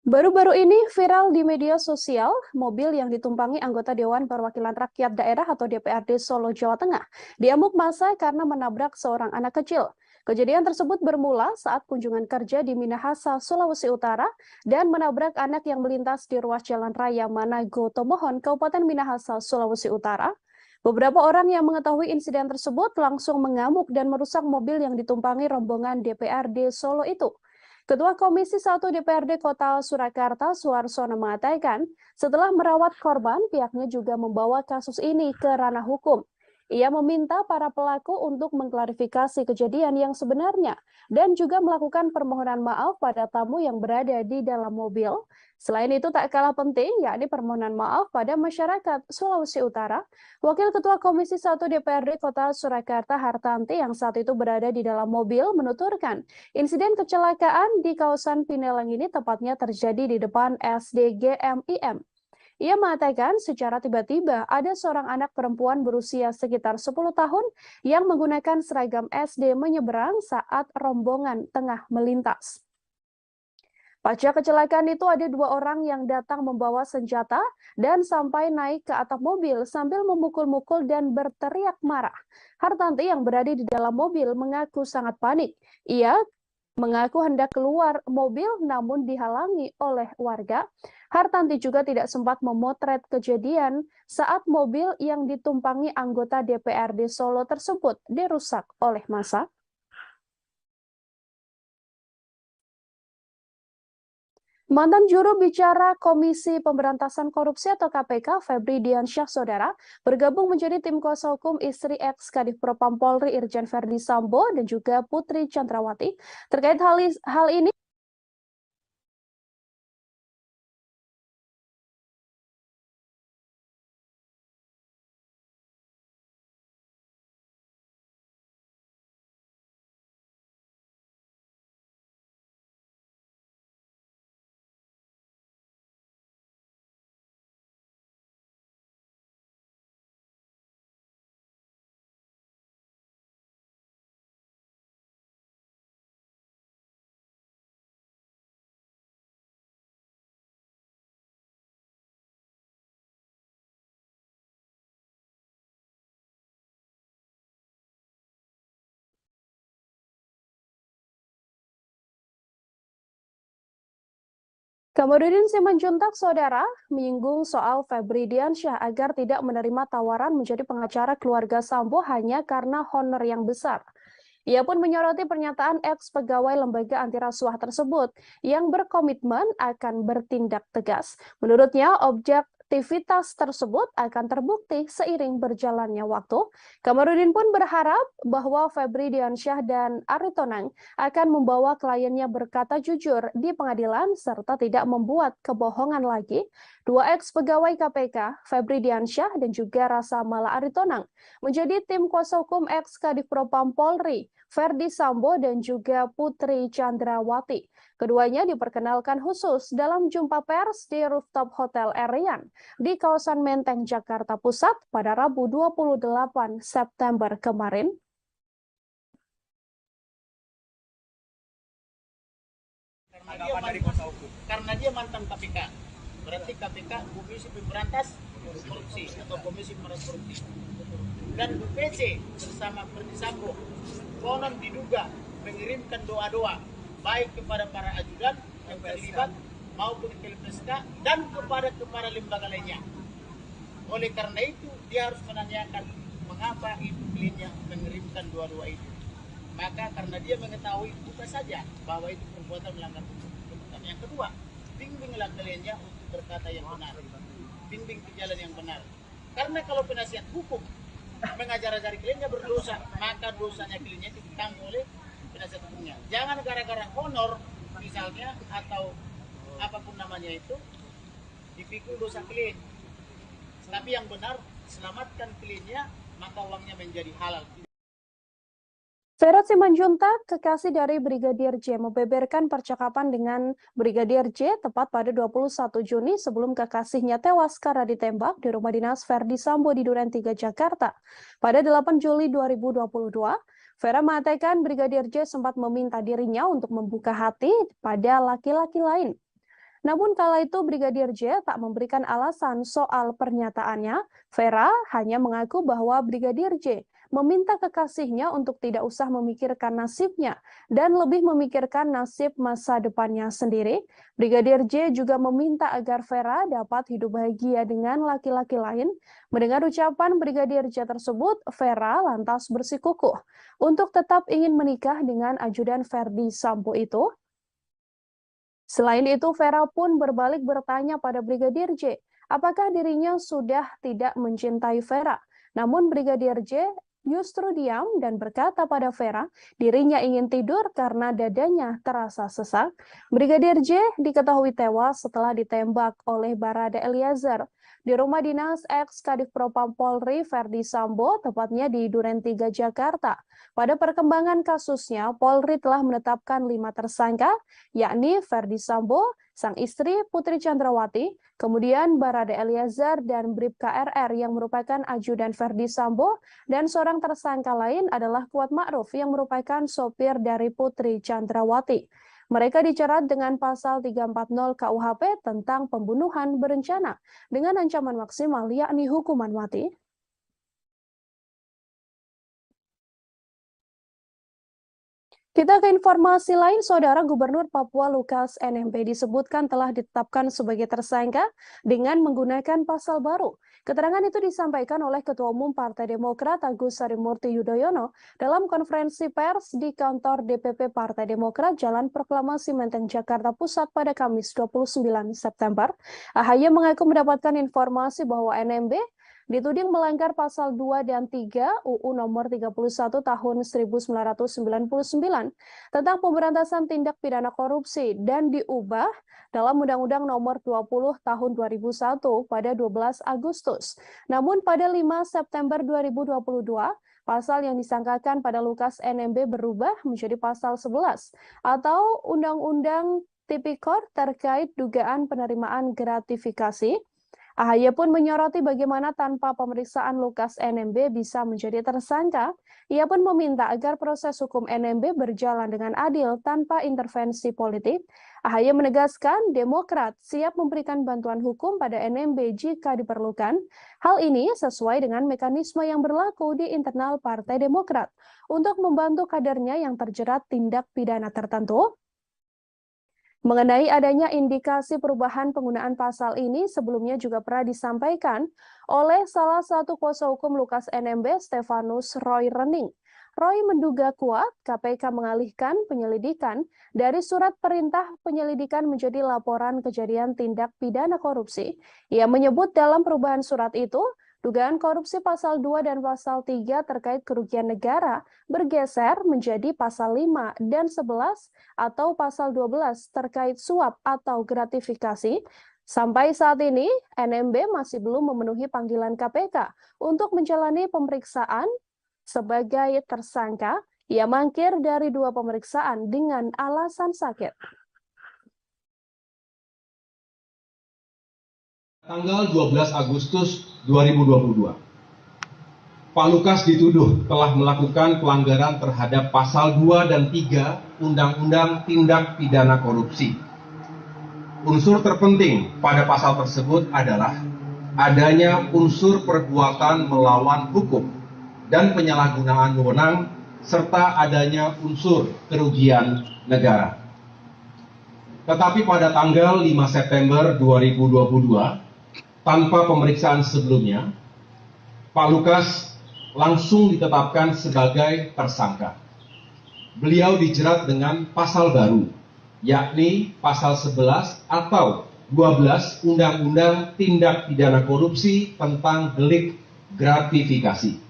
Baru-baru ini viral di media sosial, mobil yang ditumpangi anggota Dewan Perwakilan Rakyat Daerah atau DPRD Solo, Jawa Tengah, diamuk massa karena menabrak seorang anak kecil. Kejadian tersebut bermula saat kunjungan kerja di Minahasa, Sulawesi Utara, dan menabrak anak yang melintas di ruas Jalan Raya Manago Tomohon, Kabupaten Minahasa, Sulawesi Utara. Beberapa orang yang mengetahui insiden tersebut langsung mengamuk dan merusak mobil yang ditumpangi rombongan DPRD Solo itu. Ketua Komisi 1 DPRD Kota Surakarta, Suarsono mengatakan, setelah merawat korban, pihaknya juga membawa kasus ini ke ranah hukum. Ia meminta para pelaku untuk mengklarifikasi kejadian yang sebenarnya dan juga melakukan permohonan maaf pada tamu yang berada di dalam mobil. Selain itu tak kalah penting, yakni permohonan maaf pada masyarakat Sulawesi Utara. Wakil Ketua Komisi 1 DPRD Kota Surakarta Hartanti yang saat itu berada di dalam mobil menuturkan, insiden kecelakaan di kawasan Pineleng ini tepatnya terjadi di depan SDGMIM. Ia mengatakan secara tiba-tiba ada seorang anak perempuan berusia sekitar 10 tahun yang menggunakan seragam SD menyeberang saat rombongan tengah melintas. Pasca kecelakaan itu ada dua orang yang datang membawa senjata dan sampai naik ke atap mobil sambil memukul-mukul dan berteriak marah. Hartanti yang berada di dalam mobil mengaku sangat panik. Ia mengaku hendak keluar mobil namun dihalangi oleh warga. Hartanti juga tidak sempat memotret kejadian saat mobil yang ditumpangi anggota DPRD Solo tersebut dirusak oleh massa. Mantan juru bicara Komisi Pemberantasan Korupsi atau KPK, Febri Diansyah Saudara, bergabung menjadi tim kuasa hukum istri ex-Kadif Propam Polri Irjen Verdi Sambo dan juga Putri Chandrawati. Terkait hal ini, Kamarudin Simanjuntak Saudara menyinggung soal Febri Diansyah agar tidak menerima tawaran menjadi pengacara keluarga Sambo hanya karena honor yang besar. Ia pun menyoroti pernyataan ex-pegawai lembaga anti rasuah tersebut yang berkomitmen akan bertindak tegas. Menurutnya, objektivitas tersebut akan terbukti seiring berjalannya waktu. Kamarudin pun berharap bahwa Febri Diansyah dan Ari Tonang akan membawa kliennya berkata jujur di pengadilan serta tidak membuat kebohongan lagi. Dua ex-pegawai KPK, Febri Diansyah dan juga Rasa Mala Ari Tonang, menjadi tim kuasa hukum ex-Kadif Propam Polri, Verdi Sambo dan juga Putri Chandrawati. Keduanya diperkenalkan khusus dalam jumpa pers di rooftop Hotel Erian di kawasan Menteng, Jakarta Pusat pada Rabu 28 September kemarin. Karena dia mantan KPK, berarti KPK Komisi Pemberantas Korupsi atau Komisi Pemberantas Korupsi, dan BPC bersama Verdi Sambo konon diduga mengirimkan doa-doa baik kepada para ajudan yang terlibat maupun ke LPSK dan kepada lembaga lainnya. Oleh karena itu dia harus menanyakan mengapa itu kliennya mengirimkan doa-doa itu. Maka karena dia mengetahui bukan saja bahwa itu perbuatan melanggar hukum. Yang kedua, bimbinglah kliennya untuk berkata yang benar, bimbing ke jalan yang benar. Karena kalau penasihat hukum mengajar-ajari kliennya berdosa, maka dosanya kliennya ditanggung oleh penasihat hukumnya. Jangan gara-gara honor misalnya atau apapun namanya itu dipikul dosa klien. Tapi yang benar, selamatkan kliennya, maka uangnya menjadi halal. Verod Simanjuntak, kekasih dari Brigadir J, membeberkan percakapan dengan Brigadir J tepat pada 21 Juni sebelum kekasihnya tewas karena ditembak di rumah dinas Verdi Sambo di Duren 3, Jakarta. Pada 8 Juli 2022, Vera mengatakan Brigadir J sempat meminta dirinya untuk membuka hati pada laki-laki lain. Namun kala itu Brigadir J tak memberikan alasan soal pernyataannya. Vera hanya mengaku bahwa Brigadir J meminta kekasihnya untuk tidak usah memikirkan nasibnya dan lebih memikirkan nasib masa depannya sendiri. Brigadir J juga meminta agar Vera dapat hidup bahagia dengan laki-laki lain. Mendengar ucapan Brigadir J tersebut, Vera lantas bersikukuh untuk tetap ingin menikah dengan ajudan Verdi Sambo itu. Selain itu, Vera pun berbalik bertanya pada Brigadir J, apakah dirinya sudah tidak mencintai Vera. Namun Brigadir J justru diam dan berkata pada Vera, dirinya ingin tidur karena dadanya terasa sesak. Brigadir J diketahui tewas setelah ditembak oleh Barada Eliezer di rumah dinas ex-Kadif Propam Polri Verdi Sambo, tepatnya di Duren 3, Jakarta. Pada perkembangan kasusnya, Polri telah menetapkan 5 tersangka, yakni Verdi Sambo, sang istri Putri Chandrawati, kemudian Barada Eliezer dan Bribka RR yang merupakan ajudan Verdi Sambo, dan seorang tersangka lain adalah Kuat Ma'ruf yang merupakan sopir dari Putri Chandrawati. Mereka dijerat dengan pasal 340 KUHP tentang pembunuhan berencana dengan ancaman maksimal yakni hukuman mati. Kita ke informasi lain, Saudara Gubernur Papua Lukas NMB disebutkan telah ditetapkan sebagai tersangka dengan menggunakan pasal baru. Keterangan itu disampaikan oleh Ketua Umum Partai Demokrat Agus Harimurti Yudhoyono dalam konferensi pers di kantor DPP Partai Demokrat Jalan Proklamasi Menteng, Jakarta Pusat pada Kamis 29 September. AHY mengaku mendapatkan informasi bahwa NMB dituding melanggar pasal 2 dan 3 UU nomor 31 tahun 1999 tentang pemberantasan tindak pidana korupsi dan diubah dalam Undang-Undang nomor 20 tahun 2001 pada 12 Agustus. Namun pada 5 September 2022, pasal yang disangkakan pada Lukas NMB berubah menjadi pasal 11 atau Undang-Undang Tipikor terkait dugaan penerimaan gratifikasi. AHY pun menyoroti bagaimana tanpa pemeriksaan Lukas NMB bisa menjadi tersangka. Ia pun meminta agar proses hukum NMB berjalan dengan adil tanpa intervensi politik. AHY menegaskan Demokrat siap memberikan bantuan hukum pada NMB jika diperlukan. Hal ini sesuai dengan mekanisme yang berlaku di internal Partai Demokrat untuk membantu kadernya yang terjerat tindak pidana tertentu. Mengenai adanya indikasi perubahan penggunaan pasal ini sebelumnya juga pernah disampaikan oleh salah satu kuasa hukum Lukas NMB, Stefanus Roy Rening. Roy menduga kuat KPK mengalihkan penyelidikan dari surat perintah penyelidikan menjadi laporan kejadian tindak pidana korupsi. Ia menyebut dalam perubahan surat itu, dugaan korupsi pasal 2 dan pasal 3 terkait kerugian negara bergeser menjadi pasal 5 dan 11 atau pasal 12 terkait suap atau gratifikasi. Sampai saat ini, NMB masih belum memenuhi panggilan KPK untuk menjalani pemeriksaan sebagai tersangka. Ia mangkir dari 2 pemeriksaan dengan alasan sakit. Tanggal 12 Agustus 2022, Pak Lukas dituduh telah melakukan pelanggaran terhadap pasal 2 dan 3 Undang-Undang Tindak Pidana Korupsi. Unsur terpenting pada pasal tersebut adalah adanya unsur perbuatan melawan hukum dan penyalahgunaan wewenang serta adanya unsur kerugian negara. Tetapi pada tanggal 5 September 2022, tanpa pemeriksaan sebelumnya, Pak Lukas langsung ditetapkan sebagai tersangka. Beliau dijerat dengan pasal baru, yakni pasal 11 atau 12 Undang-Undang Tindak Pidana Korupsi tentang delik gratifikasi.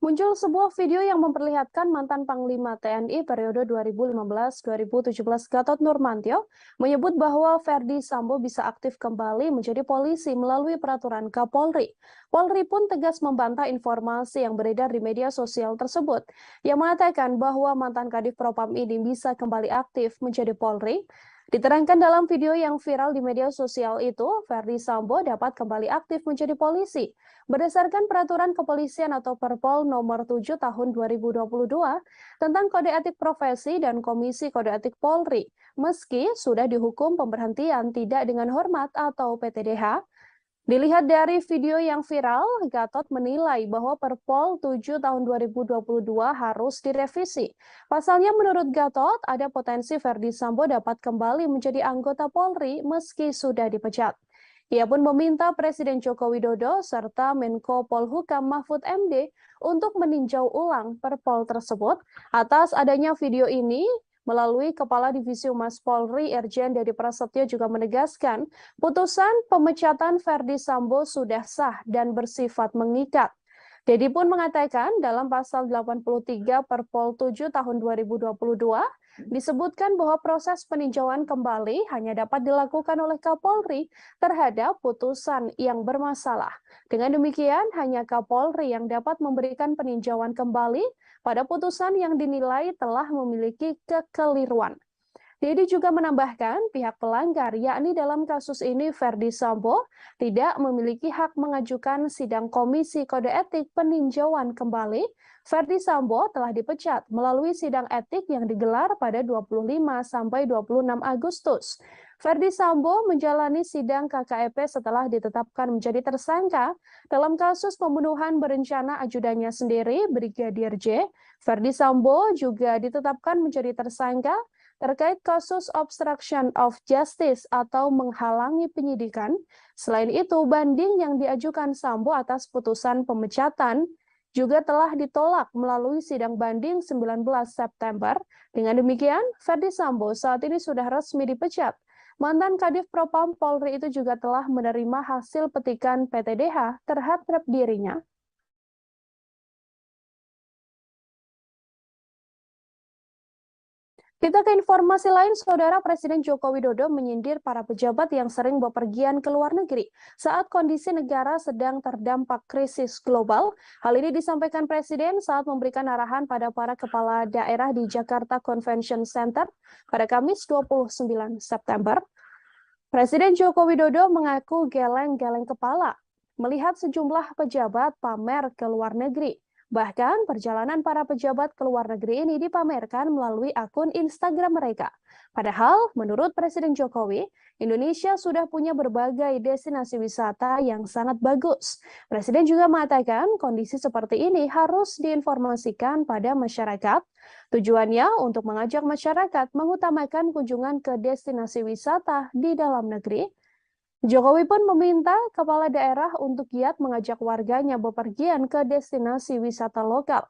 Muncul sebuah video yang memperlihatkan mantan Panglima TNI periode 2015-2017 Gatot Nurmantio menyebut bahwa Verdi Sambo bisa aktif kembali menjadi polisi melalui peraturan Kapolri. Polri pun tegas membantah informasi yang beredar di media sosial tersebut, yang mengatakan bahwa mantan Kadif Propam ini bisa kembali aktif menjadi Polri. Diterangkan dalam video yang viral di media sosial itu, Verdi Sambo dapat kembali aktif menjadi polisi. Berdasarkan peraturan kepolisian atau Perpol nomor 7 tahun 2022 tentang kode etik profesi dan Komisi Kode Etik Polri, meski sudah dihukum pemberhentian tidak dengan hormat atau PTDH. Dilihat dari video yang viral, Gatot menilai bahwa Perpol 7 tahun 2022 harus direvisi. Pasalnya menurut Gatot, ada potensi Verdi Sambo dapat kembali menjadi anggota Polri meski sudah dipecat. Ia pun meminta Presiden Joko Widodo serta Menko Polhukam Mahfud MD untuk meninjau ulang Perpol tersebut atas adanya video ini. Melalui Kepala Divisi Humas Polri, Irjen Dedi Prasetyo juga menegaskan, putusan pemecatan Verdi Sambo sudah sah dan bersifat mengikat. Dedi pun mengatakan dalam pasal 83 Perpol 7 tahun 2022 disebutkan bahwa proses peninjauan kembali hanya dapat dilakukan oleh Kapolri terhadap putusan yang bermasalah. Dengan demikian, hanya Kapolri yang dapat memberikan peninjauan kembali pada putusan yang dinilai telah memiliki kekeliruan. Dedi juga menambahkan pihak pelanggar, yakni dalam kasus ini Verdi Sambo, tidak memiliki hak mengajukan sidang Komisi Kode Etik peninjauan kembali. Verdi Sambo telah dipecat melalui sidang etik yang digelar pada 25 sampai 26 Agustus. Verdi Sambo menjalani sidang KKEP setelah ditetapkan menjadi tersangka dalam kasus pembunuhan berencana ajudannya sendiri, Brigadir J. Verdi Sambo juga ditetapkan menjadi tersangka terkait kasus obstruction of justice atau menghalangi penyidikan. Selain itu, banding yang diajukan Sambo atas putusan pemecatan juga telah ditolak melalui sidang banding 19 September. Dengan demikian, Verdi Sambo saat ini sudah resmi dipecat. Mantan Kadif Propam Polri itu juga telah menerima hasil petikan PTDH terhadap dirinya. Kita ke informasi lain, Saudara. Presiden Joko Widodo menyindir para pejabat yang sering bepergian ke luar negeri saat kondisi negara sedang terdampak krisis global. Hal ini disampaikan Presiden saat memberikan arahan pada para kepala daerah di Jakarta Convention Center pada Kamis 29 September. Presiden Joko Widodo mengaku geleng-geleng kepala melihat sejumlah pejabat pamer ke luar negeri. Bahkan perjalanan para pejabat ke luar negeri ini dipamerkan melalui akun Instagram mereka. Padahal menurut Presiden Jokowi, Indonesia sudah punya berbagai destinasi wisata yang sangat bagus. Presiden juga mengatakan kondisi seperti ini harus diinformasikan pada masyarakat. Tujuannya untuk mengajak masyarakat mengutamakan kunjungan ke destinasi wisata di dalam negeri. Jokowi pun meminta kepala daerah untuk giat mengajak warganya bepergian ke destinasi wisata lokal.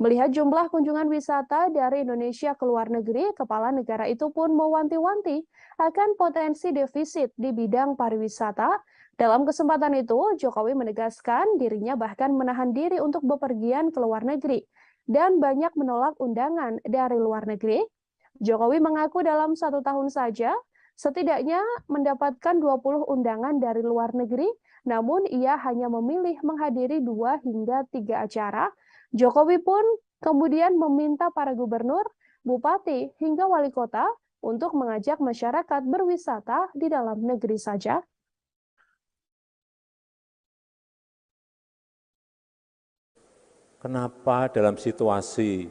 Melihat jumlah kunjungan wisata dari Indonesia ke luar negeri, kepala negara itu pun mewanti-wanti akan potensi defisit di bidang pariwisata. Dalam kesempatan itu, Jokowi menegaskan dirinya bahkan menahan diri untuk bepergian ke luar negeri dan banyak menolak undangan dari luar negeri. Jokowi mengaku dalam 1 tahun saja, setidaknya mendapatkan 20 undangan dari luar negeri, namun ia hanya memilih menghadiri 2 hingga 3 acara. Jokowi pun kemudian meminta para gubernur, bupati, hingga wali kota untuk mengajak masyarakat berwisata di dalam negeri saja. Kenapa dalam situasi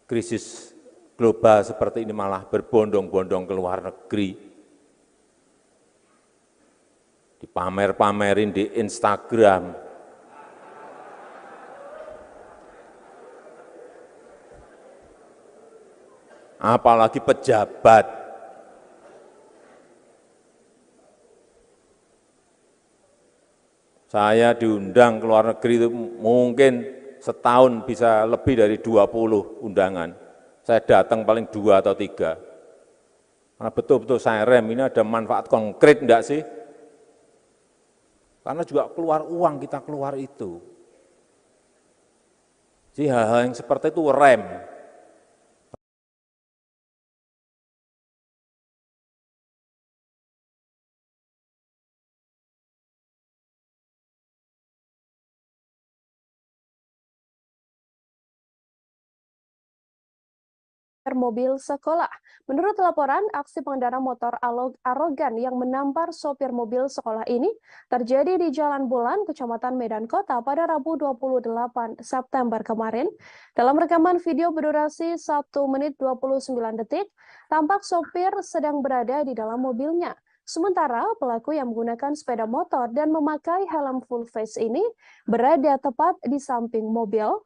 krisis global seperti ini malah berbondong-bondong ke luar negeri, dipamer-pamerin di Instagram, apalagi pejabat. Saya diundang ke luar negeri itu mungkin setahun bisa lebih dari 20 undangan. Saya datang paling 2 atau 3. Karena betul-betul saya rem, ini ada manfaat konkret enggak sih? Karena juga keluar uang kita keluar itu. Jadi hal-hal yang seperti itu rem. mobil sekolah. Menurut laporan, aksi pengendara motor arogan yang menampar sopir mobil sekolah ini terjadi di Jalan Bulan, Kecamatan Medan Kota pada Rabu 28 September kemarin. Dalam rekaman video berdurasi 1 menit 29 detik, tampak sopir sedang berada di dalam mobilnya. Sementara pelaku yang menggunakan sepeda motor dan memakai helm full face ini berada tepat di samping mobil.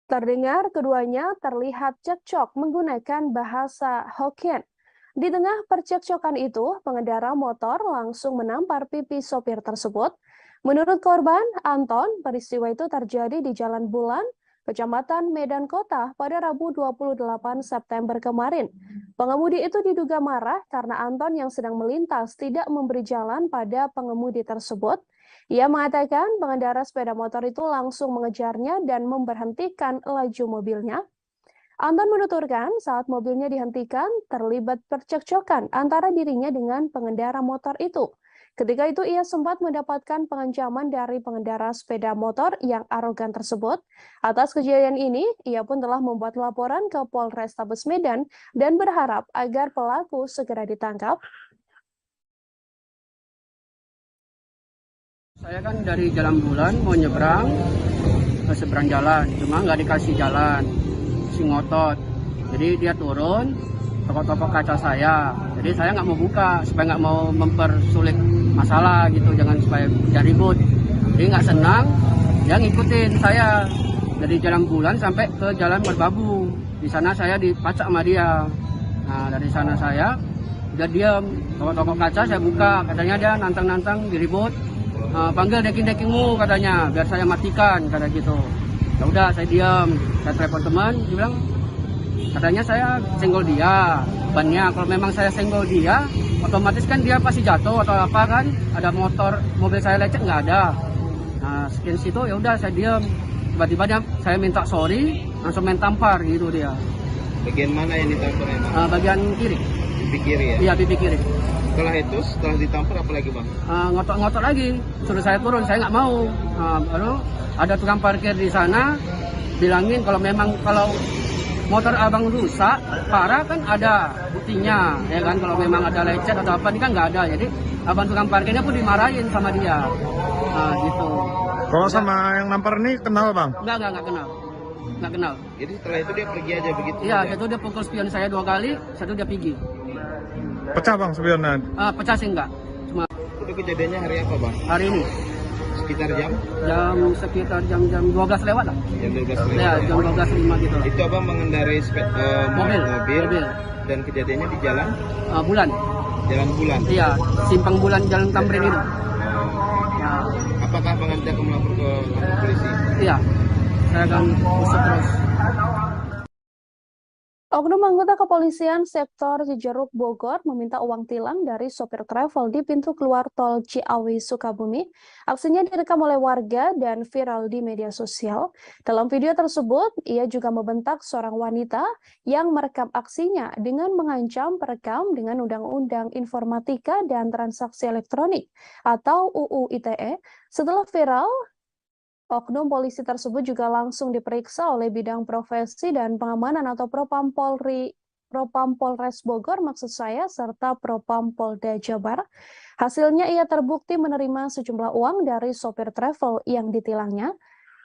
Terdengar keduanya terlihat cekcok menggunakan bahasa Hokkien. Di tengah percekcokan itu, pengendara motor langsung menampar pipi sopir tersebut. Menurut korban, Anton, peristiwa itu terjadi di Jalan Bulan, Kecamatan Medan Kota pada Rabu 28 September kemarin. Pengemudi itu diduga marah karena Anton yang sedang melintas tidak memberi jalan pada pengemudi tersebut. Ia mengatakan pengendara sepeda motor itu langsung mengejarnya dan memberhentikan laju mobilnya. Anton menuturkan saat mobilnya dihentikan terlibat percekcokan antara dirinya dengan pengendara motor itu. Ketika itu ia sempat mendapatkan pengancaman dari pengendara sepeda motor yang arogan tersebut. Atas kejadian ini, ia pun telah membuat laporan ke Polrestabes Medan dan berharap agar pelaku segera ditangkap. Saya kan dari Jalan Bulan mau nyebrang ke seberang jalan, cuma nggak dikasih jalan, si ngotot. Jadi dia turun, tokok-tokok kaca saya. Jadi saya nggak mau buka, supaya nggak mau mempersulit masalah gitu, jangan supaya jadi ribut. Jadi nggak senang, dia ngikutin saya dari Jalan Bulan sampai ke Jalan Merbabu. Di sana saya dipacak sama dia. Nah dari sana saya udah diam, tokok-tokok kaca saya buka, katanya dia nantang-nantang diribut. Panggil deking-dekingmu katanya, biar saya matikan, kata gitu. Ya udah saya diam, saya telepon teman, dia bilang katanya saya senggol dia, bannya. Kalau memang saya senggol dia, otomatis kan dia pasti jatuh atau apa kan? Ada mobil saya lecet nggak ada. Nah sekian situ ya udah saya diam. Tiba-tiba dia saya minta sorry, langsung main tampar gitu dia. Bagian mana yang ditampar emang? Bagian kiri. Pipi kiri ya? Iya pipi kiri. Setelah ditampar apa lagi bang? Ngotot-ngotot lagi, suruh saya turun, saya nggak mau. Baru ada tukang parkir di sana, bilangin kalau motor abang rusak, parah kan ada buktinya, ya kan? Kalau memang ada lecet atau apa, ini kan nggak ada. Jadi abang tukang parkirnya pun dimarahin sama dia, gitu. Kalau sama yang nampar ini kenal bang? Nggak kenal. Jadi setelah itu dia pergi aja begitu? Iya, itu dia pukul spion saya 2 kali, satu dia pergi. Pecah bang spionnya? Pecah sih enggak. Cuma itu kejadiannya hari apa bang? hari ini. Sekitar jam? Jam 12 lewat lah. Jam 12 lewat? Ya, jam 12.05 gitu lah. Itu abang mengendarai mobil. Dan kejadiannya di jalan? Bulan. Jalan Bulan? Iya, simpang Bulan Jalan Tamrin itu. Ya. Apakah abang nanti akan melapor ke polisi? Iya, saya akan usut terus. Oknum anggota kepolisian sektor Cijeruk Bogor meminta uang tilang dari sopir travel di pintu keluar tol Ciawi Sukabumi. Aksinya direkam oleh warga dan viral di media sosial. Dalam video tersebut, ia juga membentak seorang wanita yang merekam aksinya dengan mengancam perekam dengan Undang-Undang Informatika dan Transaksi Elektronik atau UU ITE. Setelah viral, oknum polisi tersebut juga langsung diperiksa oleh bidang profesi dan pengamanan atau Propam Polres Bogor serta Propam Polda Jabar. Hasilnya ia terbukti menerima sejumlah uang dari sopir travel yang ditilangnya.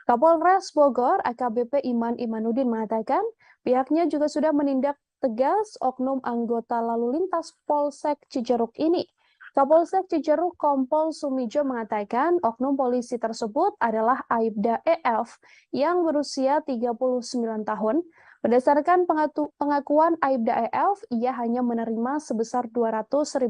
Kapolres Bogor AKBP Iman Imanuddin mengatakan pihaknya juga sudah menindak tegas oknum anggota lalu lintas Polsek Cijeruk ini. Kapolsek Cijeruk Kompol Sumijo mengatakan oknum polisi tersebut adalah Aibda EF yang berusia 39 tahun. Berdasarkan pengakuan Aibda EF, ia hanya menerima sebesar Rp200.000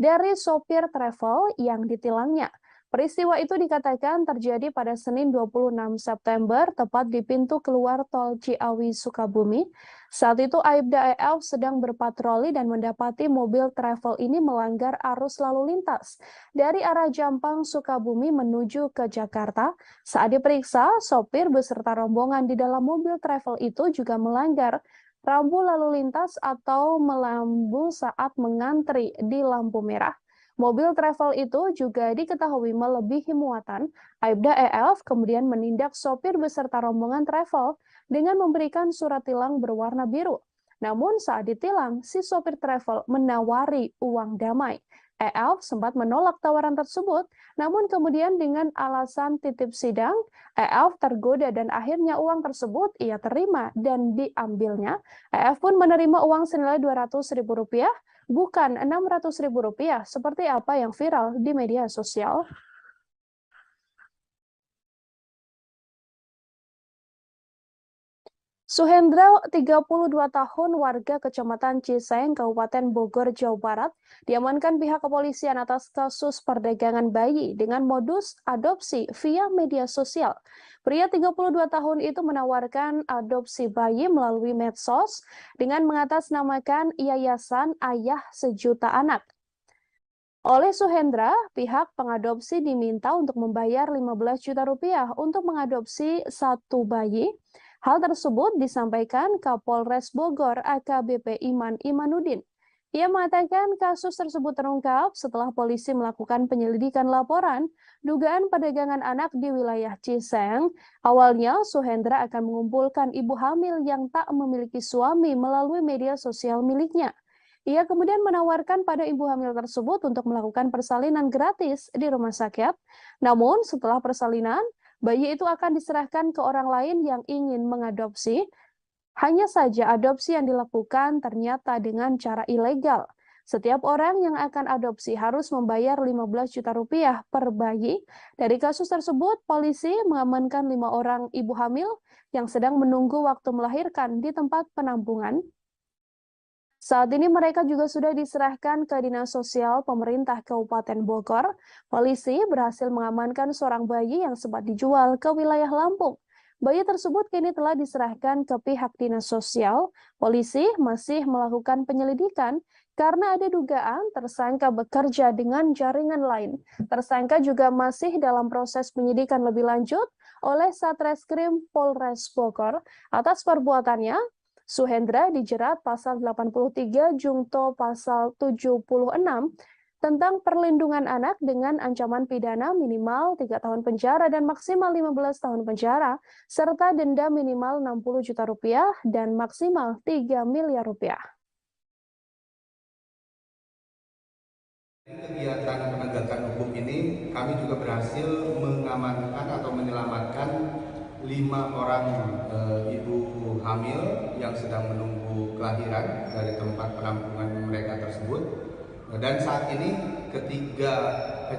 dari sopir travel yang ditilangnya. Peristiwa itu dikatakan terjadi pada Senin 26 September, tepat di pintu keluar tol Ciawi Sukabumi. Saat itu Aibda EF sedang berpatroli dan mendapati mobil travel ini melanggar arus lalu lintas dari arah Jampang Sukabumi menuju ke Jakarta. Saat diperiksa, sopir beserta rombongan di dalam mobil travel itu juga melanggar rambu lalu lintas atau melambung saat mengantri di lampu merah. Mobil travel itu juga diketahui melebihi muatan. Aibda EF kemudian menindak sopir beserta rombongan travel dengan memberikan surat tilang berwarna biru. Namun saat ditilang, si sopir travel menawari uang damai. EF sempat menolak tawaran tersebut, namun kemudian dengan alasan titip sidang, EF tergoda dan akhirnya uang tersebut ia terima dan diambilnya. EF pun menerima uang senilai Rp200.000, bukan Rp600.000 seperti apa yang viral di media sosial. Suhendra, 32 tahun, warga Kecamatan Ciseng, Kabupaten Bogor, Jawa Barat, diamankan pihak kepolisian atas kasus perdagangan bayi dengan modus adopsi via media sosial. Pria 32 tahun itu menawarkan adopsi bayi melalui medsos dengan mengatasnamakan Yayasan Ayah Sejuta Anak. Oleh Suhendra, pihak pengadopsi diminta untuk membayar Rp15 juta untuk mengadopsi satu bayi. Hal tersebut disampaikan Kapolres Bogor AKBP Iman Imanuddin. Ia mengatakan kasus tersebut terungkap setelah polisi melakukan penyelidikan laporan dugaan perdagangan anak di wilayah Ciseng. Awalnya, Suhendra akan mengumpulkan ibu hamil yang tak memiliki suami melalui media sosial miliknya. Ia kemudian menawarkan pada ibu hamil tersebut untuk melakukan persalinan gratis di rumah sakit. Namun, setelah persalinan, bayi itu akan diserahkan ke orang lain yang ingin mengadopsi. Hanya saja adopsi yang dilakukan ternyata dengan cara ilegal. Setiap orang yang akan adopsi harus membayar Rp15 juta per bayi. Dari kasus tersebut, polisi mengamankan 5 orang ibu hamil yang sedang menunggu waktu melahirkan di tempat penampungan. Saat ini mereka juga sudah diserahkan ke Dinas Sosial Pemerintah Kabupaten Bogor. Polisi berhasil mengamankan seorang bayi yang sempat dijual ke wilayah Lampung. Bayi tersebut kini telah diserahkan ke pihak Dinas Sosial. Polisi masih melakukan penyelidikan karena ada dugaan tersangka bekerja dengan jaringan lain. Tersangka juga masih dalam proses penyidikan lebih lanjut oleh Satreskrim Polres Bogor. Atas perbuatannya, Suhendra dijerat pasal 83 Jungto pasal 76 tentang perlindungan anak dengan ancaman pidana minimal 3 tahun penjara dan maksimal 15 tahun penjara, serta denda minimal Rp60 juta dan maksimal Rp3 miliar. Kegiatan penegakan hukum ini kami juga berhasil mengamankan atau menyelamatkan 5 orang ibu hamil yang sedang menunggu kelahiran dari tempat penampungan mereka tersebut. Dan saat ini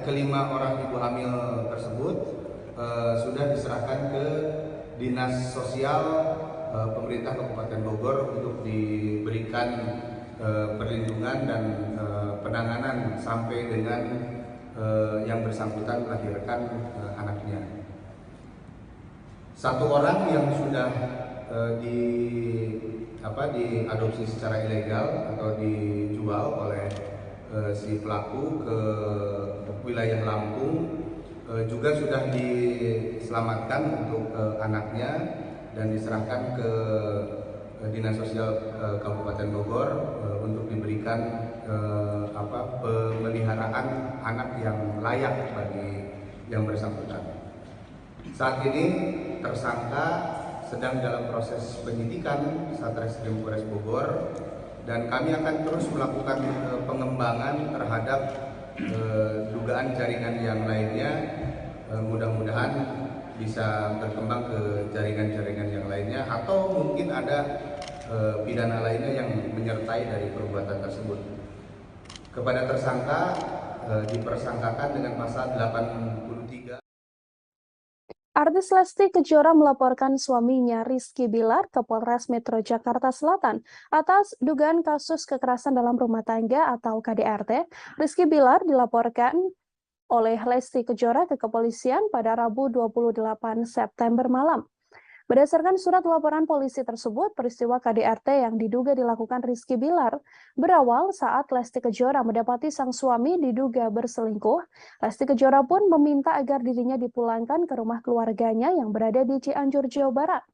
kelima orang ibu hamil tersebut sudah diserahkan ke Dinas Sosial Pemerintah Kabupaten Bogor untuk diberikan perlindungan dan penanganan sampai dengan yang bersangkutan melahirkan anaknya. Satu orang yang sudah diadopsi secara ilegal atau dijual oleh si pelaku ke wilayah Lampung juga sudah diselamatkan untuk anaknya dan diserahkan ke Dinas Sosial Kabupaten Bogor untuk diberikan pemeliharaan anak yang layak bagi yang bersangkutan. Saat ini tersangka sedang dalam proses penyidikan Satreskrim Polres Bogor dan kami akan terus melakukan pengembangan terhadap dugaan jaringan yang lainnya. Mudah-mudahan bisa berkembang ke jaringan-jaringan yang lainnya atau mungkin ada pidana lainnya yang menyertai dari perbuatan tersebut. Kepada tersangka dipersangkakan dengan pasal 83. Artis Lesti Kejora melaporkan suaminya Rizky Bilar ke Polres Metro Jakarta Selatan atas dugaan kasus kekerasan dalam rumah tangga atau KDRT. Rizky Bilar dilaporkan oleh Lesti Kejora ke kepolisian pada Rabu 28 September malam. Berdasarkan surat laporan polisi tersebut, peristiwa KDRT yang diduga dilakukan Rizky Bilar berawal saat Lesti Kejora mendapati sang suami diduga berselingkuh. Lesti Kejora pun meminta agar dirinya dipulangkan ke rumah keluarganya yang berada di Cianjur, Jawa Barat.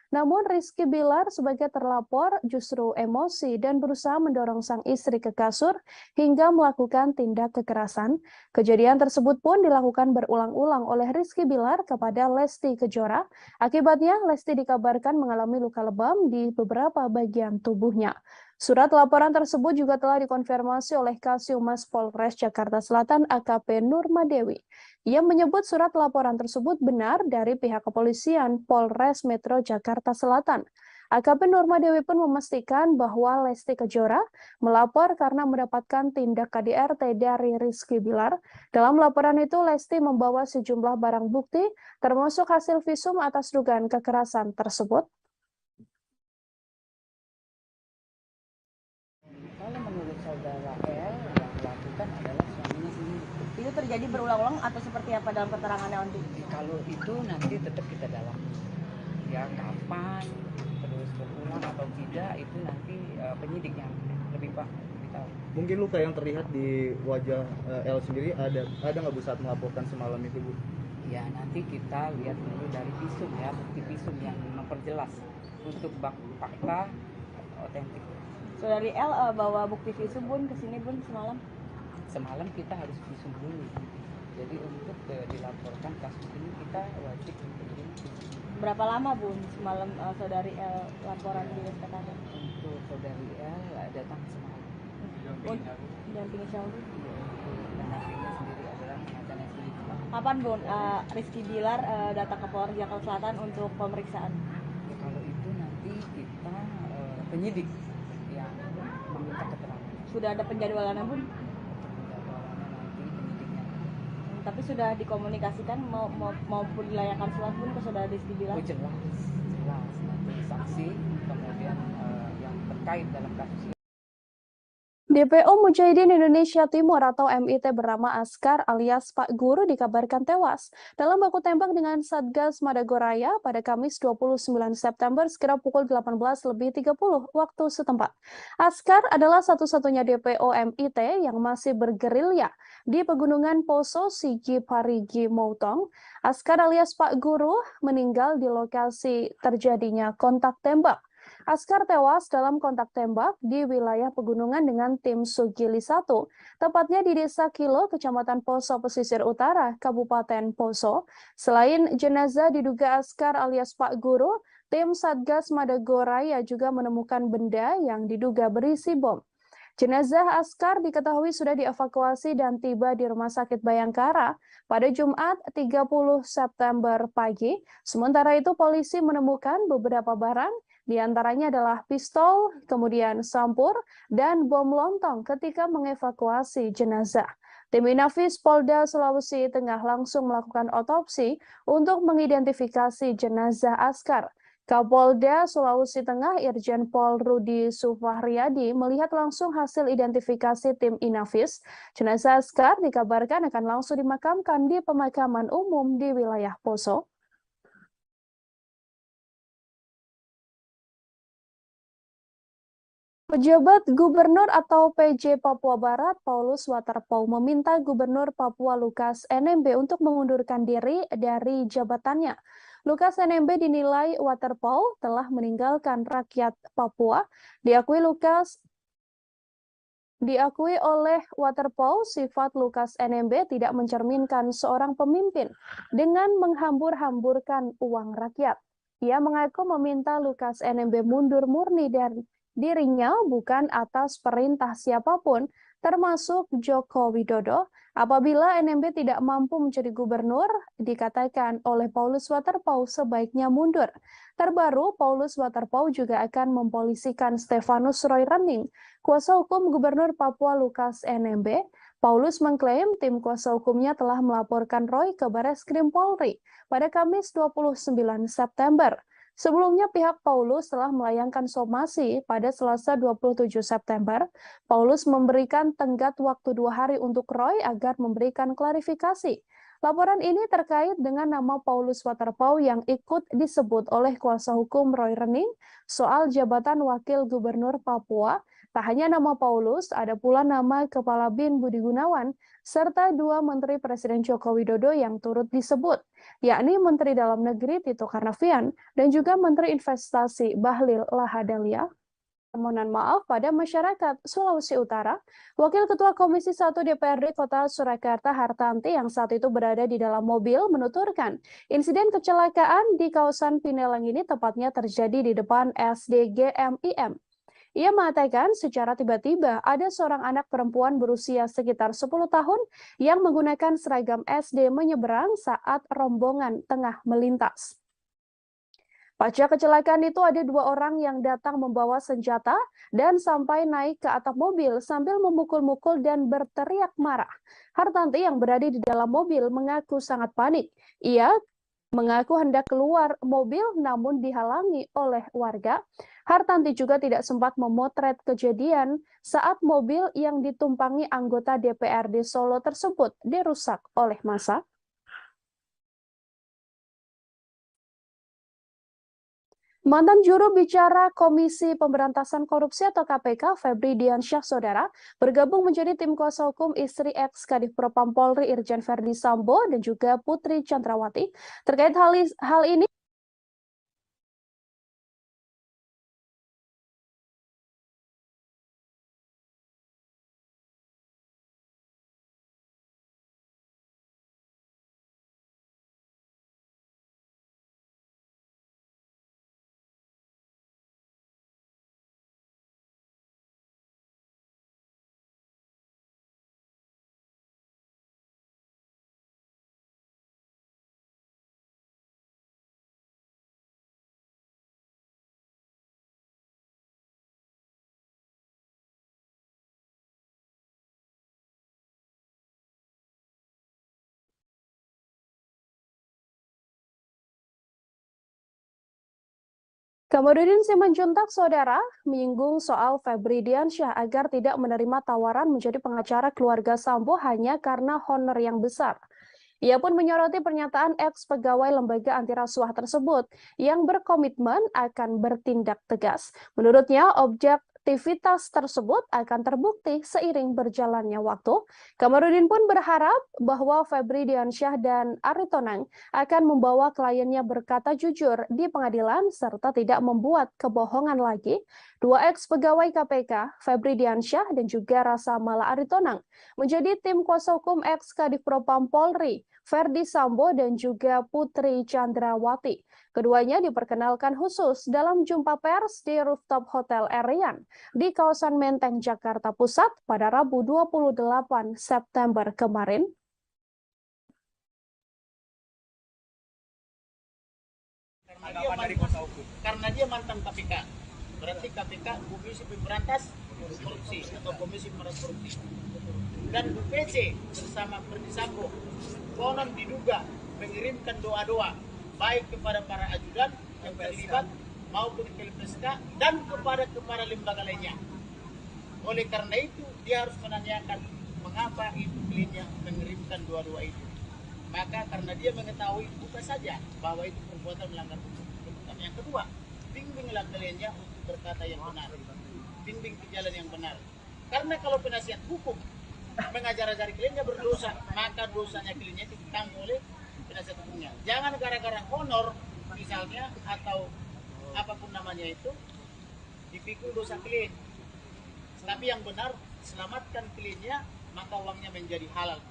Namun Rizky Bilar sebagai terlapor justru emosi dan berusaha mendorong sang istri ke kasur hingga melakukan tindak kekerasan. Kejadian tersebut pun dilakukan berulang-ulang oleh Rizky Bilar kepada Lesti Kejora. Akibatnya Lesti dikabarkan mengalami luka lebam di beberapa bagian tubuhnya. Surat laporan tersebut juga telah dikonfirmasi oleh Kasiumas Polres Jakarta Selatan AKP Nurmadewi. Ia menyebut surat laporan tersebut benar dari pihak kepolisian Polres Metro Jakarta Selatan. AKP Nurmadewi pun memastikan bahwa Lesti Kejora melapor karena mendapatkan tindak KDRT dari Rizky Bilar. Dalam laporan itu, Lesti membawa sejumlah barang bukti, termasuk hasil visum atas dugaan kekerasan tersebut. Kalau menurut saudara L, yang melakukan adalah suaminya sendiri. Itu terjadi berulang-ulang atau seperti apa dalam keterangannya nanti? Kalau itu nanti tetap kita dalami. Ya kapan, terus berulang atau tidak, itu nanti penyidik yang lebih tahu. Mungkin luka yang terlihat di wajah L sendiri ada nggak Bu saat melaporkan semalam itu Bu? Ya nanti kita lihat dulu dari visum ya, bukti visum yang memperjelas untuk fakta otentik. Saudari L bawa bukti visum Bun ke sini Bun semalam? Semalam kita harus visum dulu. Jadi untuk dilaporkan kasus ini kita wajib bikin visum. Berapa lama Bun semalam saudari L laporan di SPKD? Untuk saudari L datang semalam. Dampingi siapa? Pendampingnya sendiri adalah pengacaranya sendiri. Kapan Bun Rizky Bilar datang ke Polres Jakarta Selatan untuk pemeriksaan? Ya, kalau itu nanti kita penyidik yang meminta keterangan. Sudah ada penjadwalannya Bun? Penjadwalannya nanti penyidiknya. Tapi sudah dikomunikasikan maupun dilayangkan surat Bun ke saudara Rizky Bilar? Oh jelas nanti saksi kemudian yang terkait dalam kasus ini. DPO Mujahidin Indonesia Timur atau MIT bernama Askar alias Pak Guru dikabarkan tewas dalam baku tembak dengan Satgas Madagoraya pada Kamis 29 September sekira pukul 18.30 waktu setempat. Askar adalah satu-satunya DPO MIT yang masih bergerilya di Pegunungan Poso Sigi Parigi Moutong. Askar alias Pak Guru meninggal di lokasi terjadinya kontak tembak. Askar tewas dalam kontak tembak di wilayah pegunungan dengan tim Sugili 1, tepatnya di Desa Kilo, Kecamatan Poso, Pesisir Utara, Kabupaten Poso. Selain jenazah diduga Askar alias Pak Guru, tim Satgas Madagoraya juga menemukan benda yang diduga berisi bom. Jenazah Askar diketahui sudah dievakuasi dan tiba di Rumah Sakit Bayangkara pada Jumat 30 September pagi. Sementara itu polisi menemukan beberapa barang, di antaranya adalah pistol, kemudian sampur, dan bom lontong ketika mengevakuasi jenazah. Tim Inafis Polda Sulawesi Tengah langsung melakukan otopsi untuk mengidentifikasi jenazah Askar. Kapolda Sulawesi Tengah Irjen Pol Rudi Sufahriyadi melihat langsung hasil identifikasi tim Inafis. Jenazah Askar dikabarkan akan langsung dimakamkan di pemakaman umum di wilayah Poso. Pejabat Gubernur atau PJ Papua Barat, Paulus Waterpauw meminta Gubernur Papua Lukas NMB untuk mengundurkan diri dari jabatannya. Lukas NMB dinilai Waterpauw telah meninggalkan rakyat Papua. Diakui oleh Waterpauw, sifat Lukas NMB tidak mencerminkan seorang pemimpin dengan menghambur-hamburkan uang rakyat. Ia mengaku meminta Lukas NMB mundur murni dari dirinya bukan atas perintah siapapun, termasuk Joko Widodo. Apabila NMB tidak mampu menjadi gubernur, dikatakan oleh Paulus Waterpauw sebaiknya mundur. Terbaru, Paulus Waterpauw juga akan mempolisikan Stefanus Roy Rening, kuasa hukum Gubernur Papua Lukas NMB. Paulus mengklaim tim kuasa hukumnya telah melaporkan Roy ke Bareskrim Polri pada Kamis 29 September. Sebelumnya pihak Paulus telah melayangkan somasi pada Selasa 27 September. Paulus memberikan tenggat waktu 2 hari untuk Roy agar memberikan klarifikasi. Laporan ini terkait dengan nama Paulus Waterpauw yang ikut disebut oleh kuasa hukum Roy Rening soal jabatan Wakil Gubernur Papua Tak hanya nama Paulus, ada pula nama Kepala BIN Budi Gunawan, serta 2 Menteri Presiden Joko Widodo yang turut disebut, yakni Menteri Dalam Negeri Tito Karnavian dan juga Menteri Investasi Bahlil Lahadalia. Permohonan maaf pada masyarakat Sulawesi Utara, Wakil Ketua Komisi 1 DPRD Kota Surakarta Hartanti yang saat itu berada di dalam mobil menuturkan insiden kecelakaan di kawasan Pineleng ini tepatnya terjadi di depan SDGMIM. Ia mengatakan secara tiba-tiba ada seorang anak perempuan berusia sekitar 10 tahun yang menggunakan seragam SD menyeberang saat rombongan tengah melintas. Pasca kecelakaan itu ada 2 orang yang datang membawa senjata dan sampai naik ke atap mobil sambil memukul-mukul dan berteriak marah. Hartanti yang berada di dalam mobil mengaku sangat panik. Ia mengaku hendak keluar mobil namun dihalangi oleh warga. Hartanti juga tidak sempat memotret kejadian saat mobil yang ditumpangi anggota DPRD Solo tersebut dirusak oleh massa. Mantan juru bicara Komisi Pemberantasan Korupsi atau KPK, Febri Diansyah Saudara, bergabung menjadi tim kuasa hukum istri ex-Kadif Propam Polri Irjen Verdi Sambo dan juga Putri Chandrawati. Terkait hal ini, Kamarudin Simanjuntak, Saudara, menyinggung soal Febri Diansyah agar tidak menerima tawaran menjadi pengacara keluarga Sambo hanya karena honor yang besar. Ia pun menyoroti pernyataan ex-pegawai lembaga anti rasuah tersebut yang berkomitmen akan bertindak tegas. Menurutnya, objektivitas tersebut akan terbukti seiring berjalannya waktu. Kamarudin pun berharap bahwa Febri Diansyah dan Aritonang akan membawa kliennya berkata jujur di pengadilan serta tidak membuat kebohongan lagi. 2 ex-pegawai KPK, Febri Diansyah dan juga Rasa Mala Aritonang, menjadi tim kuasa hukum ex-Kadif Propam Polri, Verdi Sambo dan juga Putri Chandrawati. Keduanya diperkenalkan khusus dalam jumpa pers di rooftop Hotel Erian di kawasan Menteng, Jakarta Pusat pada Rabu 28 September kemarin. Karena dia mantan KPK, berarti KPK Komisi Pemberantas Korupsi atau Komisi Pemberantas Korupsi. Dan BPC bersama Verdi Sambo konon diduga mengirimkan doa-doa baik kepada para ajudan yang terlibat maupun ke LPSK dan kepada lembaga lainnya. Oleh karena itu dia harus menanyakan mengapa itu kliennya mengirimkan doa-doa itu. Maka karena dia mengetahui bukan saja bahwa itu perbuatan melanggar hukum. Yang kedua, bimbinglah kliennya untuk berkata yang benar, bimbing ke jalan yang benar. Karena kalau penasihat hukum mengajar-ajari kliennya berdosa, maka dosanya kliennya ditanggung oleh penasihat hukumnya. Jangan gara-gara honor misalnya atau apapun namanya itu dipikul dosa klien. Tapi yang benar, selamatkan kliennya, maka uangnya menjadi halal.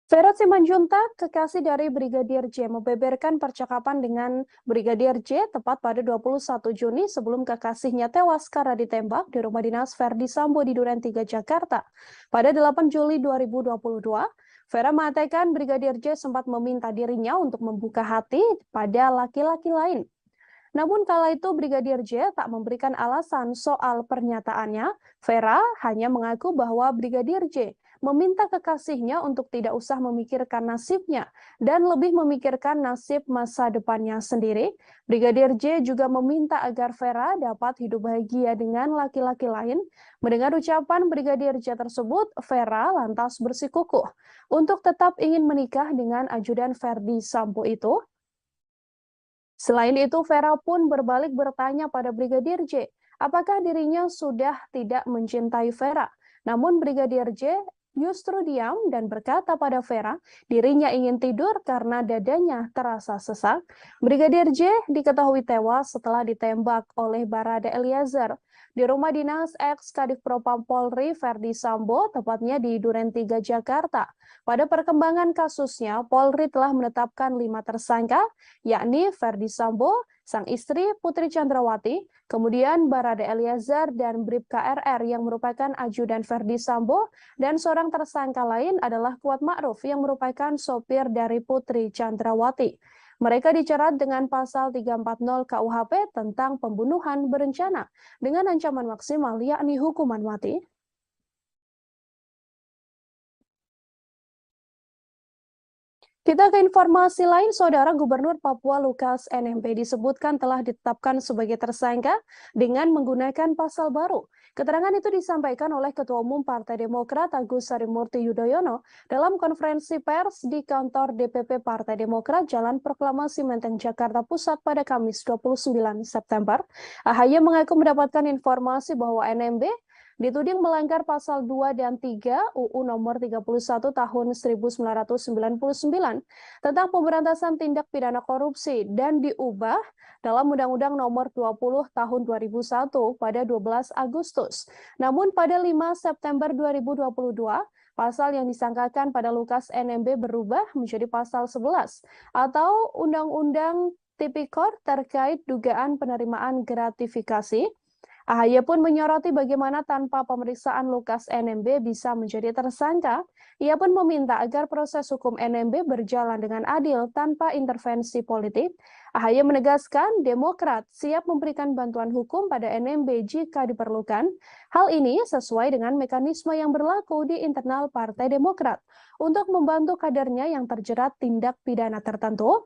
Ferot Simanjuntak, kekasih dari Brigadir J, membeberkan percakapan dengan Brigadir J tepat pada 21 Juni sebelum kekasihnya tewas karena ditembak di rumah dinas Verdi Sambo di Duren 3, Jakarta. Pada 8 Juli 2022, Vera mengatakan Brigadir J sempat meminta dirinya untuk membuka hati pada laki-laki lain. Namun kala itu Brigadir J tak memberikan alasan soal pernyataannya. Vera hanya mengaku bahwa Brigadir J meminta kekasihnya untuk tidak usah memikirkan nasibnya dan lebih memikirkan nasib masa depannya sendiri. Brigadir J juga meminta agar Vera dapat hidup bahagia dengan laki-laki lain. Mendengar ucapan Brigadir J tersebut, Vera lantas bersikukuh untuk tetap ingin menikah dengan ajudan Verdi Sambo itu. Selain itu, Vera pun berbalik bertanya pada Brigadir J, apakah dirinya sudah tidak mencintai Vera. Namun Brigadir J justru diam dan berkata pada Vera, dirinya ingin tidur karena dadanya terasa sesak. Brigadir J diketahui tewas setelah ditembak oleh Barada Eliezer di rumah dinas ex-Kadif Propam Polri Verdi Sambo, tepatnya di Duren 3, Jakarta. Pada perkembangan kasusnya, Polri telah menetapkan 5 tersangka, yakni Verdi Sambo, sang istri Putri Chandrawati, kemudian Barada Eliezer dan Bribka RR yang merupakan ajudan Verdi Sambo, dan seorang tersangka lain adalah Kuat Ma'ruf yang merupakan sopir dari Putri Chandrawati. Mereka dijerat dengan pasal 340 KUHP tentang pembunuhan berencana dengan ancaman maksimal yakni hukuman mati. Kita ke informasi lain, Saudara Gubernur Papua Lukas NMB disebutkan telah ditetapkan sebagai tersangka dengan menggunakan pasal baru. Keterangan itu disampaikan oleh Ketua Umum Partai Demokrat Agus Harimurti Yudhoyono dalam konferensi pers di kantor DPP Partai Demokrat Jalan Proklamasi Menteng, Jakarta Pusat pada Kamis 29 September. AHY mengaku mendapatkan informasi bahwa NMB dituding melanggar pasal 2 dan 3 UU nomor 31 tahun 1999 tentang pemberantasan tindak pidana korupsi dan diubah dalam Undang-Undang nomor 20 tahun 2001 pada 12 Agustus. Namun pada 5 September 2022, pasal yang disangkakan pada Lukas NMB berubah menjadi pasal 11 atau Undang-Undang Tipikor terkait dugaan penerimaan gratifikasi. AHY pun menyoroti bagaimana tanpa pemeriksaan Lukas NMB bisa menjadi tersangka. Ia pun meminta agar proses hukum NMB berjalan dengan adil tanpa intervensi politik. AHY menegaskan Demokrat siap memberikan bantuan hukum pada NMB jika diperlukan. Hal ini sesuai dengan mekanisme yang berlaku di internal Partai Demokrat untuk membantu kadernya yang terjerat tindak pidana tertentu.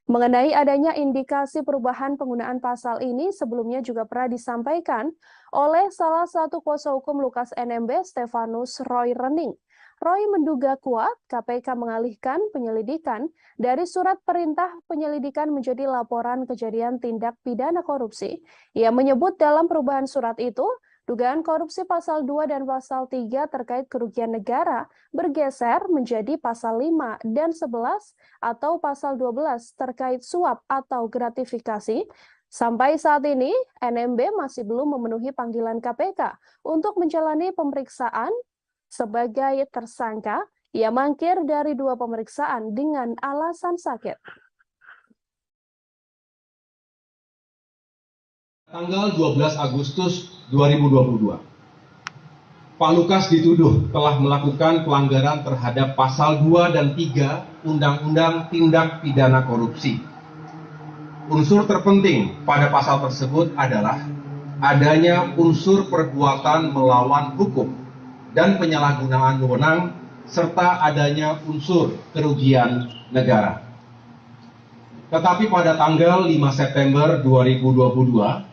Mengenai adanya indikasi perubahan penggunaan pasal ini sebelumnya juga pernah disampaikan oleh salah satu kuasa hukum Lukas NMB, Stefanus Roy Rening. Roy menduga kuat KPK mengalihkan penyelidikan dari surat perintah penyelidikan menjadi laporan kejadian tindak pidana korupsi. Ia menyebut dalam perubahan surat itu, dugaan korupsi pasal 2 dan pasal 3 terkait kerugian negara bergeser menjadi pasal 5 dan 11 atau pasal 12 terkait suap atau gratifikasi. Sampai saat ini, NMB masih belum memenuhi panggilan KPK untuk menjalani pemeriksaan sebagai tersangka. Ia mangkir dari 2 pemeriksaan dengan alasan sakit. Tanggal 12 Agustus 2022, Pak Lukas dituduh telah melakukan pelanggaran terhadap pasal 2 dan 3 Undang-Undang Tindak Pidana Korupsi. Unsur terpenting pada pasal tersebut adalah adanya unsur perbuatan melawan hukum dan penyalahgunaan wewenang serta adanya unsur kerugian negara. Tetapi pada tanggal 5 September 2022,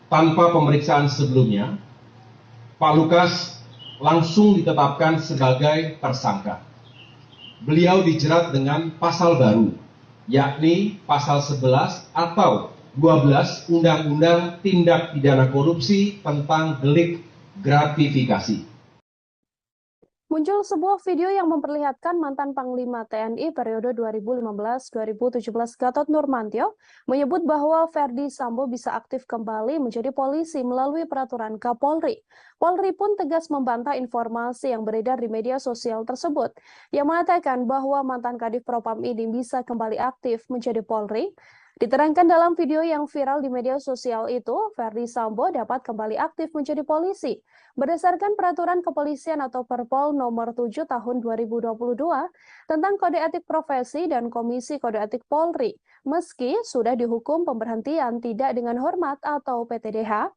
tanpa pemeriksaan sebelumnya, Pak Lukas langsung ditetapkan sebagai tersangka. Beliau dijerat dengan pasal baru, yakni pasal 11 atau 12 Undang-Undang Tindak Pidana Korupsi tentang delik gratifikasi. Muncul sebuah video yang memperlihatkan mantan Panglima TNI periode 2015-2017 Gatot Nurmantio menyebut bahwa Verdi Sambo bisa aktif kembali menjadi polisi melalui peraturan Kapolri. Polri pun tegas membantah informasi yang beredar di media sosial tersebut, yang mengatakan bahwa mantan Kadif Propam ini bisa kembali aktif menjadi Polri. Diterangkan dalam video yang viral di media sosial itu, Verdi Sambo dapat kembali aktif menjadi polisi berdasarkan Peraturan Kepolisian atau Perpol nomor 7 tahun 2022 tentang Kode Etik Profesi dan Komisi Kode Etik Polri, meski sudah dihukum pemberhentian tidak dengan hormat atau PTDH.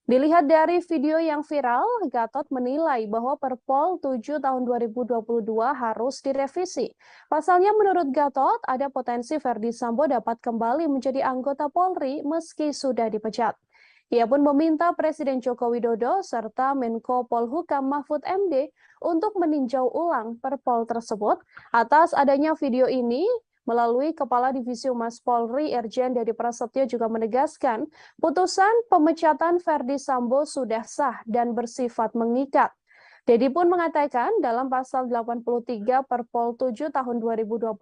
Dilihat dari video yang viral, Gatot menilai bahwa Perpol 7 tahun 2022 harus direvisi. Pasalnya menurut Gatot, ada potensi Verdi Sambo dapat kembali menjadi anggota Polri meski sudah dipecat. Ia pun meminta Presiden Joko Widodo serta Menko Polhukam Mahfud MD untuk meninjau ulang Perpol tersebut. Atas adanya video ini, Melalui Kepala Divisi Humas Polri, Irjen Dedi Prasetyo juga menegaskan, putusan pemecatan Verdi Sambo sudah sah dan bersifat mengikat. Dedi pun mengatakan dalam pasal 83 Perpol 7 tahun 2022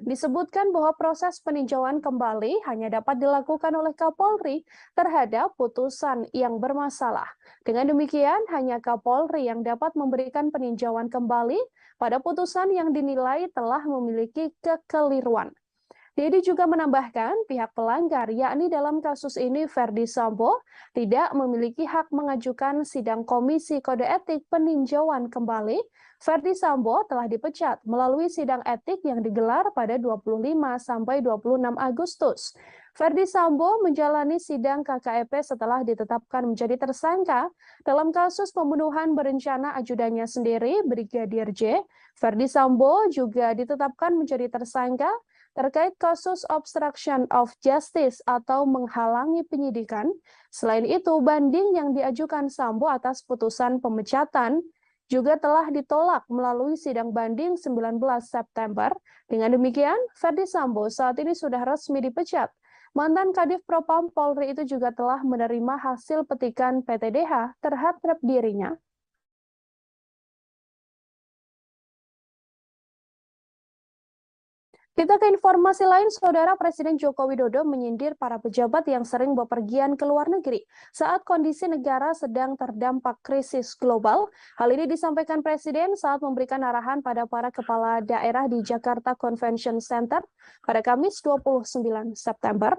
disebutkan bahwa proses peninjauan kembali hanya dapat dilakukan oleh Kapolri terhadap putusan yang bermasalah. Dengan demikian, hanya Kapolri yang dapat memberikan peninjauan kembali pada putusan yang dinilai telah memiliki kekeliruan. Dedi juga menambahkan pihak pelanggar, yakni dalam kasus ini Verdi Sambo, tidak memiliki hak mengajukan sidang Komisi Kode Etik peninjauan kembali. Verdi Sambo telah dipecat melalui sidang etik yang digelar pada 25 sampai 26 Agustus. Verdi Sambo menjalani sidang KKEP setelah ditetapkan menjadi tersangka dalam kasus pembunuhan berencana ajudannya sendiri, Brigadir J. Verdi Sambo juga ditetapkan menjadi tersangka terkait kasus obstruction of justice atau menghalangi penyidikan. Selain itu, banding yang diajukan Sambo atas putusan pemecatan juga telah ditolak melalui sidang banding 19 September. Dengan demikian, Verdi Sambo saat ini sudah resmi dipecat. Mantan Kadif Propam Polri itu juga telah menerima hasil petikan PTDH terhadap dirinya. Kita ke informasi lain, Saudara. Presiden Joko Widodo menyindir para pejabat yang sering bepergian ke luar negeri saat kondisi negara sedang terdampak krisis global. Hal ini disampaikan Presiden saat memberikan arahan pada para kepala daerah di Jakarta Convention Center pada Kamis 29 September.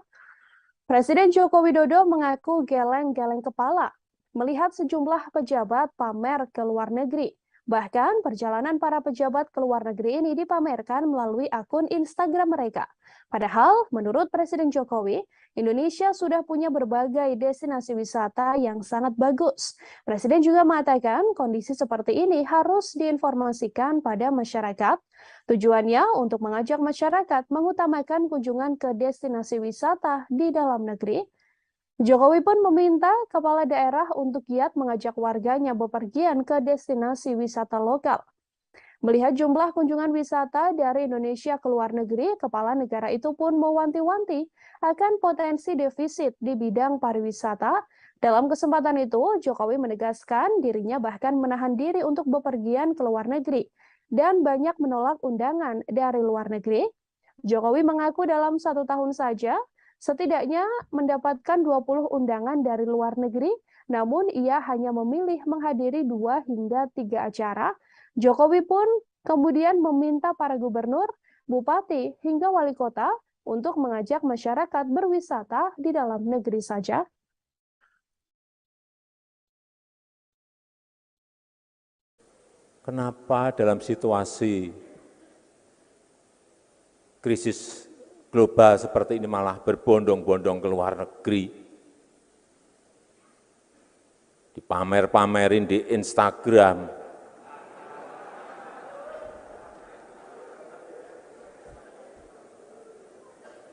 Presiden Joko Widodo mengaku geleng-geleng kepala melihat sejumlah pejabat pamer ke luar negeri. Bahkan, perjalanan para pejabat ke luar negeri ini dipamerkan melalui akun Instagram mereka. Padahal, menurut Presiden Jokowi, Indonesia sudah punya berbagai destinasi wisata yang sangat bagus. Presiden juga mengatakan kondisi seperti ini harus diinformasikan pada masyarakat. Tujuannya untuk mengajak masyarakat mengutamakan kunjungan ke destinasi wisata di dalam negeri. Jokowi pun meminta kepala daerah untuk giat mengajak warganya bepergian ke destinasi wisata lokal. Melihat jumlah kunjungan wisata dari Indonesia ke luar negeri, kepala negara itu pun mewanti-wanti akan potensi defisit di bidang pariwisata. Dalam kesempatan itu, Jokowi menegaskan dirinya bahkan menahan diri untuk bepergian ke luar negeri dan banyak menolak undangan dari luar negeri. Jokowi mengaku dalam 1 tahun saja, setidaknya mendapatkan 20 undangan dari luar negeri, namun ia hanya memilih menghadiri 2 hingga 3 acara. Jokowi pun kemudian meminta para gubernur, bupati, hingga wali kota untuk mengajak masyarakat berwisata di dalam negeri saja. Kenapa dalam situasi krisis global seperti ini malah berbondong-bondong ke luar negeri, dipamer-pamerin di Instagram,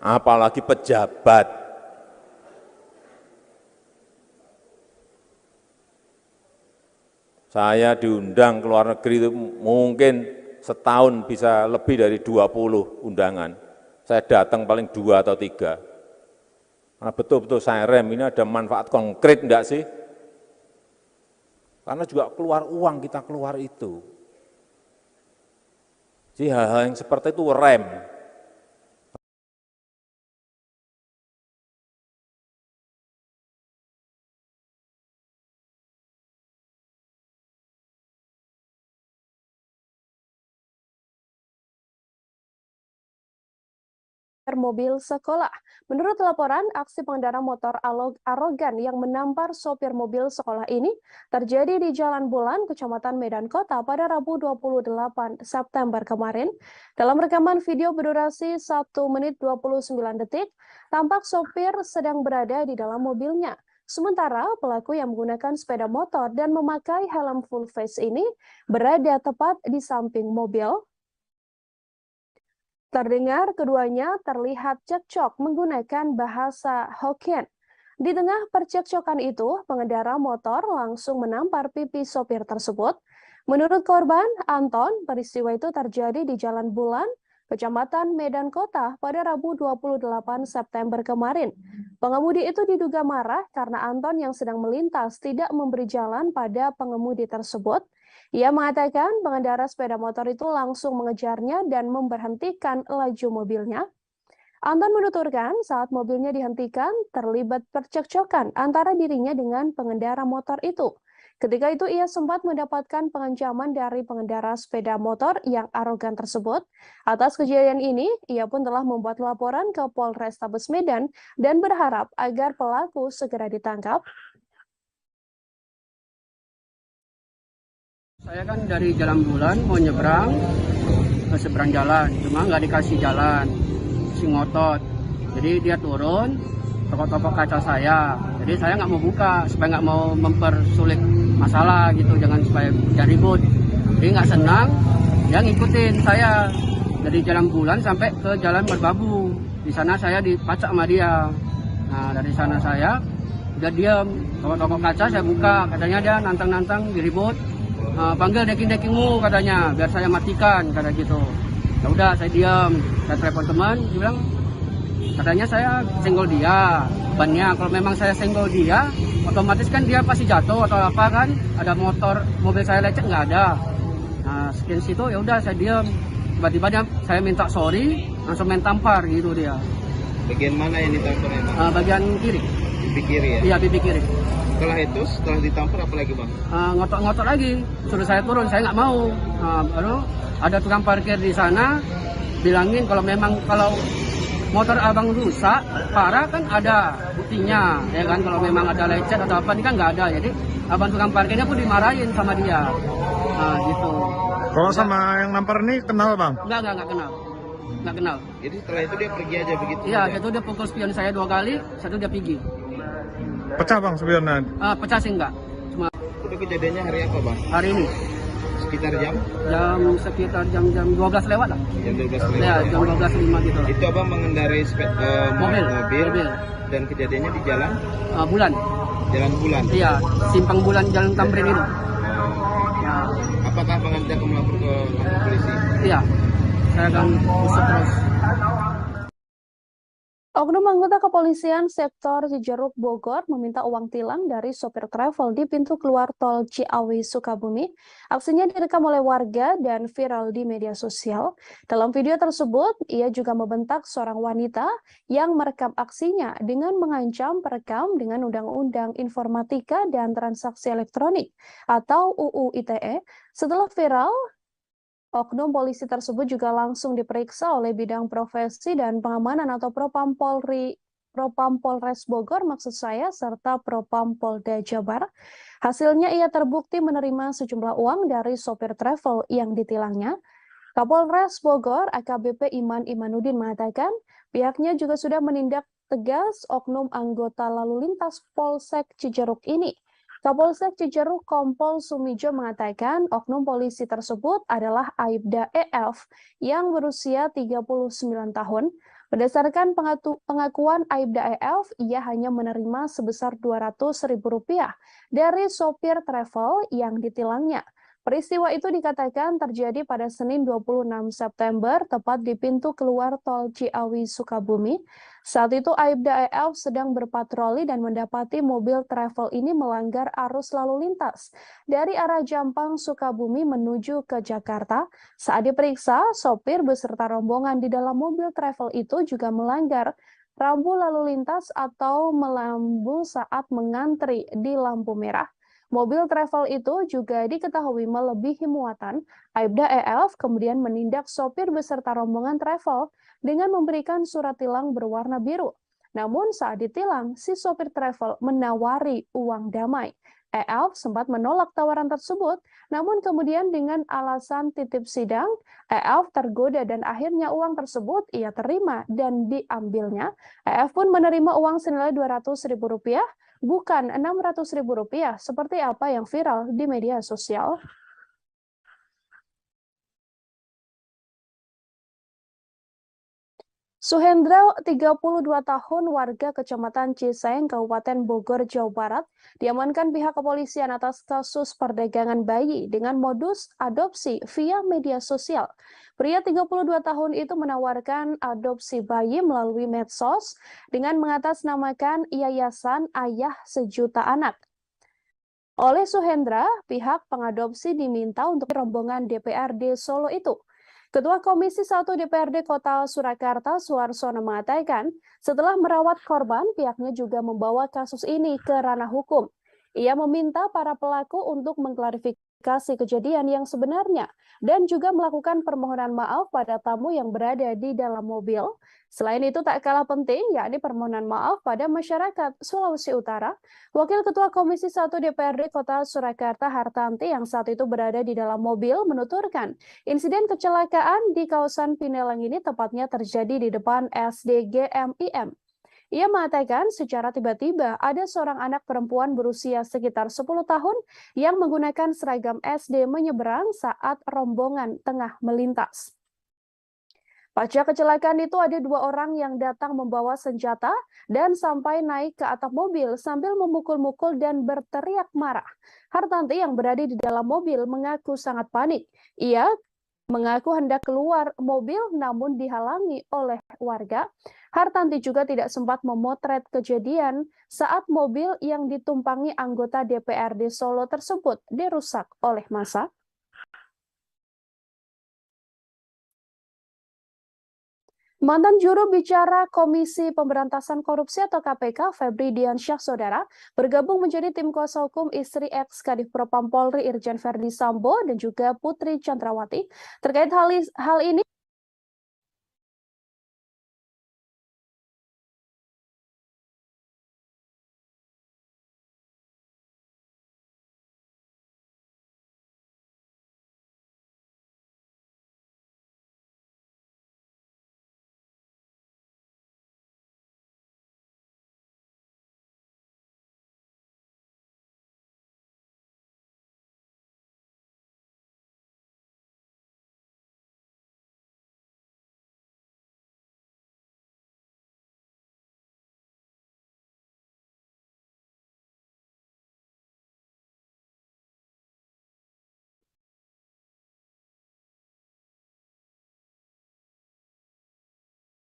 apalagi pejabat. Saya diundang ke luar negeri itu mungkin setahun bisa lebih dari 20 undangan. Saya datang paling 2 atau 3. Karena betul-betul saya rem, ini ada manfaat konkret enggak sih? Karena juga keluar uang kita keluar itu. Jadi hal-hal yang seperti itu rem. Mobil sekolah. Menurut laporan, aksi pengendara motor arogan yang menampar sopir mobil sekolah ini terjadi di Jalan Bulan, Kecamatan Medan Kota pada Rabu 28 September kemarin. Dalam rekaman video berdurasi 1 menit 29 detik, tampak sopir sedang berada di dalam mobilnya. Sementara pelaku yang menggunakan sepeda motor dan memakai helm full face ini berada tepat di samping mobil. Terdengar keduanya terlihat cekcok menggunakan bahasa Hokkien. Di tengah percekcokan itu, pengendara motor langsung menampar pipi sopir tersebut. Menurut korban, Anton, peristiwa itu terjadi di Jalan Bulan, Kecamatan Medan Kota pada Rabu 28 September kemarin. Pengemudi itu diduga marah karena Anton yang sedang melintas tidak memberi jalan pada pengemudi tersebut. Ia mengatakan pengendara sepeda motor itu langsung mengejarnya dan memberhentikan laju mobilnya. Anton menuturkan saat mobilnya dihentikan terlibat percekcokan antara dirinya dengan pengendara motor itu. Ketika itu ia sempat mendapatkan pengancaman dari pengendara sepeda motor yang arogan tersebut. Atas kejadian ini, ia pun telah membuat laporan ke Polrestabes Medan dan berharap agar pelaku segera ditangkap. Saya kan dari Jalan Bulan mau nyebrang ke seberang jalan, cuma nggak dikasih jalan, si ngotot. Jadi dia turun, tokok-tokok kaca saya. Jadi saya nggak mau buka supaya nggak mau mempersulit masalah gitu, jangan supaya jadi ribut. Jadi nggak senang, dia ngikutin saya dari Jalan Bulan sampai ke Jalan Merbabu. Di sana saya dipacak sama dia. Nah dari sana saya udah diam, tokok-tokok kaca saya buka, katanya dia nantang-nantang diribut. Panggil deking-dekingmu katanya, biar saya matikan, kata gitu. Ya udah saya diam, saya telepon teman, dia bilang katanya saya senggol dia, bannya kalau memang saya senggol dia, otomatis kan dia pasti jatuh atau apa kan, ada mobil saya lecet nggak ada. Nah sekian situ ya udah saya diam, tiba-tiba saya minta sorry, langsung main tampar gitu dia. Bagian mana yang ditamparnya? Bagian kiri. Pipi kiri ya? Iya pipi kiri. Setelah ditampar apa lagi bang? Ngotot-ngotot lagi, suruh saya turun, saya nggak mau. Baru ada tukang parkir di sana, bilangin kalau motor abang rusak, parah kan ada buktinya, ya kan kalau memang ada lecet atau apa, ini kan nggak ada, jadi abang tukang parkirnya pun dimarahin sama dia, gitu. Kalau sama yang nampar ini kenal bang? Nggak kenal. Jadi setelah itu dia pergi aja begitu? Iya, itu dia pukul spion saya 2 kali, satu dia pergi. Pecah bang spionnya? Pecah sih enggak. Cuma itu kejadiannya hari apa bang? Hari ini. Sekitar jam 12 lewat lah. Jam 12 lewat? Ya, jam 12.05 gitu. Itu abang mengendarai mobil. Dan kejadiannya di jalan? Bulan. Jalan Bulan? Iya, simpang Bulan Jalan Tamrin itu. Ya. Apakah abang nanti akan melapor ke polisi? Iya, saya akan usut terus. Oknum anggota kepolisian sektor Cijeruk Bogor meminta uang tilang dari sopir travel di pintu keluar tol Ciawi Sukabumi. Aksinya direkam oleh warga dan viral di media sosial. Dalam video tersebut, ia juga membentak seorang wanita yang merekam aksinya dengan mengancam perekam dengan Undang-Undang Informatika dan Transaksi Elektronik atau UU ITE. Setelah viral, oknum polisi tersebut juga langsung diperiksa oleh bidang profesi dan pengamanan atau Propam Polres Bogor maksud saya, serta Propam Polda Jabar. Hasilnya ia terbukti menerima sejumlah uang dari sopir travel yang ditilangnya. Kapolres Bogor AKBP Iman Imanuddin mengatakan pihaknya juga sudah menindak tegas oknum anggota lalu lintas Polsek Cijeruk ini. Kapolsek Cijeruk Kompol Sumijo mengatakan oknum polisi tersebut adalah Aibda EF yang berusia 39 tahun. Berdasarkan pengakuan Aibda EF, ia hanya menerima sebesar Rp200.000 dari sopir travel yang ditilangnya. Peristiwa itu dikatakan terjadi pada Senin 26 September, tepat di pintu keluar tol Ciawi Sukabumi. Saat itu Aibda EF sedang berpatroli dan mendapati mobil travel ini melanggar arus lalu lintas dari arah Jampang Sukabumi menuju ke Jakarta. Saat diperiksa, sopir beserta rombongan di dalam mobil travel itu juga melanggar rambu lalu lintas atau melambu saat mengantri di lampu merah. Mobil travel itu juga diketahui melebihi muatan. Aibda EF kemudian menindak sopir beserta rombongan travel dengan memberikan surat tilang berwarna biru. Namun saat ditilang, si sopir travel menawari uang damai. EF sempat menolak tawaran tersebut, namun kemudian dengan alasan titip sidang, EF tergoda dan akhirnya uang tersebut ia terima dan diambilnya. EF pun menerima uang senilai Rp200.000, bukan Rp600.000 seperti apa yang viral di media sosial. Suhendra, 32 tahun, warga Kecamatan Ciseng, Kabupaten Bogor, Jawa Barat, diamankan pihak kepolisian atas kasus perdagangan bayi dengan modus adopsi via media sosial. Pria 32 tahun itu menawarkan adopsi bayi melalui medsos dengan mengatasnamakan Yayasan Ayah Sejuta Anak. Oleh Suhendra, pihak pengadopsi diminta untuk rombongan DPRD Solo itu. Ketua Komisi 1 DPRD Kota Surakarta, Suarsono, mengatakan setelah merawat korban, pihaknya juga membawa kasus ini ke ranah hukum. Ia meminta para pelaku untuk mengklarifikasi kejadian yang sebenarnya dan juga melakukan permohonan maaf pada tamu yang berada di dalam mobil. Selain itu tak kalah penting, yakni permohonan maaf pada masyarakat Sulawesi Utara. Wakil Ketua Komisi 1 DPRD Kota Surakarta, Hartanti, yang saat itu berada di dalam mobil, menuturkan insiden kecelakaan di kawasan Pineleng ini tepatnya terjadi di depan SDGMIM. Ia mengatakan secara tiba-tiba ada seorang anak perempuan berusia sekitar 10 tahun yang menggunakan seragam SD menyeberang saat rombongan tengah melintas. Pasca kecelakaan itu ada 2 orang yang datang membawa senjata dan sampai naik ke atap mobil sambil memukul-mukul dan berteriak marah. Hartanti yang berada di dalam mobil mengaku sangat panik. Ia mengaku hendak keluar mobil namun dihalangi oleh warga. Hartanti juga tidak sempat memotret kejadian saat mobil yang ditumpangi anggota DPRD Solo tersebut dirusak oleh massa. Mantan juru bicara Komisi Pemberantasan Korupsi atau KPK, Febri Diansyah, saudara, bergabung menjadi tim kuasa hukum istri ex Kadif Propam Polri Irjen Verdi Sambo dan juga Putri Chandrawati. Terkait hal ini,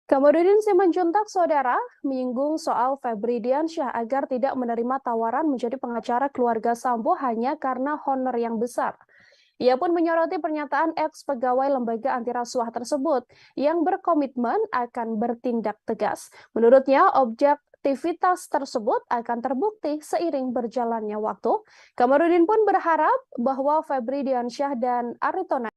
Kamarudin Simanjuntak, saudara, menyinggung soal Febri Diansyah agar tidak menerima tawaran menjadi pengacara keluarga Sambo hanya karena honor yang besar. Ia pun menyoroti pernyataan ex-pegawai lembaga anti rasuah tersebut yang berkomitmen akan bertindak tegas. Menurutnya, objektivitas tersebut akan terbukti seiring berjalannya waktu. Kamarudin pun berharap bahwa Febri Diansyah dan Aritonang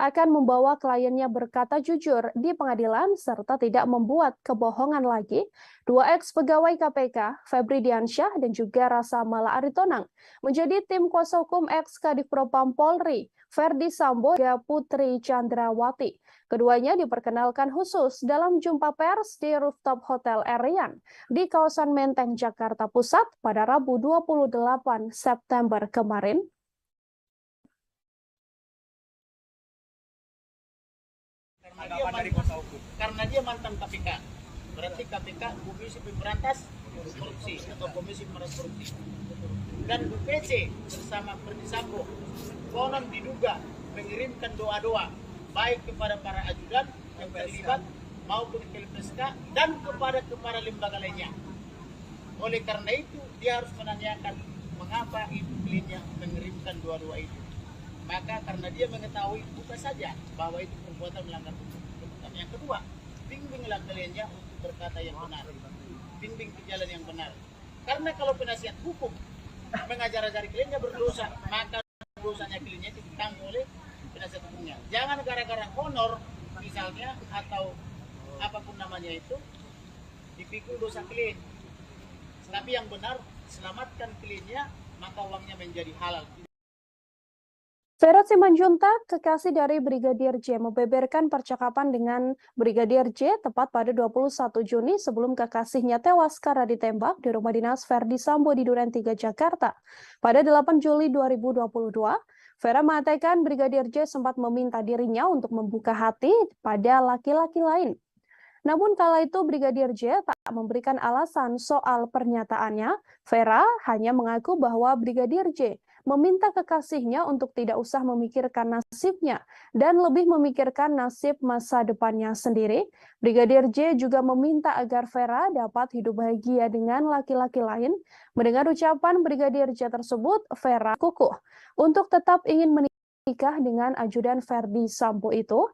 akan membawa kliennya berkata jujur di pengadilan serta tidak membuat kebohongan lagi. 2 ex-pegawai KPK, Febri Diansyah dan juga Rasa Mala Aritonang, menjadi tim kuasa hukum ex Kadif Propam Polri, Verdi Sambo dan Putri Chandrawati. Keduanya diperkenalkan khusus dalam jumpa pers di rooftop Hotel Erian di kawasan Menteng, Jakarta Pusat pada Rabu 28 September kemarin. Karena dia mantan KPK, berarti KPK Komisi Pemberantas Korupsi atau Komisi Pemberantas Korupsi, dan BPC bersama Verdi Sambo konon diduga mengirimkan doa-doa baik kepada para ajudan yang terlibat maupun ke LPSK dan kepada lembaga lainnya. Oleh karena itu dia harus menanyakan mengapa itu kliennya mengirimkan doa-doa itu. Maka karena dia mengetahui bukan saja bahwa itu perbuatan melanggar hukum. Yang kedua, bimbinglah kliennya untuk berkata yang benar, bimbing ke jalan yang benar. Karena kalau penasihat hukum mengajar-ajari kliennya berdosa, maka dosanya kliennya itu ditanggung oleh penasihat hukumnya. Jangan gara-gara honor misalnya atau apapun namanya itu dipikul dosa klien. Tapi yang benar, selamatkan kliennya, maka uangnya menjadi halal. Ferot Simanjuntak, kekasih dari Brigadir J, membeberkan percakapan dengan Brigadir J tepat pada 21 Juni sebelum kekasihnya tewas karena ditembak di rumah dinas Verdi Sambo di Duren 3, Jakarta. Pada 8 Juli 2022, Vera mengatakan Brigadir J sempat meminta dirinya untuk membuka hati pada laki-laki lain. Namun kala itu Brigadir J tak memberikan alasan soal pernyataannya. Vera hanya mengaku bahwa Brigadir J meminta kekasihnya untuk tidak usah memikirkan nasibnya dan lebih memikirkan nasib masa depannya sendiri. Brigadir J juga meminta agar Vera dapat hidup bahagia dengan laki-laki lain. Mendengar ucapan Brigadir J tersebut, Vera kukuh untuk tetap ingin menikah dengan ajudan Verdi Sambo itu.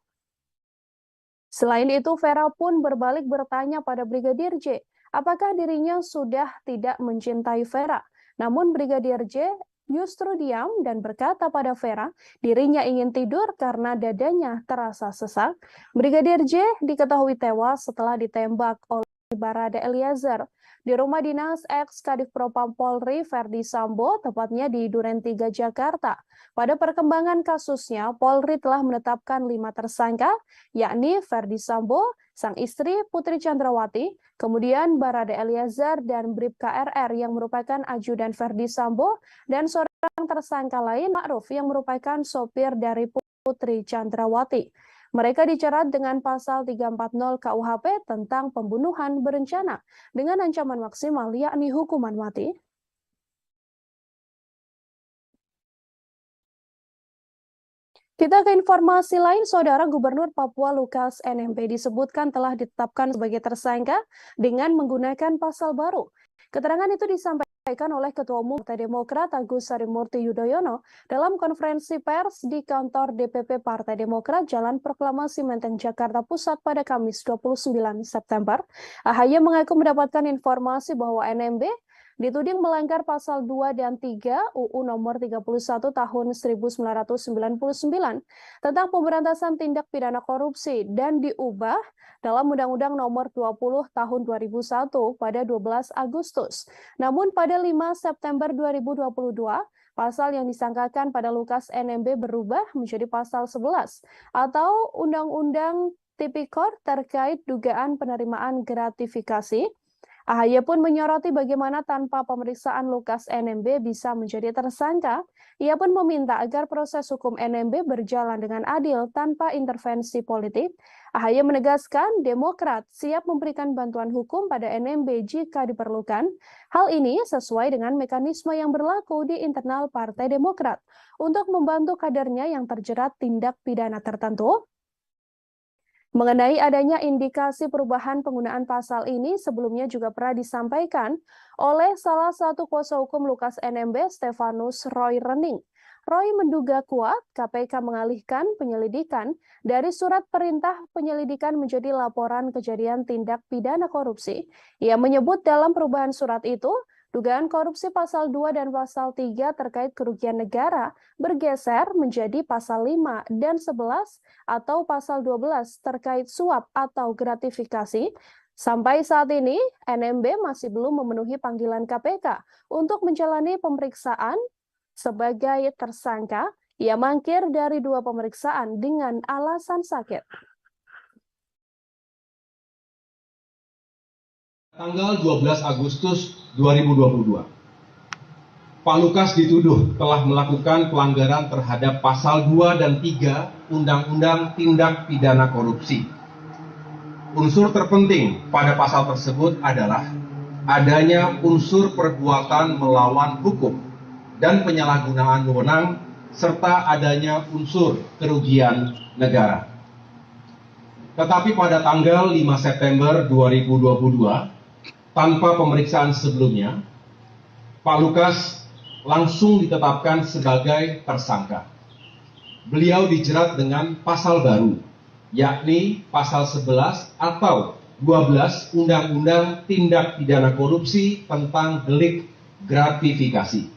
Selain itu, Vera pun berbalik bertanya pada Brigadir J, apakah dirinya sudah tidak mencintai Vera. Namun Brigadir J justru diam dan berkata pada Vera, dirinya ingin tidur karena dadanya terasa sesak. Brigadir J diketahui tewas setelah ditembak oleh Barada Eliezer di rumah dinas ex-Kadif Propam Polri Verdi Sambo, tepatnya di Duren 3, Jakarta. Pada perkembangan kasusnya, Polri telah menetapkan 5 tersangka, yakni Verdi Sambo, sang istri Putri Chandrawati, kemudian Barada Eliezer dan Bribka RR yang merupakan ajudan Verdi Sambo, dan seorang tersangka lain, Ma'ruf, yang merupakan sopir dari Putri Chandrawati. Mereka dijerat dengan pasal 340 KUHP tentang pembunuhan berencana dengan ancaman maksimal yakni hukuman mati. Kita ke informasi lain, Saudara Gubernur Papua Lukas NMB disebutkan telah ditetapkan sebagai tersangka dengan menggunakan pasal baru. Keterangan itu disampaikan oleh Ketua Umum Partai Demokrat Agus Harimurti Yudhoyono dalam konferensi pers di kantor DPP Partai Demokrat Jalan Proklamasi Menteng, Jakarta Pusat pada Kamis 29 September. AHY mengaku mendapatkan informasi bahwa NMB dituding melanggar pasal 2 dan 3 UU nomor 31 tahun 1999 tentang pemberantasan tindak pidana korupsi dan diubah dalam Undang-Undang nomor 20 tahun 2001 pada 12 Agustus. Namun pada 5 September 2022, pasal yang disangkakan pada Lukas NMB berubah menjadi pasal 11 atau Undang-Undang Tipikor terkait dugaan penerimaan gratifikasi. AHY pun menyoroti bagaimana tanpa pemeriksaan Lukas NMB bisa menjadi tersangka. Ia pun meminta agar proses hukum NMB berjalan dengan adil tanpa intervensi politik. AHY menegaskan Demokrat siap memberikan bantuan hukum pada NMB jika diperlukan. Hal ini sesuai dengan mekanisme yang berlaku di internal Partai Demokrat untuk membantu kadernya yang terjerat tindak pidana tertentu. Mengenai adanya indikasi perubahan penggunaan pasal ini sebelumnya juga pernah disampaikan oleh salah satu kuasa hukum Lukas NMB, Stefanus Roy Rening. Roy menduga kuat KPK mengalihkan penyelidikan dari surat perintah penyelidikan menjadi laporan kejadian tindak pidana korupsi. Ia menyebut dalam perubahan surat itu, dugaan korupsi pasal 2 dan pasal 3 terkait kerugian negara bergeser menjadi pasal 5 dan 11 atau pasal 12 terkait suap atau gratifikasi. Sampai saat ini, NMB masih belum memenuhi panggilan KPK untuk menjalani pemeriksaan sebagai tersangka. Ia mangkir dari 2 pemeriksaan dengan alasan sakit. Tanggal 12 Agustus 2022, Pak Lukas dituduh telah melakukan pelanggaran terhadap pasal 2 dan 3 Undang-Undang Tindak Pidana Korupsi. Unsur terpenting pada pasal tersebut adalah adanya unsur perbuatan melawan hukum dan penyalahgunaan wewenang serta adanya unsur kerugian negara. Tetapi pada tanggal 5 September 2022, tanpa pemeriksaan sebelumnya, Pak Lukas langsung ditetapkan sebagai tersangka. Beliau dijerat dengan pasal baru, yakni pasal 11 atau 12 Undang-Undang Tindak Pidana Korupsi tentang delik gratifikasi.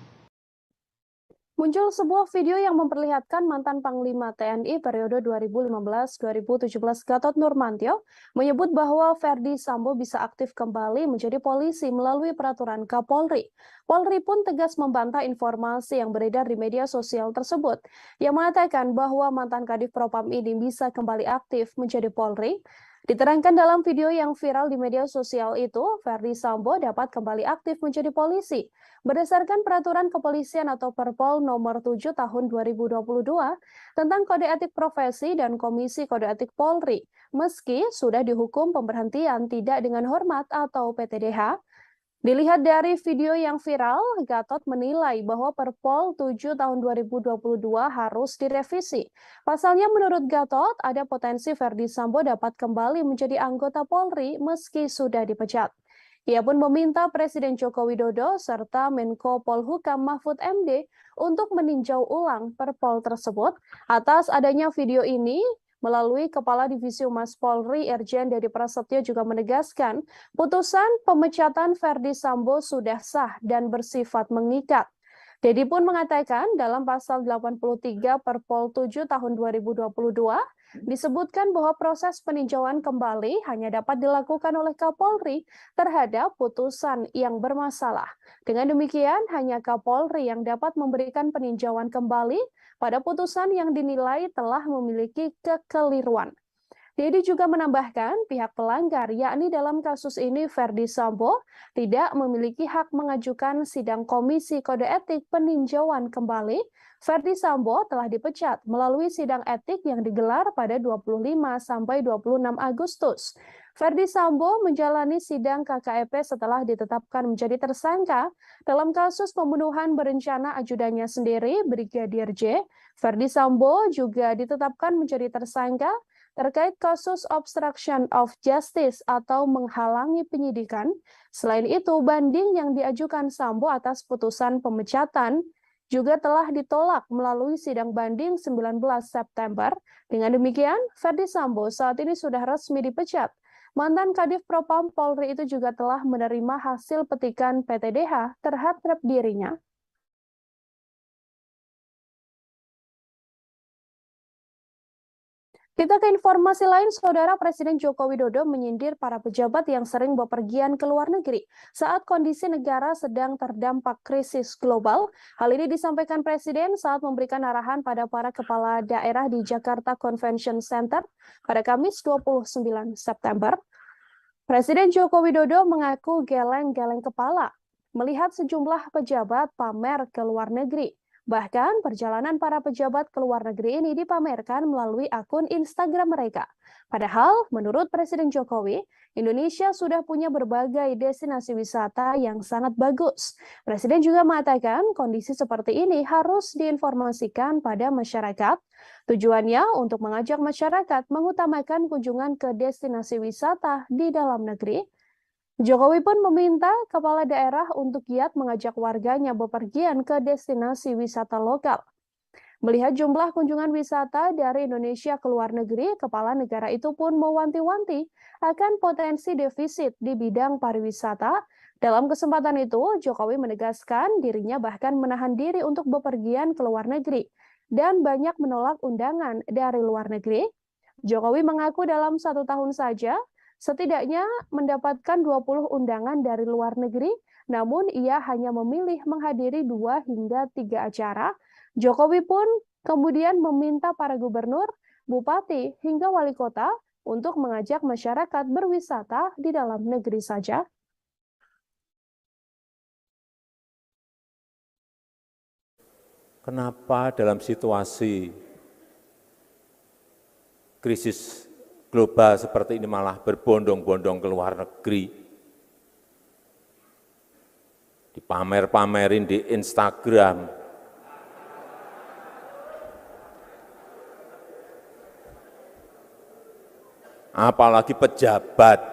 Muncul sebuah video yang memperlihatkan mantan Panglima TNI periode 2015-2017 Gatot Nurmantio menyebut bahwa Verdi Sambo bisa aktif kembali menjadi polisi melalui peraturan Kapolri. Polri pun tegas membantah informasi yang beredar di media sosial tersebut, yang mengatakan bahwa mantan Kadif Propam ini bisa kembali aktif menjadi Polri. Diterangkan dalam video yang viral di media sosial itu, Verdi Sambo dapat kembali aktif menjadi polisi. Berdasarkan peraturan kepolisian atau Perpol nomor 7 tahun 2022 tentang kode etik profesi dan Komisi Kode Etik Polri, meski sudah dihukum pemberhentian tidak dengan hormat atau PTDH. Dilihat dari video yang viral, Gatot menilai bahwa Perpol 7 tahun 2022 harus direvisi. Pasalnya menurut Gatot, ada potensi Verdi Sambo dapat kembali menjadi anggota Polri meski sudah dipecat. Ia pun meminta Presiden Joko Widodo serta Menko Polhukam Mahfud MD untuk meninjau ulang Perpol tersebut atas adanya video ini. Melalui Kepala Divisi Humas Polri, Irjen Dedi Prasetyo juga menegaskan, putusan pemecatan Verdi Sambo sudah sah dan bersifat mengikat. Dedi pun mengatakan dalam pasal 83 Perpol 7 tahun 2022 disebutkan bahwa proses peninjauan kembali hanya dapat dilakukan oleh Kapolri terhadap putusan yang bermasalah. Dengan demikian, hanya Kapolri yang dapat memberikan peninjauan kembali pada putusan yang dinilai telah memiliki kekeliruan. Dedi juga menambahkan pihak pelanggar, yakni dalam kasus ini Verdi Sambo, tidak memiliki hak mengajukan sidang komisi kode etik peninjauan kembali. Verdi Sambo telah dipecat melalui sidang etik yang digelar pada 25 sampai 26 Agustus. Verdi Sambo menjalani sidang KKEP setelah ditetapkan menjadi tersangka dalam kasus pembunuhan berencana ajudannya sendiri, Brigadir J. Verdi Sambo juga ditetapkan menjadi tersangka terkait kasus obstruction of justice atau menghalangi penyidikan. Selain itu, banding yang diajukan Sambo atas putusan pemecatan juga telah ditolak melalui sidang banding 19 September. Dengan demikian, Verdi Sambo saat ini sudah resmi dipecat. Mantan Kadif Propam Polri itu juga telah menerima hasil petikan PTDH terhadap dirinya. Kita ke informasi lain, Saudara. Presiden Joko Widodo menyindir para pejabat yang sering bepergian ke luar negeri saat kondisi negara sedang terdampak krisis global. Hal ini disampaikan Presiden saat memberikan arahan pada para kepala daerah di Jakarta Convention Center pada Kamis 29 September. Presiden Joko Widodo mengaku geleng-geleng kepala melihat sejumlah pejabat pamer ke luar negeri. Bahkan perjalanan para pejabat ke luar negeri ini dipamerkan melalui akun Instagram mereka. Padahal menurut Presiden Jokowi, Indonesia sudah punya berbagai destinasi wisata yang sangat bagus. Presiden juga mengatakan kondisi seperti ini harus diinformasikan pada masyarakat. Tujuannya untuk mengajak masyarakat mengutamakan kunjungan ke destinasi wisata di dalam negeri. Jokowi pun meminta kepala daerah untuk giat mengajak warganya bepergian ke destinasi wisata lokal. Melihat jumlah kunjungan wisata dari Indonesia ke luar negeri, kepala negara itu pun mewanti-wanti akan potensi defisit di bidang pariwisata. Dalam kesempatan itu, Jokowi menegaskan dirinya bahkan menahan diri untuk bepergian ke luar negeri dan banyak menolak undangan dari luar negeri. Jokowi mengaku dalam 1 tahun saja, setidaknya mendapatkan 20 undangan dari luar negeri, namun ia hanya memilih menghadiri 2 hingga 3 acara. Jokowi pun kemudian meminta para gubernur, bupati, hingga wali kota untuk mengajak masyarakat berwisata di dalam negeri saja. Kenapa dalam situasi krisis global seperti ini malah berbondong-bondong ke luar negeri, dipamer-pamerin di Instagram, apalagi pejabat.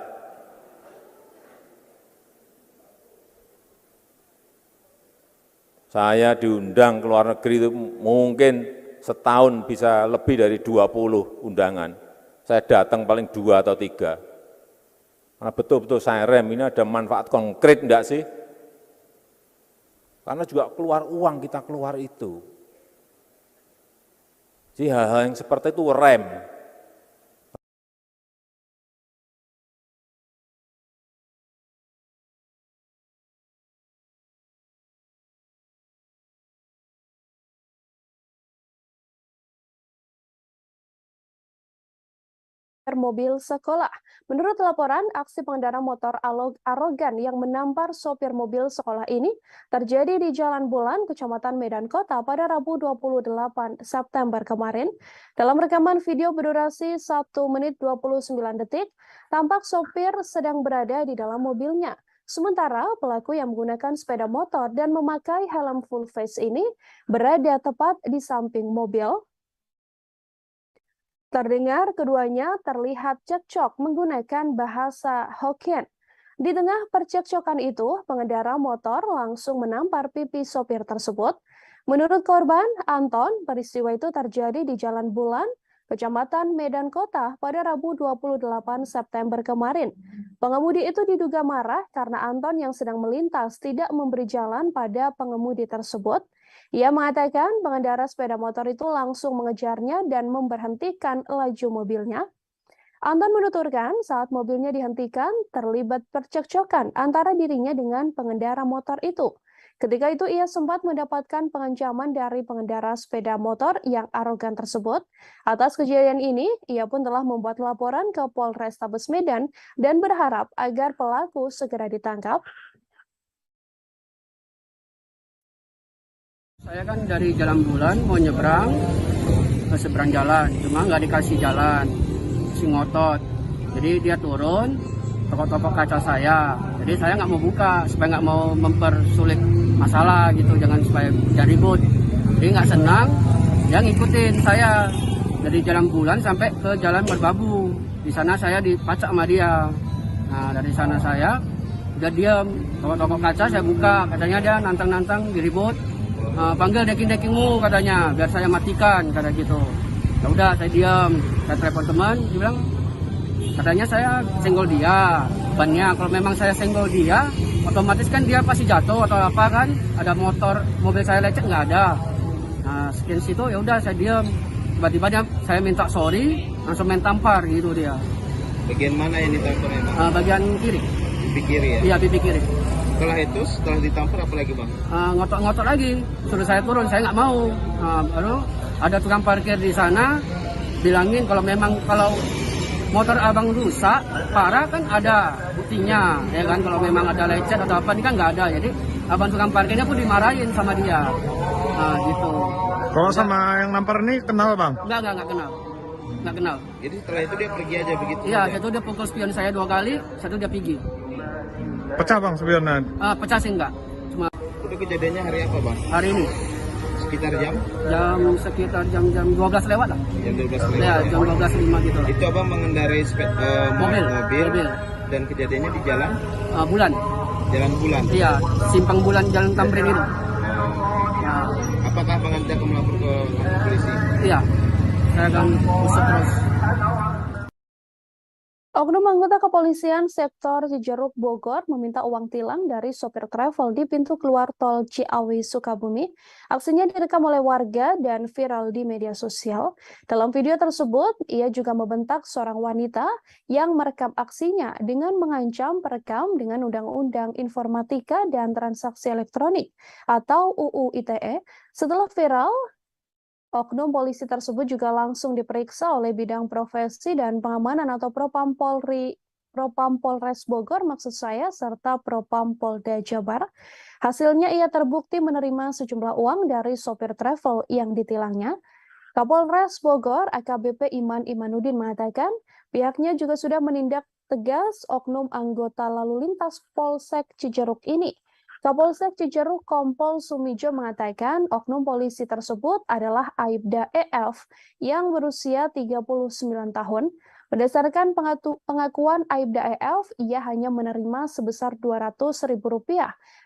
Saya diundang ke luar negeri itu mungkin setahun bisa lebih dari 20 undangan. Saya datang paling 2 atau 3. Karena betul-betul saya rem, ini ada manfaat konkret enggak sih? Karena juga keluar uang kita keluar itu. Jadi hal-hal yang seperti itu rem. mobil sekolah. Menurut laporan, aksi pengendara motor arogan yang menampar sopir mobil sekolah ini terjadi di Jalan Bulan, Kecamatan Medan Kota pada Rabu 28 September kemarin. Dalam rekaman video berdurasi 1 menit 29 detik, tampak sopir sedang berada di dalam mobilnya. Sementara pelaku yang menggunakan sepeda motor dan memakai helm full face ini berada tepat di samping mobil. Terdengar keduanya terlihat cekcok menggunakan bahasa Hokkien. Di tengah percekcokan itu, pengendara motor langsung menampar pipi sopir tersebut. Menurut korban, Anton, peristiwa itu terjadi di Jalan Bulan, Kecamatan Medan Kota pada Rabu 28 September kemarin. Pengemudi itu diduga marah karena Anton yang sedang melintas tidak memberi jalan pada pengemudi tersebut. Ia mengatakan pengendara sepeda motor itu langsung mengejarnya dan memberhentikan laju mobilnya. Anton menuturkan saat mobilnya dihentikan terlibat percekcokan antara dirinya dengan pengendara motor itu. Ketika itu ia sempat mendapatkan pengancaman dari pengendara sepeda motor yang arogan tersebut. Atas kejadian ini, ia pun telah membuat laporan ke Polrestabes Medan dan berharap agar pelaku segera ditangkap. Saya kan dari Jalan Bulan mau nyebrang ke seberang jalan, cuma nggak dikasih jalan, si ngotot. Jadi dia turun, tokok-tokok kaca saya. Jadi saya nggak mau buka supaya nggak mau mempersulit masalah gitu, jangan supaya jadi ribut. Jadi nggak senang, dia ngikutin saya dari Jalan Bulan sampai ke Jalan Merbabu. Di sana saya dipacak sama dia. Nah dari sana saya udah diam, tokok-tokok kaca saya buka, katanya dia nantang-nantang diribut. Panggil deking-dekingmu katanya, biar saya matikan, kata gitu. Ya udah saya diam, saya telepon teman, dia bilang katanya saya senggol dia bannya. Kalau memang saya senggol dia, otomatis kan dia pasti jatuh atau apa kan, ada mobil saya lecet nggak ada. Nah sekian situ ya udah saya diam. Tiba-tiba dia saya minta sorry, langsung main tampar gitu dia. Bagian mana yang ditamparnya? Bagian kiri. Pipi kiri ya? Iya pipi kiri. Setelah ditampar apa lagi bang? Ngotot-ngotot lagi, suruh saya turun, saya nggak mau. Baru ada tukang parkir di sana, bilangin kalau motor abang rusak, parah kan ada buktinya, ya kan? Kalau memang ada lecet atau apa, ini kan nggak ada. Jadi abang tukang parkirnya pun dimarahin sama dia, gitu. Kalau sama yang nampar ini kenal bang? Nggak kenal. Nggak kenal. Jadi setelah itu dia pergi aja begitu? Iya, itu dia pukul spion saya 2 kali, satu dia pergi. Pecah bang spionnya? Pecah sih enggak. Cuma itu kejadiannya hari apa bang? Hari ini. Sekitar jam 12 lewat lah. Jam 12 lewat? Ya, jam 12.05 gitu lah. Itu abang mengendarai mobil. Dan kejadiannya di jalan? Bulan. Jalan Bulan? Iya, simpang Bulan Jalan Tamrin itu. Nah. Apakah abang nanti akan melapor ke polisi? Iya, saya akan usut terus. Oknum anggota kepolisian sektor Cijeruk Bogor meminta uang tilang dari sopir travel di pintu keluar tol Ciawi Sukabumi. Aksinya direkam oleh warga dan viral di media sosial. Dalam video tersebut, ia juga membentak seorang wanita yang merekam aksinya dengan mengancam perekam dengan Undang-Undang Informatika dan Transaksi Elektronik atau UU ITE. Setelah viral, oknum polisi tersebut juga langsung diperiksa oleh bidang profesi dan pengamanan atau Propam Polres Bogor serta Propam Polda Jabar. Hasilnya ia terbukti menerima sejumlah uang dari sopir travel yang ditilangnya. Kapolres Bogor AKBP Iman Imanuddin mengatakan pihaknya juga sudah menindak tegas oknum anggota lalu lintas Polsek Cijeruk ini. Kapolsek Cijeruk Kompol Sumijo mengatakan oknum polisi tersebut adalah Aibda EF yang berusia 39 tahun. Berdasarkan pengakuan Aibda EF, ia hanya menerima sebesar Rp200.000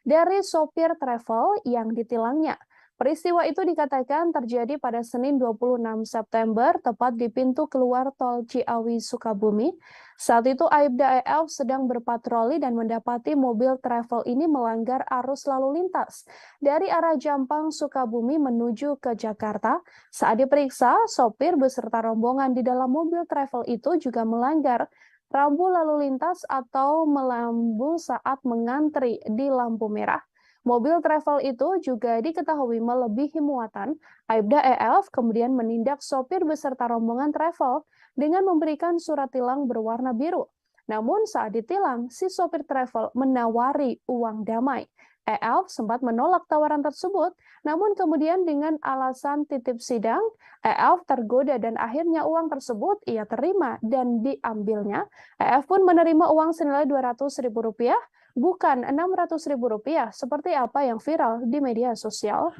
dari sopir travel yang ditilangnya. Peristiwa itu dikatakan terjadi pada Senin 26 September, tepat di pintu keluar tol Ciawi Sukabumi. Saat itu Aibda EF sedang berpatroli dan mendapati mobil travel ini melanggar arus lalu lintas dari arah Jampang Sukabumi menuju ke Jakarta. Saat diperiksa, sopir beserta rombongan di dalam mobil travel itu juga melanggar rambu lalu lintas atau melambu saat mengantri di lampu merah. Mobil travel itu juga diketahui melebihi muatan. Aibda EF kemudian menindak sopir beserta rombongan travel dengan memberikan surat tilang berwarna biru. Namun saat ditilang, si sopir travel menawari uang damai. EF sempat menolak tawaran tersebut, namun kemudian dengan alasan titip sidang, EF tergoda dan akhirnya uang tersebut ia terima dan diambilnya. EF pun menerima uang senilai Rp200.000, bukan Rp600.000 seperti apa yang viral di media sosial.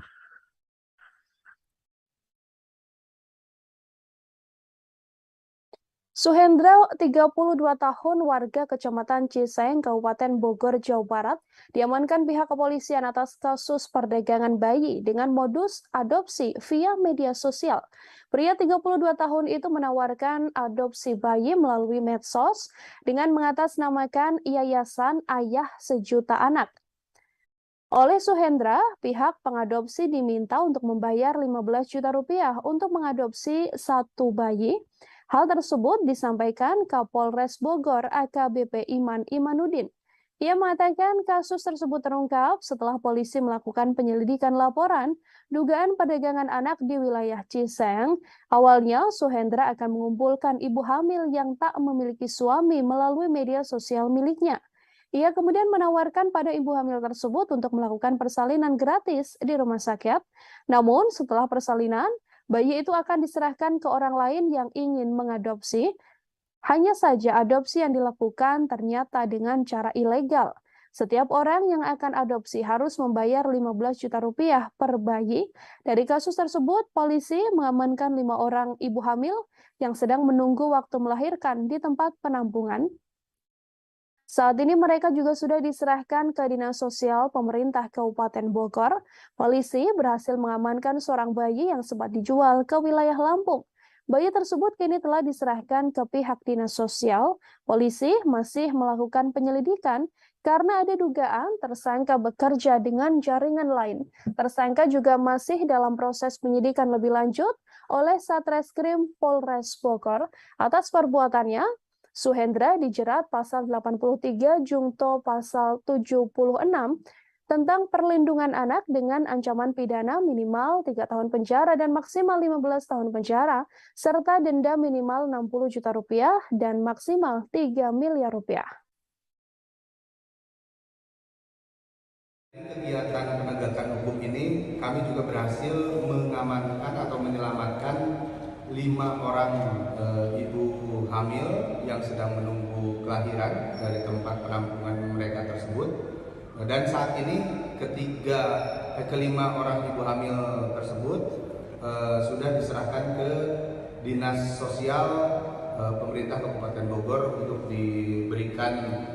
Suhendra, 32 tahun, warga Kecamatan Ciseng, Kabupaten Bogor, Jawa Barat, diamankan pihak kepolisian atas kasus perdagangan bayi dengan modus adopsi via media sosial. Pria 32 tahun itu menawarkan adopsi bayi melalui medsos dengan mengatasnamakan Yayasan Ayah Sejuta Anak. Oleh Suhendra, pihak pengadopsi diminta untuk membayar Rp15 juta untuk mengadopsi satu bayi. Hal tersebut disampaikan Kapolres Bogor AKBP Iman Imanuddin. Ia mengatakan kasus tersebut terungkap setelah polisi melakukan penyelidikan laporan dugaan perdagangan anak di wilayah Ciseng. Awalnya, Suhendra akan mengumpulkan ibu hamil yang tak memiliki suami melalui media sosial miliknya. Ia kemudian menawarkan pada ibu hamil tersebut untuk melakukan persalinan gratis di rumah sakit. Namun, setelah persalinan, bayi itu akan diserahkan ke orang lain yang ingin mengadopsi. Hanya saja adopsi yang dilakukan ternyata dengan cara ilegal. Setiap orang yang akan adopsi harus membayar Rp15 juta per bayi. Dari kasus tersebut, polisi mengamankan 5 orang ibu hamil yang sedang menunggu waktu melahirkan di tempat penampungan. Saat ini mereka juga sudah diserahkan ke Dinas Sosial Pemerintah Kabupaten Bogor. Polisi berhasil mengamankan seorang bayi yang sempat dijual ke wilayah Lampung. Bayi tersebut kini telah diserahkan ke pihak Dinas Sosial. Polisi masih melakukan penyelidikan karena ada dugaan tersangka bekerja dengan jaringan lain. Tersangka juga masih dalam proses penyidikan lebih lanjut oleh Satreskrim Polres Bogor. Atas perbuatannya, Suhendra dijerat pasal 83 Jungto pasal 76 tentang perlindungan anak dengan ancaman pidana minimal 3 tahun penjara dan maksimal 15 tahun penjara, serta denda minimal Rp60 juta dan maksimal Rp3 miliar. Kegiatan penegakan hukum ini kami juga berhasil mengamankan atau menyelamatkan 5 orang ibu hamil yang sedang menunggu kelahiran dari tempat penampungan mereka tersebut. Dan saat ini kelima orang ibu hamil tersebut sudah diserahkan ke Dinas Sosial Pemerintah Kabupaten Bogor untuk diberikan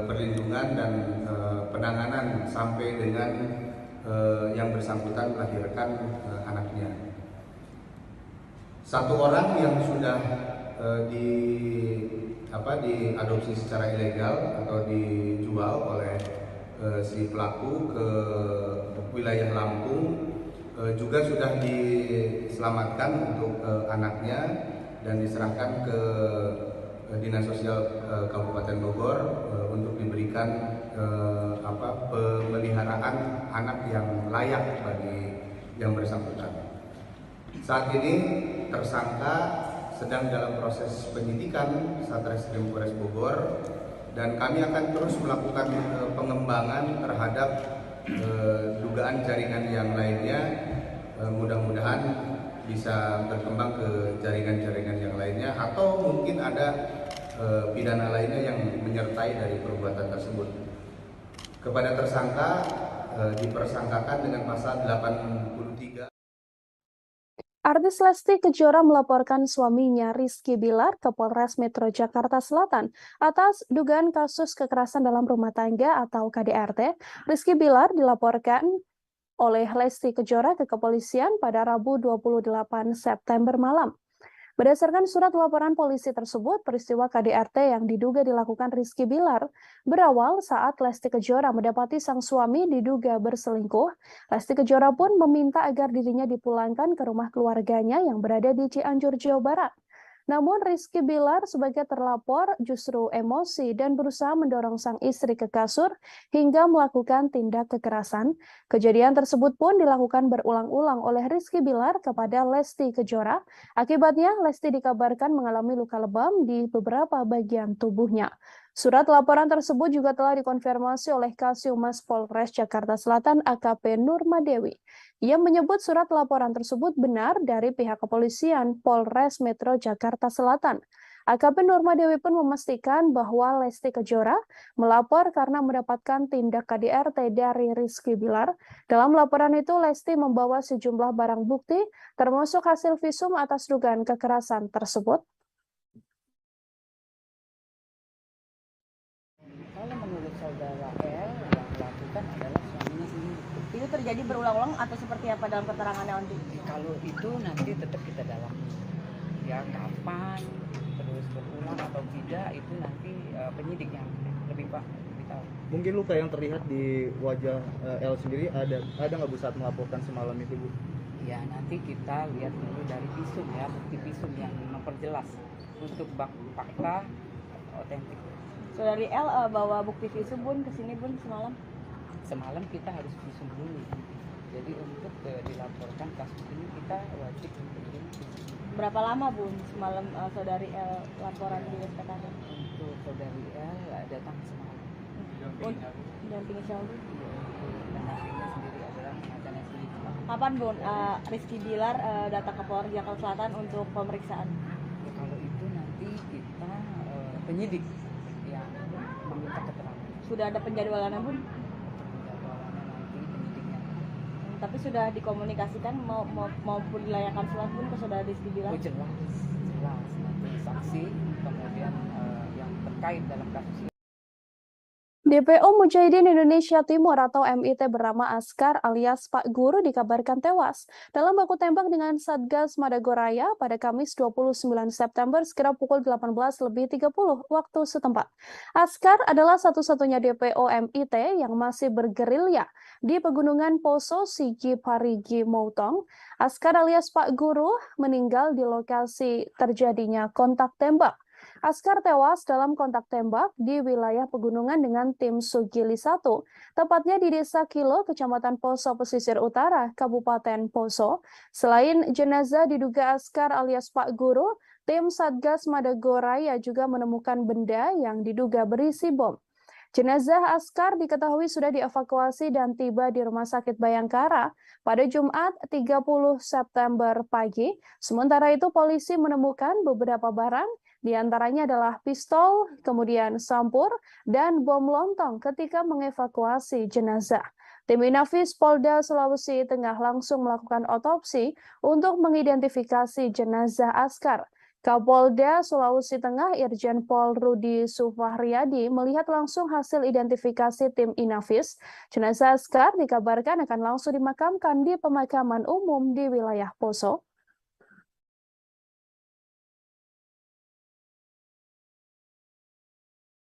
perlindungan dan penanganan sampai dengan yang bersangkutan melahirkan anaknya. Satu orang yang sudah diadopsi secara ilegal atau dijual oleh si pelaku ke wilayah Lampung juga sudah diselamatkan untuk anaknya dan diserahkan ke Dinas Sosial Kabupaten Bogor untuk diberikan pemeliharaan anak yang layak bagi yang bersangkutan. Saat ini tersangka sedang dalam proses penyidikan Satreskrim Polres Bogor dan kami akan terus melakukan pengembangan terhadap dugaan jaringan yang lainnya. Mudah-mudahan bisa berkembang ke jaringan-jaringan yang lainnya atau mungkin ada pidana lainnya yang menyertai dari perbuatan tersebut. Kepada tersangka dipersangkakan dengan pasal 83. Artis Lesti Kejora melaporkan suaminya Rizky Bilar ke Polres Metro Jakarta Selatan atas dugaan kasus kekerasan dalam rumah tangga atau KDRT. Rizky Bilar dilaporkan oleh Lesti Kejora ke kepolisian pada Rabu 28 September malam. Berdasarkan surat laporan polisi tersebut, peristiwa KDRT yang diduga dilakukan Rizky Bilar berawal saat Lesti Kejora mendapati sang suami diduga berselingkuh. Lesti Kejora pun meminta agar dirinya dipulangkan ke rumah keluarganya yang berada di Cianjur, Jawa Barat. Namun Rizky Bilar sebagai terlapor justru emosi dan berusaha mendorong sang istri ke kasur hingga melakukan tindak kekerasan. Kejadian tersebut pun dilakukan berulang-ulang oleh Rizky Bilar kepada Lesti Kejora. Akibatnya Lesti dikabarkan mengalami luka lebam di beberapa bagian tubuhnya. Surat laporan tersebut juga telah dikonfirmasi oleh Kasubmas Polres Jakarta Selatan AKP Nurmadewi. Ia menyebut surat laporan tersebut benar dari pihak kepolisian Polres Metro Jakarta Selatan. AKP Nurmadewi pun memastikan bahwa Lesti Kejora melapor karena mendapatkan tindak KDRT dari Rizky Bilar. Dalam laporan itu, Lesti membawa sejumlah barang bukti, termasuk hasil visum atas dugaan kekerasan tersebut. Kalau menurut saudara L, yang melakukan adalah suaminya sendiri. Itu terjadi berulang-ulang atau seperti apa dalam keterangannya nanti? Kalau itu nanti tetap kita dalami. Ya kapan, terus berulang atau tidak, itu nanti penyidik yang lebih tahu. Mungkin luka yang terlihat di wajah L sendiri ada nggak Bu saat melaporkan semalam itu Bu? Ya nanti kita lihat dulu dari visum ya, bukti visum yang memperjelas untuk fakta otentik. Saudari L bawa bukti visum Bun ke sini Bun semalam? Semalam kita harus visum dulu. Jadi untuk dilaporkan kasus ini kita wajib untuk visum. Berapa lama Bun semalam saudari L laporan di SPKD? Untuk saudari L datang semalam. Dampingi Syaudi? Iya, pendampingnya sendiri adalah pengacaranya sendiri. Kapan Bun Rizky Bilar datang ke Polres Jakarta Selatan untuk pemeriksaan? Ya, kalau itu nanti kita penyidik yang meminta keterangan. Sudah ada penjadwalannya Bun? Penjadwalannya nanti penyidiknya. Tapi sudah dikomunikasikan maupun dilayangkan surat Bun ke saudara Rizky Bilar? Oh jelas nanti saksi kemudian yang terkait dalam kasus ini. DPO Mujahidin Indonesia Timur atau MIT bernama Askar alias Pak Guru dikabarkan tewas dalam baku tembak dengan Satgas Madagoraya pada Kamis 29 September sekira pukul 18.30 waktu setempat. Askar adalah satu-satunya DPO MIT yang masih bergerilya di Pegunungan Poso Sigi Parigi Moutong. Askar alias Pak Guru meninggal di lokasi terjadinya kontak tembak. Askar tewas dalam kontak tembak di wilayah pegunungan dengan tim Sugili 1, tepatnya di Desa Kilo, Kecamatan Poso, Pesisir Utara, Kabupaten Poso. Selain jenazah diduga Askar alias Pak Guru, tim Satgas Madagoraya juga menemukan benda yang diduga berisi bom. Jenazah Askar diketahui sudah dievakuasi dan tiba di Rumah Sakit Bayangkara pada Jumat 30 September pagi. Sementara itu polisi menemukan beberapa barang, di antaranya adalah pistol, kemudian sampur, dan bom lontong ketika mengevakuasi jenazah. Tim Inafis Polda Sulawesi Tengah langsung melakukan otopsi untuk mengidentifikasi jenazah Askar. Kapolda Sulawesi Tengah Irjen Pol Rudi Sufahriyadi melihat langsung hasil identifikasi tim Inafis. Jenazah Askar dikabarkan akan langsung dimakamkan di pemakaman umum di wilayah Poso.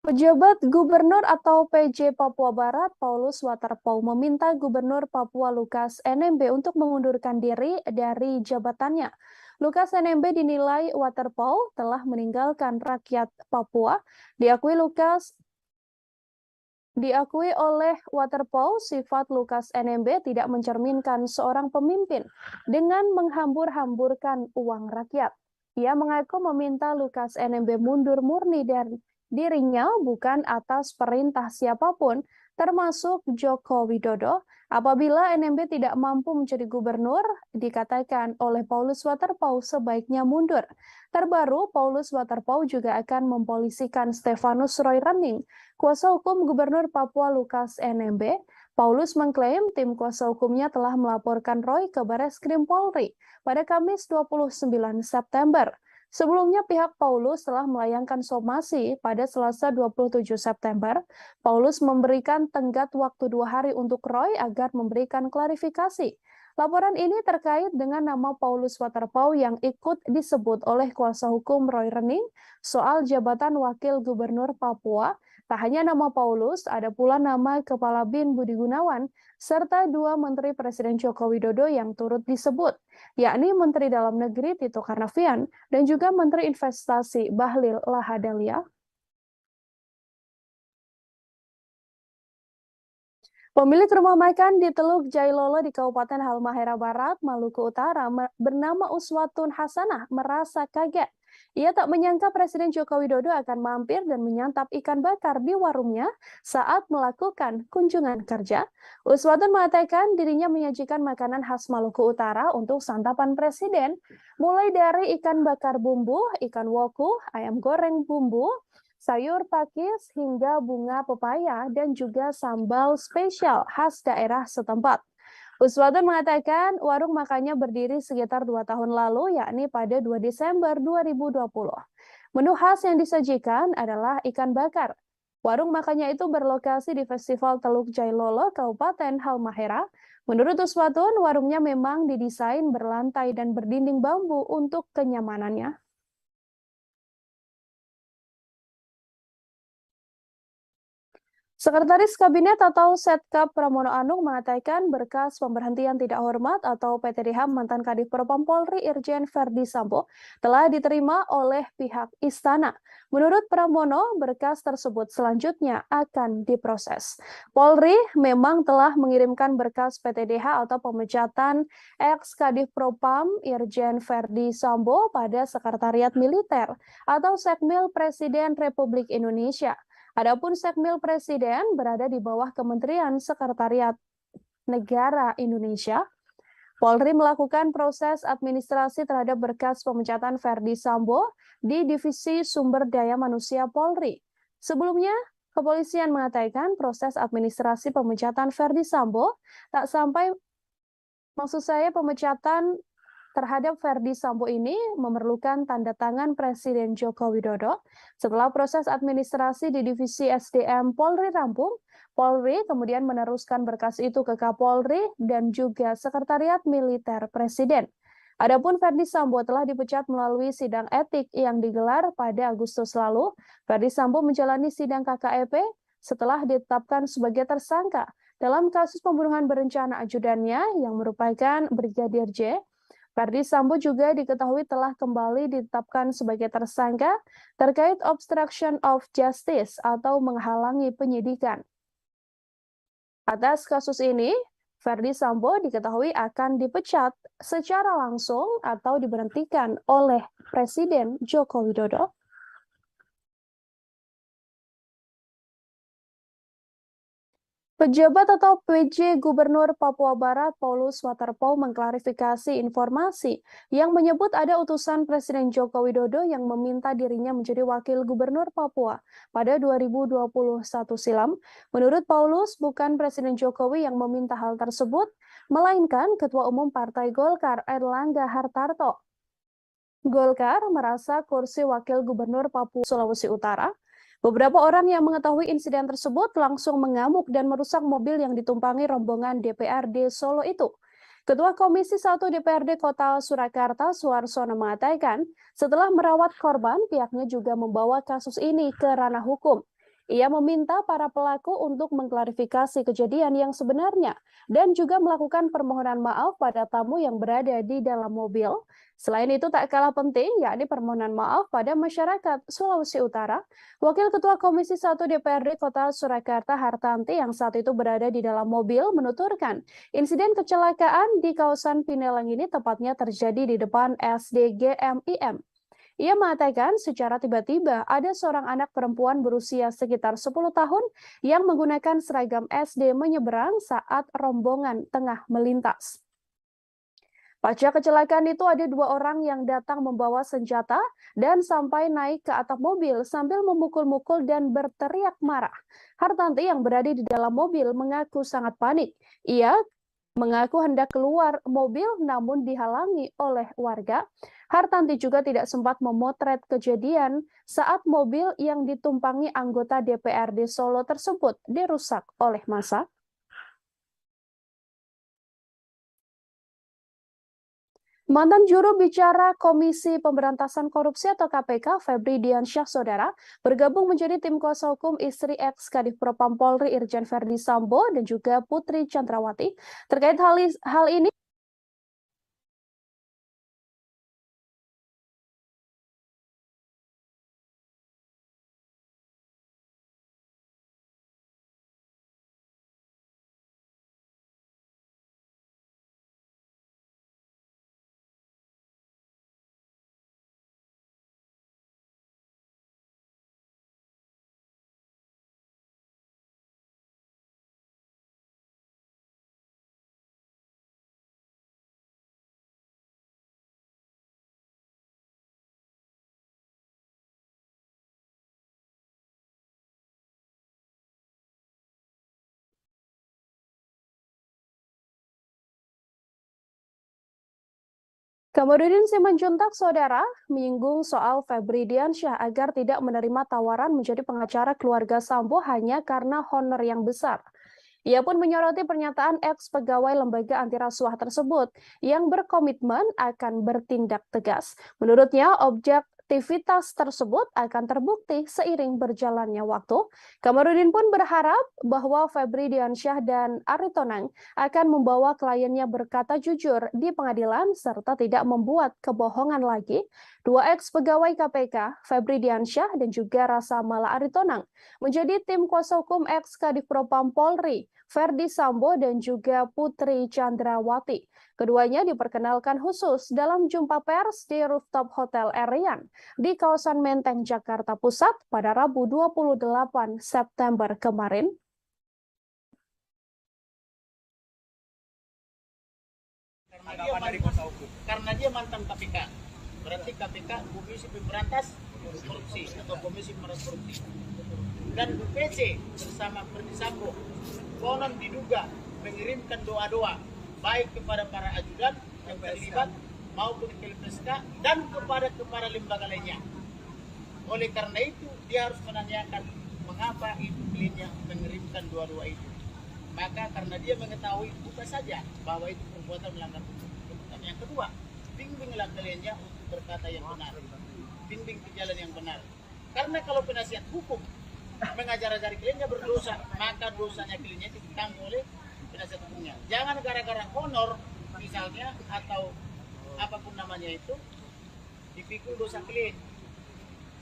Pejabat Gubernur atau PJ Papua Barat, Paulus Waterpauw meminta Gubernur Papua Lukas NMB untuk mengundurkan diri dari jabatannya. Lukas NMB dinilai Waterpauw telah meninggalkan rakyat Papua. Diakui oleh Waterpauw, sifat Lukas NMB tidak mencerminkan seorang pemimpin dengan menghambur-hamburkan uang rakyat. Ia mengaku meminta Lukas NMB mundur murni dari dirinya bukan atas perintah siapapun, termasuk Joko Widodo. Apabila NMB tidak mampu menjadi gubernur, dikatakan oleh Paulus Waterpauw sebaiknya mundur. Terbaru, Paulus Waterpauw juga akan mempolisikan Stefanus Roy Rening, kuasa hukum Gubernur Papua Lukas NMB. Paulus mengklaim tim kuasa hukumnya telah melaporkan Roy ke Bareskrim Polri pada Kamis 29 September. Sebelumnya pihak Paulus telah melayangkan somasi pada Selasa 27 September. Paulus memberikan tenggat waktu 2 hari untuk Roy agar memberikan klarifikasi. Laporan ini terkait dengan nama Paulus Waterpauw yang ikut disebut oleh kuasa hukum Roy Rening soal jabatan Wakil Gubernur Papua Tak hanya nama Paulus, ada pula nama Kepala BIN Budi Gunawan, serta 2 Menteri Presiden Joko Widodo yang turut disebut, yakni Menteri Dalam Negeri Tito Karnavian dan juga Menteri Investasi Bahlil Lahadalia. Pemilik rumah makan di Teluk Jailolo di Kabupaten Halmahera Barat, Maluku Utara, bernama Uswatun Hasanah merasa kaget. Ia tak menyangka Presiden Joko Widodo akan mampir dan menyantap ikan bakar di warungnya saat melakukan kunjungan kerja. Uswatun mengatakan dirinya menyajikan makanan khas Maluku Utara untuk santapan Presiden, mulai dari ikan bakar bumbu, ikan woku, ayam goreng bumbu, sayur pakis, hingga bunga pepaya, dan juga sambal spesial khas daerah setempat. Uswatun mengatakan warung makannya berdiri sekitar 2 tahun lalu, yakni pada 2 Desember 2020. Menu khas yang disajikan adalah ikan bakar. Warung makannya itu berlokasi di Festival Teluk Jailolo, Kabupaten Halmahera. Menurut Uswatun, warungnya memang didesain berlantai dan berdinding bambu untuk kenyamanannya. Sekretaris Kabinet atau Setkap Pramono Anung mengatakan berkas pemberhentian tidak hormat atau PTDH mantan Kadif Propam Polri Irjen Verdi Sambo telah diterima oleh pihak Istana. Menurut Pramono, berkas tersebut selanjutnya akan diproses. Polri memang telah mengirimkan berkas PTDH atau pemecatan ex Kadif Propam Irjen Verdi Sambo pada Sekretariat Militer atau Sekmil Presiden Republik Indonesia. Adapun Sekmil Presiden berada di bawah Kementerian Sekretariat Negara Indonesia. Polri melakukan proses administrasi terhadap berkas pemecatan Verdi Sambo di Divisi Sumber Daya Manusia Polri. Sebelumnya, kepolisian mengatakan proses administrasi pemecatan Verdi Sambo pemecatan terhadap Verdi Sambo ini memerlukan tanda tangan Presiden Joko Widodo. Setelah proses administrasi di Divisi SDM Polri rampung, Polri kemudian meneruskan berkas itu ke Kapolri dan juga Sekretariat Militer Presiden. Adapun Verdi Sambo telah dipecat melalui sidang etik yang digelar pada Agustus lalu. Verdi Sambo menjalani sidang KKEP setelah ditetapkan sebagai tersangka dalam kasus pembunuhan berencana ajudannya yang merupakan Brigadir J. Verdi Sambo juga diketahui telah kembali ditetapkan sebagai tersangka terkait obstruction of justice atau menghalangi penyidikan. Atas kasus ini, Verdi Sambo diketahui akan dipecat secara langsung atau diberhentikan oleh Presiden Joko Widodo. Pejabat atau PJ Gubernur Papua Barat Paulus Waterpauw mengklarifikasi informasi yang menyebut ada utusan Presiden Joko Widodo yang meminta dirinya menjadi wakil gubernur Papua pada 2021 silam. Menurut Paulus, bukan Presiden Jokowi yang meminta hal tersebut, melainkan Ketua Umum Partai Golkar Erlangga Hartarto. Golkar merasa kursi wakil gubernur Papua Sulawesi Utara. Beberapa orang yang mengetahui insiden tersebut langsung mengamuk dan merusak mobil yang ditumpangi rombongan DPRD Solo itu. Ketua Komisi 1 DPRD Kota Surakarta, Suarsono mengatakan, setelah merawat korban, pihaknya juga membawa kasus ini ke ranah hukum. Ia meminta para pelaku untuk mengklarifikasi kejadian yang sebenarnya dan juga melakukan permohonan maaf pada tamu yang berada di dalam mobil. Selain itu tak kalah penting, yakni permohonan maaf pada masyarakat Sulawesi Utara. Wakil Ketua Komisi 1 DPRD Kota Surakarta Hartanti yang saat itu berada di dalam mobil menuturkan, insiden kecelakaan di kawasan Pinelang ini tepatnya terjadi di depan SDGMIM. Ia mengatakan secara tiba-tiba ada seorang anak perempuan berusia sekitar 10 tahun yang menggunakan seragam SD menyeberang saat rombongan tengah melintas. Pasca kecelakaan itu ada 2 orang yang datang membawa senjata dan sampai naik ke atap mobil sambil memukul-mukul dan berteriak marah. Hartanti yang berada di dalam mobil mengaku sangat panik. Ia mengaku hendak keluar mobil namun dihalangi oleh warga. Hartanti juga tidak sempat memotret kejadian saat mobil yang ditumpangi anggota DPRD Solo tersebut dirusak oleh massa. Mantan juru bicara Komisi Pemberantasan Korupsi atau KPK, Febri Diansyah Saudara, bergabung menjadi tim kuasa hukum istri ex-Kadif Propam Polri Irjen Verdi Sambo dan juga Putri Chandrawati. Terkait hal ini, Kamarudin Simanjuntak Saudara menyinggung soal Febri Diansyah agar tidak menerima tawaran menjadi pengacara keluarga Sambo hanya karena honor yang besar. Ia pun menyoroti pernyataan ex-pegawai lembaga anti rasuah tersebut yang berkomitmen akan bertindak tegas. Menurutnya, objektivitas tersebut akan terbukti seiring berjalannya waktu. Kamarudin pun berharap bahwa Febri Diansyah dan Ari Tonang akan membawa kliennya berkata jujur di pengadilan serta tidak membuat kebohongan lagi. Dua ex-pegawai KPK, Febri Diansyah dan juga Rasa Mala Ari Tonang, menjadi tim kuasa hukum ex-Kadif Propam Polri, Verdi Sambo dan juga Putri Chandrawati. Keduanya diperkenalkan khusus dalam jumpa pers di rooftop Hotel Erian di kawasan Menteng, Jakarta Pusat pada Rabu 28 September kemarin. Karena dia mantan KPK. Berarti KPK Komisi Pemberantas Korupsi atau Komisi Pemberantas Korupsi. Dan BPC bersama Verdi Sambo konon diduga mengirimkan doa-doa baik kepada para ajudan yang terlibat maupun ke LPSK dan kepada lembaga lainnya. Oleh karena itu dia harus menanyakan mengapa itu kliennya mengirimkan doa-doa itu. Maka karena dia mengetahui bukan saja bahwa itu perbuatan melanggar hukum. Yang kedua, bimbinglah kliennya untuk berkata yang benar. Bimbing ke jalan yang benar. Karena kalau penasihat hukum mengajar-ajari kliennya berdosa, maka dosanya kliennya ditanggung oleh penasihat hukumnya. Jangan gara-gara honor misalnya atau apapun namanya itu dipikul dosa klien.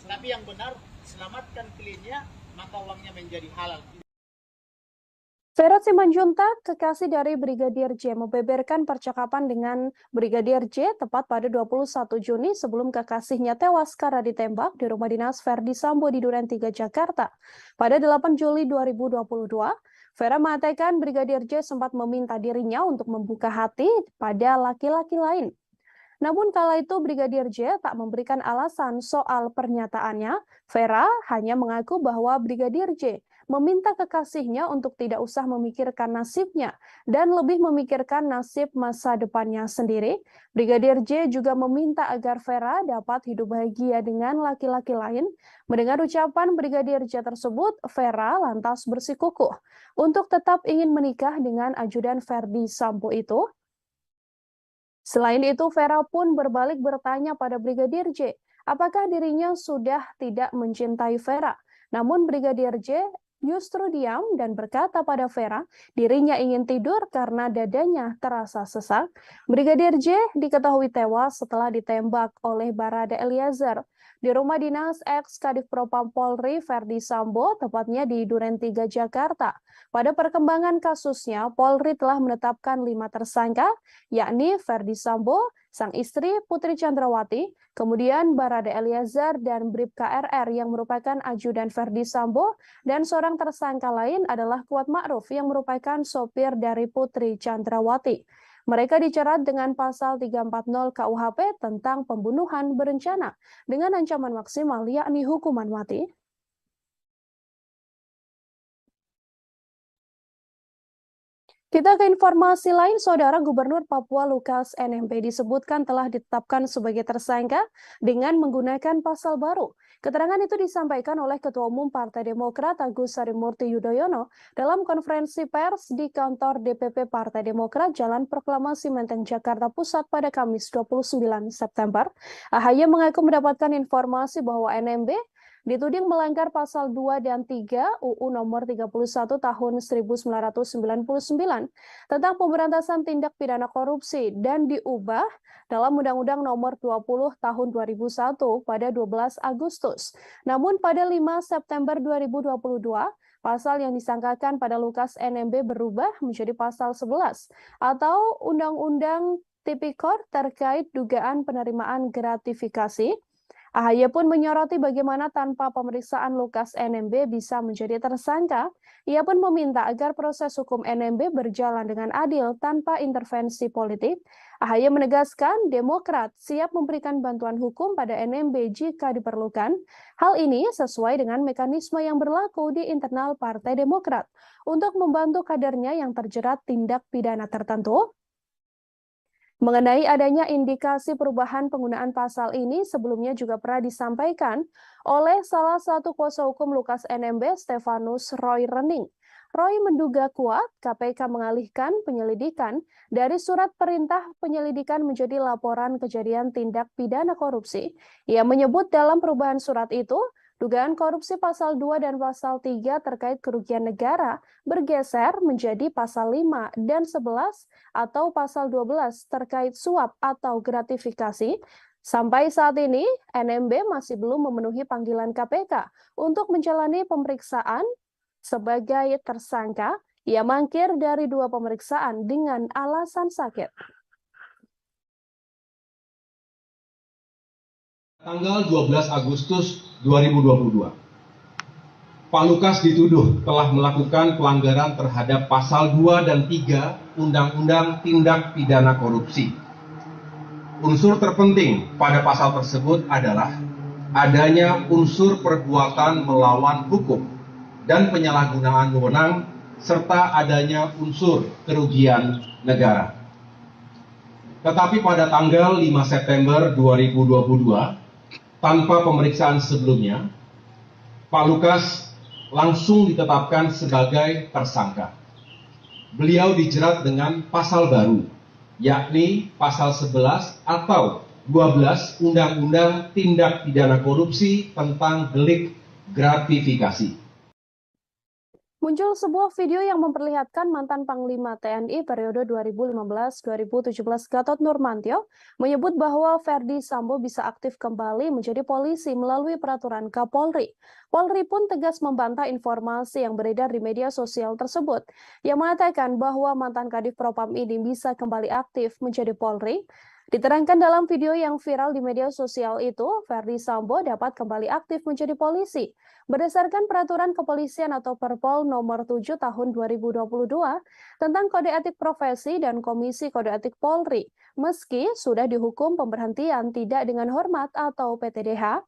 Tapi yang benar, selamatkan kliennya, maka uangnya menjadi halal. Verod Simanjuntak, kekasih dari Brigadir J, membeberkan percakapan dengan Brigadir J tepat pada 21 Juni sebelum kekasihnya tewas karena ditembak di rumah dinas Verdi Sambo di Duren 3, Jakarta. Pada 8 Juli 2022, Vera mengatakan Brigadir J sempat meminta dirinya untuk membuka hati pada laki-laki lain. Namun kala itu Brigadir J tak memberikan alasan soal pernyataannya. Vera hanya mengaku bahwa Brigadir J meminta kekasihnya untuk tidak usah memikirkan nasibnya dan lebih memikirkan nasib masa depannya sendiri. Brigadir J juga meminta agar Vera dapat hidup bahagia dengan laki-laki lain. Mendengar ucapan Brigadir J tersebut, Vera lantas bersikukuh untuk tetap ingin menikah dengan ajudan Verdi Sambo itu. Selain itu, Vera pun berbalik bertanya pada Brigadir J, apakah dirinya sudah tidak mencintai Vera. Namun Brigadir J justru diam dan berkata pada Vera, dirinya ingin tidur karena dadanya terasa sesak. Brigadir J diketahui tewas setelah ditembak oleh Barada Eliezer di rumah dinas ex-Kadif Propam Polri Verdi Sambo, tepatnya di Duren 3, Jakarta. Pada perkembangan kasusnya, Polri telah menetapkan 5 tersangka, yakni Verdi Sambo, sang istri Putri Chandrawati, kemudian Barada Eliezer dan Bribka RR yang merupakan ajudan Verdi Sambo, dan seorang tersangka lain adalah Kuat Ma'ruf yang merupakan sopir dari Putri Chandrawati. Mereka dijerat dengan pasal 340 KUHP tentang pembunuhan berencana dengan ancaman maksimal yakni hukuman mati. Kita ke informasi lain, Saudara Gubernur Papua Lukas NMB disebutkan telah ditetapkan sebagai tersangka dengan menggunakan pasal baru. Keterangan itu disampaikan oleh Ketua Umum Partai Demokrat Agus Harimurti Yudhoyono dalam konferensi pers di kantor DPP Partai Demokrat Jalan Proklamasi Menteng, Jakarta Pusat pada Kamis 29 September. AHY mengaku mendapatkan informasi bahwa NMB dituding melanggar pasal 2 dan 3 UU nomor 31 tahun 1999 tentang pemberantasan tindak pidana korupsi dan diubah dalam Undang-Undang nomor 20 tahun 2001 pada 12 Agustus. Namun pada 5 September 2022, pasal yang disangkakan pada Lukas NMB berubah menjadi pasal 11 atau Undang-Undang Tipikor terkait dugaan penerimaan gratifikasi. AHY pun menyoroti bagaimana tanpa pemeriksaan Lukas NMB bisa menjadi tersangka. Ia pun meminta agar proses hukum NMB berjalan dengan adil tanpa intervensi politik. AHY menegaskan Demokrat siap memberikan bantuan hukum pada NMB jika diperlukan. Hal ini sesuai dengan mekanisme yang berlaku di internal Partai Demokrat untuk membantu kadernya yang terjerat tindak pidana tertentu. Mengenai adanya indikasi perubahan penggunaan pasal ini sebelumnya juga pernah disampaikan oleh salah satu kuasa hukum Lukas NMB, Stefanus Roy Rening. Roy menduga kuat KPK mengalihkan penyelidikan dari surat perintah penyelidikan menjadi laporan kejadian tindak pidana korupsi. Ia menyebut dalam perubahan surat itu, dugaan korupsi pasal 2 dan pasal 3 terkait kerugian negara bergeser menjadi pasal 5 dan 11 atau pasal 12 terkait suap atau gratifikasi. Sampai saat ini, NMB masih belum memenuhi panggilan KPK untuk menjalani pemeriksaan sebagai tersangka. Ia mangkir dari 2 pemeriksaan dengan alasan sakit. Tanggal 12 Agustus 2022, Pak Lukas dituduh telah melakukan pelanggaran terhadap pasal 2 dan 3 Undang-Undang Tindak Pidana Korupsi. Unsur terpenting pada pasal tersebut adalah adanya unsur perbuatan melawan hukum dan penyalahgunaan wewenang serta adanya unsur kerugian negara. Tetapi pada tanggal 5 September 2022, tanpa pemeriksaan sebelumnya, Pak Lukas langsung ditetapkan sebagai tersangka. Beliau dijerat dengan pasal baru, yakni pasal 11 atau 12 Undang-Undang Tindak Pidana Korupsi tentang delik gratifikasi. Muncul sebuah video yang memperlihatkan mantan Panglima TNI periode 2015-2017 Gatot Nurmantio menyebut bahwa Ferdi Sambo bisa aktif kembali menjadi polisi melalui peraturan Kapolri. Polri pun tegas membantah informasi yang beredar di media sosial tersebut, yang mengatakan bahwa mantan Kadif Propam ini bisa kembali aktif menjadi Polri. Diterangkan dalam video yang viral di media sosial itu, Ferdi Sambo dapat kembali aktif menjadi polisi berdasarkan Peraturan Kepolisian atau Perpol nomor 7 tahun 2022 tentang Kode Etik Profesi dan Komisi Kode Etik Polri, meski sudah dihukum pemberhentian tidak dengan hormat atau PTDH.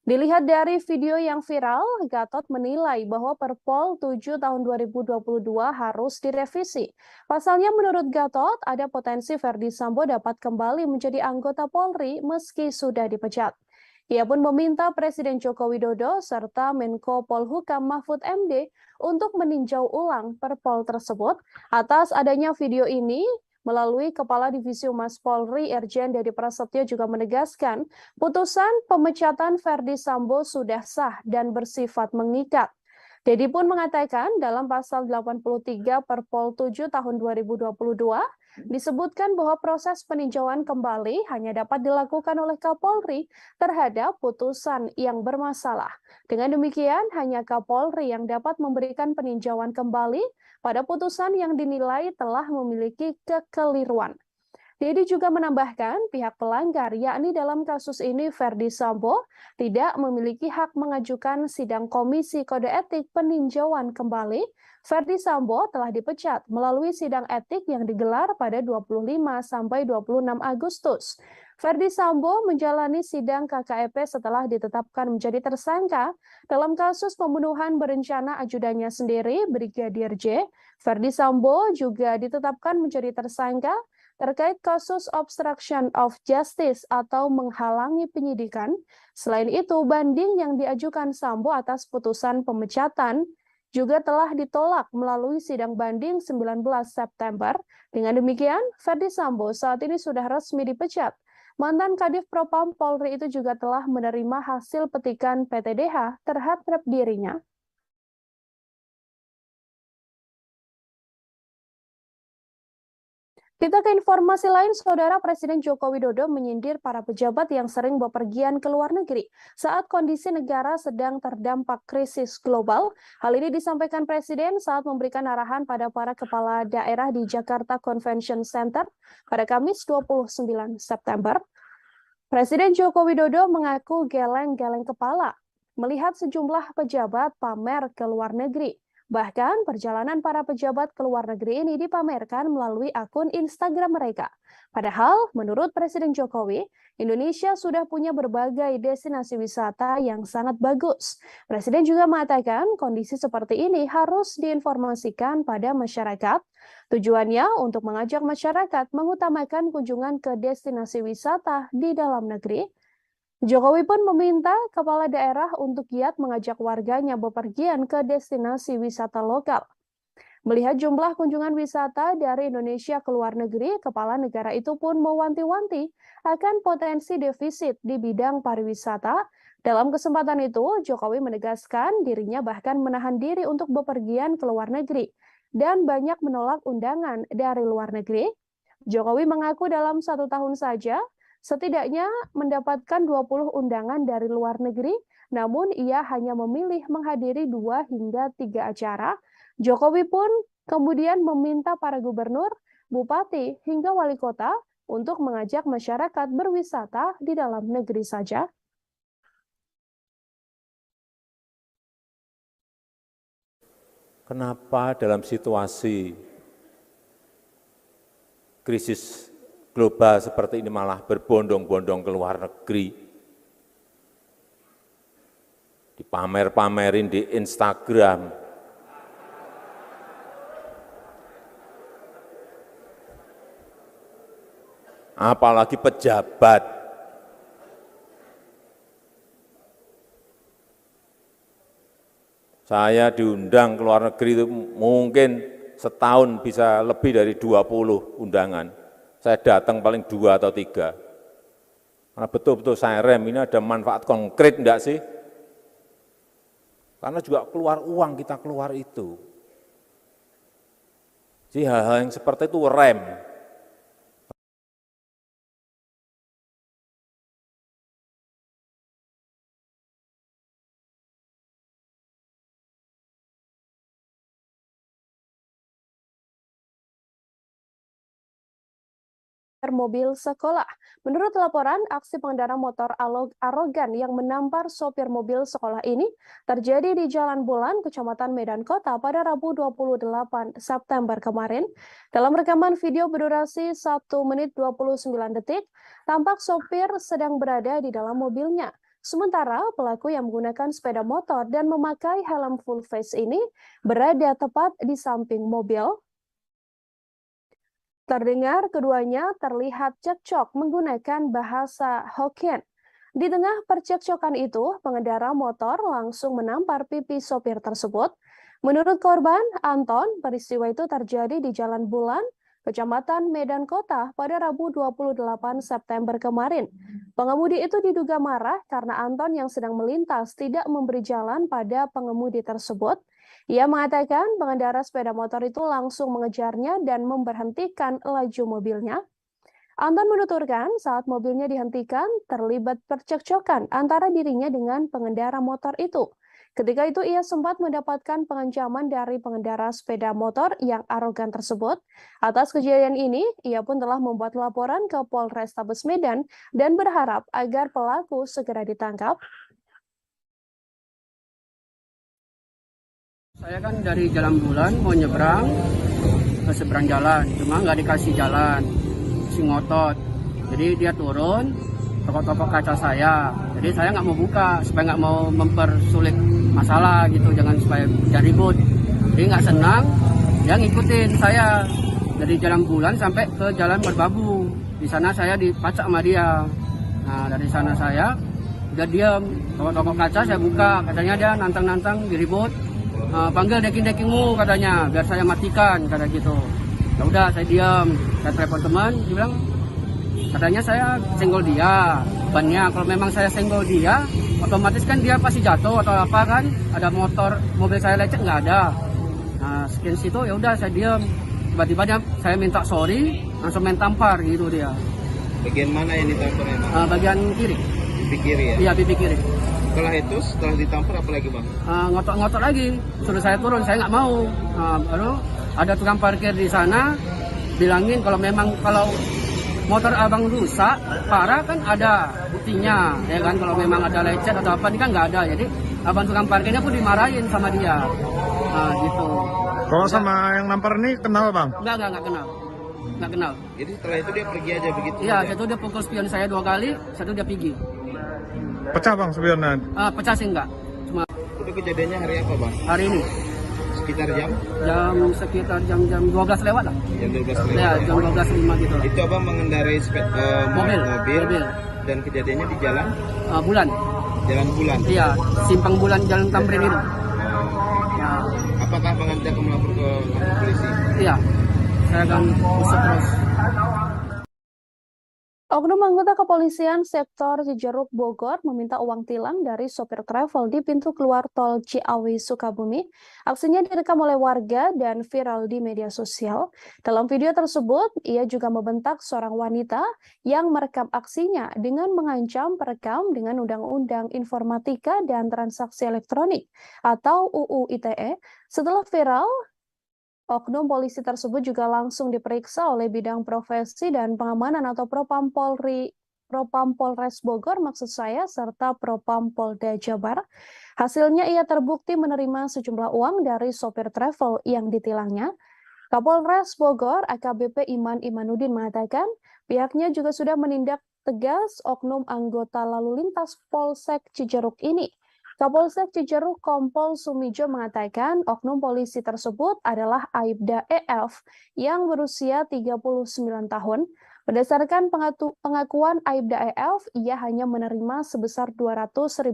Dilihat dari video yang viral, Gatot menilai bahwa Perpol 7 tahun 2022 harus direvisi. Pasalnya menurut Gatot, ada potensi Ferdi Sambo dapat kembali menjadi anggota Polri meski sudah dipecat. Ia pun meminta Presiden Joko Widodo serta Menko Polhukam Mahfud MD untuk meninjau ulang Perpol tersebut atas adanya video ini. Melalui Kepala Divisi Humas Polri, Irjen Dedi Prasetyo juga menegaskan putusan pemecatan Ferdi Sambo sudah sah dan bersifat mengikat. Dedi pun mengatakan dalam pasal 83 Perpol 7 tahun 2022 disebutkan bahwa proses peninjauan kembali hanya dapat dilakukan oleh Kapolri terhadap putusan yang bermasalah. Dengan demikian, hanya Kapolri yang dapat memberikan peninjauan kembali pada putusan yang dinilai telah memiliki kekeliruan. Dedi juga menambahkan pihak pelanggar, yakni dalam kasus ini Verdi Sambo, tidak memiliki hak mengajukan sidang Komisi Kode Etik peninjauan kembali. Verdi Sambo telah dipecat melalui sidang etik yang digelar pada 25 sampai 26 Agustus. Verdi Sambo menjalani sidang KKEP setelah ditetapkan menjadi tersangka dalam kasus pembunuhan berencana ajudannya sendiri, Brigadir J. Verdi Sambo juga ditetapkan menjadi tersangka terkait kasus obstruction of justice atau menghalangi penyidikan. Selain itu, banding yang diajukan Sambo atas putusan pemecatan juga telah ditolak melalui sidang banding 19 September. Dengan demikian, Verdi Sambo saat ini sudah resmi dipecat. Mantan Kadif Propam Polri itu juga telah menerima hasil petikan PTDH terhadap dirinya. Kita ke informasi lain, Saudara. Presiden Joko Widodo menyindir para pejabat yang sering bepergian ke luar negeri saat kondisi negara sedang terdampak krisis global. Hal ini disampaikan Presiden saat memberikan arahan pada para kepala daerah di Jakarta Convention Center pada Kamis 29 September. Presiden Joko Widodo mengaku geleng-geleng kepala melihat sejumlah pejabat pamer ke luar negeri. Bahkan perjalanan para pejabat ke luar negeri ini dipamerkan melalui akun Instagram mereka. Padahal menurut Presiden Jokowi, Indonesia sudah punya berbagai destinasi wisata yang sangat bagus. Presiden juga mengatakan kondisi seperti ini harus diinformasikan pada masyarakat. Tujuannya untuk mengajak masyarakat mengutamakan kunjungan ke destinasi wisata di dalam negeri. Jokowi pun meminta kepala daerah untuk giat mengajak warganya bepergian ke destinasi wisata lokal. Melihat jumlah kunjungan wisata dari Indonesia ke luar negeri, kepala negara itu pun mewanti-wanti akan potensi defisit di bidang pariwisata. Dalam kesempatan itu, Jokowi menegaskan dirinya bahkan menahan diri untuk bepergian ke luar negeri dan banyak menolak undangan dari luar negeri. Jokowi mengaku dalam 1 tahun saja, setidaknya mendapatkan 20 undangan dari luar negeri, namun ia hanya memilih menghadiri 2 hingga 3 acara. Jokowi pun kemudian meminta para gubernur, bupati, hingga wali kota untuk mengajak masyarakat berwisata di dalam negeri saja. Kenapa dalam situasi krisis global seperti ini malah berbondong-bondong ke luar negeri, dipamer-pamerin di Instagram, apalagi pejabat. Saya diundang ke luar negeri itu mungkin setahun bisa lebih dari 20 undangan. Saya datang paling 2 atau 3. Karena betul-betul saya rem, ini ada manfaat konkret enggak sih? Karena juga keluar uang kita keluar itu. Jadi hal-hal yang seperti itu rem. Mobil sekolah. Menurut laporan, aksi pengendara motor arogan yang menampar sopir mobil sekolah ini terjadi di Jalan Bulan, Kecamatan Medan Kota pada Rabu 28 September kemarin. Dalam rekaman video berdurasi 1 menit 29 detik, tampak sopir sedang berada di dalam mobilnya. Sementara pelaku yang menggunakan sepeda motor dan memakai helm full face ini berada tepat di samping mobil. Terdengar keduanya terlihat cekcok menggunakan bahasa Hokkien. Di tengah percekcokan itu, pengendara motor langsung menampar pipi sopir tersebut. Menurut korban, Anton, peristiwa itu terjadi di Jalan Bulan, Kecamatan Medan Kota pada Rabu 28 September kemarin. Pengemudi itu diduga marah karena Anton yang sedang melintas tidak memberi jalan pada pengemudi tersebut. Ia mengatakan pengendara sepeda motor itu langsung mengejarnya dan memberhentikan laju mobilnya. Anton menuturkan saat mobilnya dihentikan terlibat percekcokan antara dirinya dengan pengendara motor itu. Ketika itu ia sempat mendapatkan pengancaman dari pengendara sepeda motor yang arogan tersebut. Atas kejadian ini, ia pun telah membuat laporan ke Polrestabes Medan dan berharap agar pelaku segera ditangkap. Saya kan dari Jalan Bulan mau nyebrang ke seberang jalan, cuma nggak dikasih jalan, si ngotot. Jadi dia turun, tokok-tokok kaca saya. Jadi saya nggak mau buka supaya nggak mau mempersulit masalah gitu, jangan supaya jadi ribut. Jadi nggak senang, dia ngikutin saya dari Jalan Bulan sampai ke Jalan Merbabu. Di sana saya dipacak sama dia. Nah dari sana saya udah diam, tokok-tokok kaca saya buka, katanya dia nantang-nantang diribut. Panggil deking-dekingmu katanya, biar saya matikan, kata gitu. Ya udah saya diam, saya telepon teman, dia bilang katanya saya senggol dia, bannya. Kalau memang saya senggol dia, otomatis kan dia pasti jatuh atau apa kan? Ada mobil saya lecet nggak ada. Nah sekian situ ya udah saya diam. Tiba-tiba dia saya minta sorry, langsung main tampar gitu dia. Bagian mana yang ditampar emang? Bagian kiri. Pipi kiri ya? Iya pipi kiri. Setelah ditampar apa lagi bang? Ngotot-ngotot lagi, suruh saya turun, saya nggak mau. Baru ada tukang parkir di sana, bilangin kalau motor abang rusak, parah kan ada buktinya, ya kan kalau memang ada lecet atau apa, ini kan nggak ada. Jadi abang tukang parkirnya pun dimarahin sama dia, gitu. Kalau sama yang nampar ini kenal bang? Nggak kenal. Jadi setelah itu dia pergi aja begitu? Iya, satu dia pukul spion saya 2 kali, satu dia pergi. Pecah bang spionnya? Pecah sih enggak. Cuma itu kejadiannya hari apa bang? Hari ini. Sekitar jam 12 lewat lah. Jam 12 lewat? Ya, jam 12.05 gitu lah. Itu abang mengendarai mobil. Dan kejadiannya di jalan? Bulan. Jalan Bulan? Iya, simpang Bulan Jalan Tamrin itu. Ya. Apakah abang nanti akan melapor ke polisi? Iya, saya akan usut terus. Oknum anggota kepolisian sektor Cijeruk Bogor meminta uang tilang dari sopir travel di pintu keluar tol Ciawi Sukabumi. Aksinya direkam oleh warga dan viral di media sosial. Dalam video tersebut, ia juga membentak seorang wanita yang merekam aksinya dengan mengancam perekam dengan Undang-Undang Informatika dan Transaksi Elektronik atau UU ITE. Setelah viral, oknum polisi tersebut juga langsung diperiksa oleh bidang profesi dan pengamanan atau Propam Polres Bogor serta Propam Polda Jabar. Hasilnya ia terbukti menerima sejumlah uang dari sopir travel yang ditilangnya. Kapolres Bogor AKBP Iman Imanudin mengatakan pihaknya juga sudah menindak tegas oknum anggota lalu lintas Polsek Cijeruk ini. Kapolsek Cijeruk Kompol Sumijo mengatakan oknum polisi tersebut adalah Aibda EF yang berusia 39 tahun. Berdasarkan pengakuan Aibda EF, ia hanya menerima sebesar Rp200.000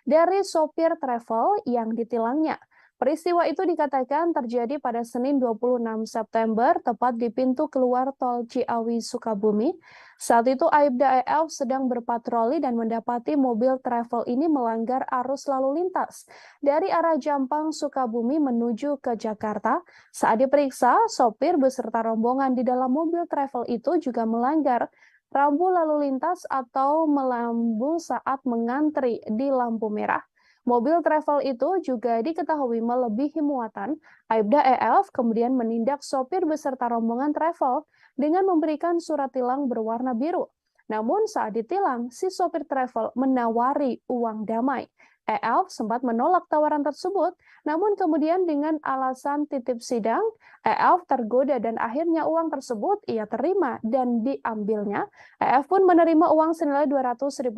dari sopir travel yang ditilangnya. Peristiwa itu dikatakan terjadi pada Senin 26 September, tepat di pintu keluar tol Ciawi Sukabumi. Saat itu Aibda EF sedang berpatroli dan mendapati mobil travel ini melanggar arus lalu lintas dari arah Jampang Sukabumi menuju ke Jakarta. Saat diperiksa, sopir beserta rombongan di dalam mobil travel itu juga melanggar rambu lalu lintas atau melambung saat mengantri di lampu merah. Mobil travel itu juga diketahui melebihi muatan. Aibda EF kemudian menindak sopir beserta rombongan travel dengan memberikan surat tilang berwarna biru. Namun saat ditilang, si sopir travel menawari uang damai. EF sempat menolak tawaran tersebut, namun kemudian dengan alasan titip sidang, EF tergoda dan akhirnya uang tersebut ia terima dan diambilnya. EF pun menerima uang senilai Rp200.000,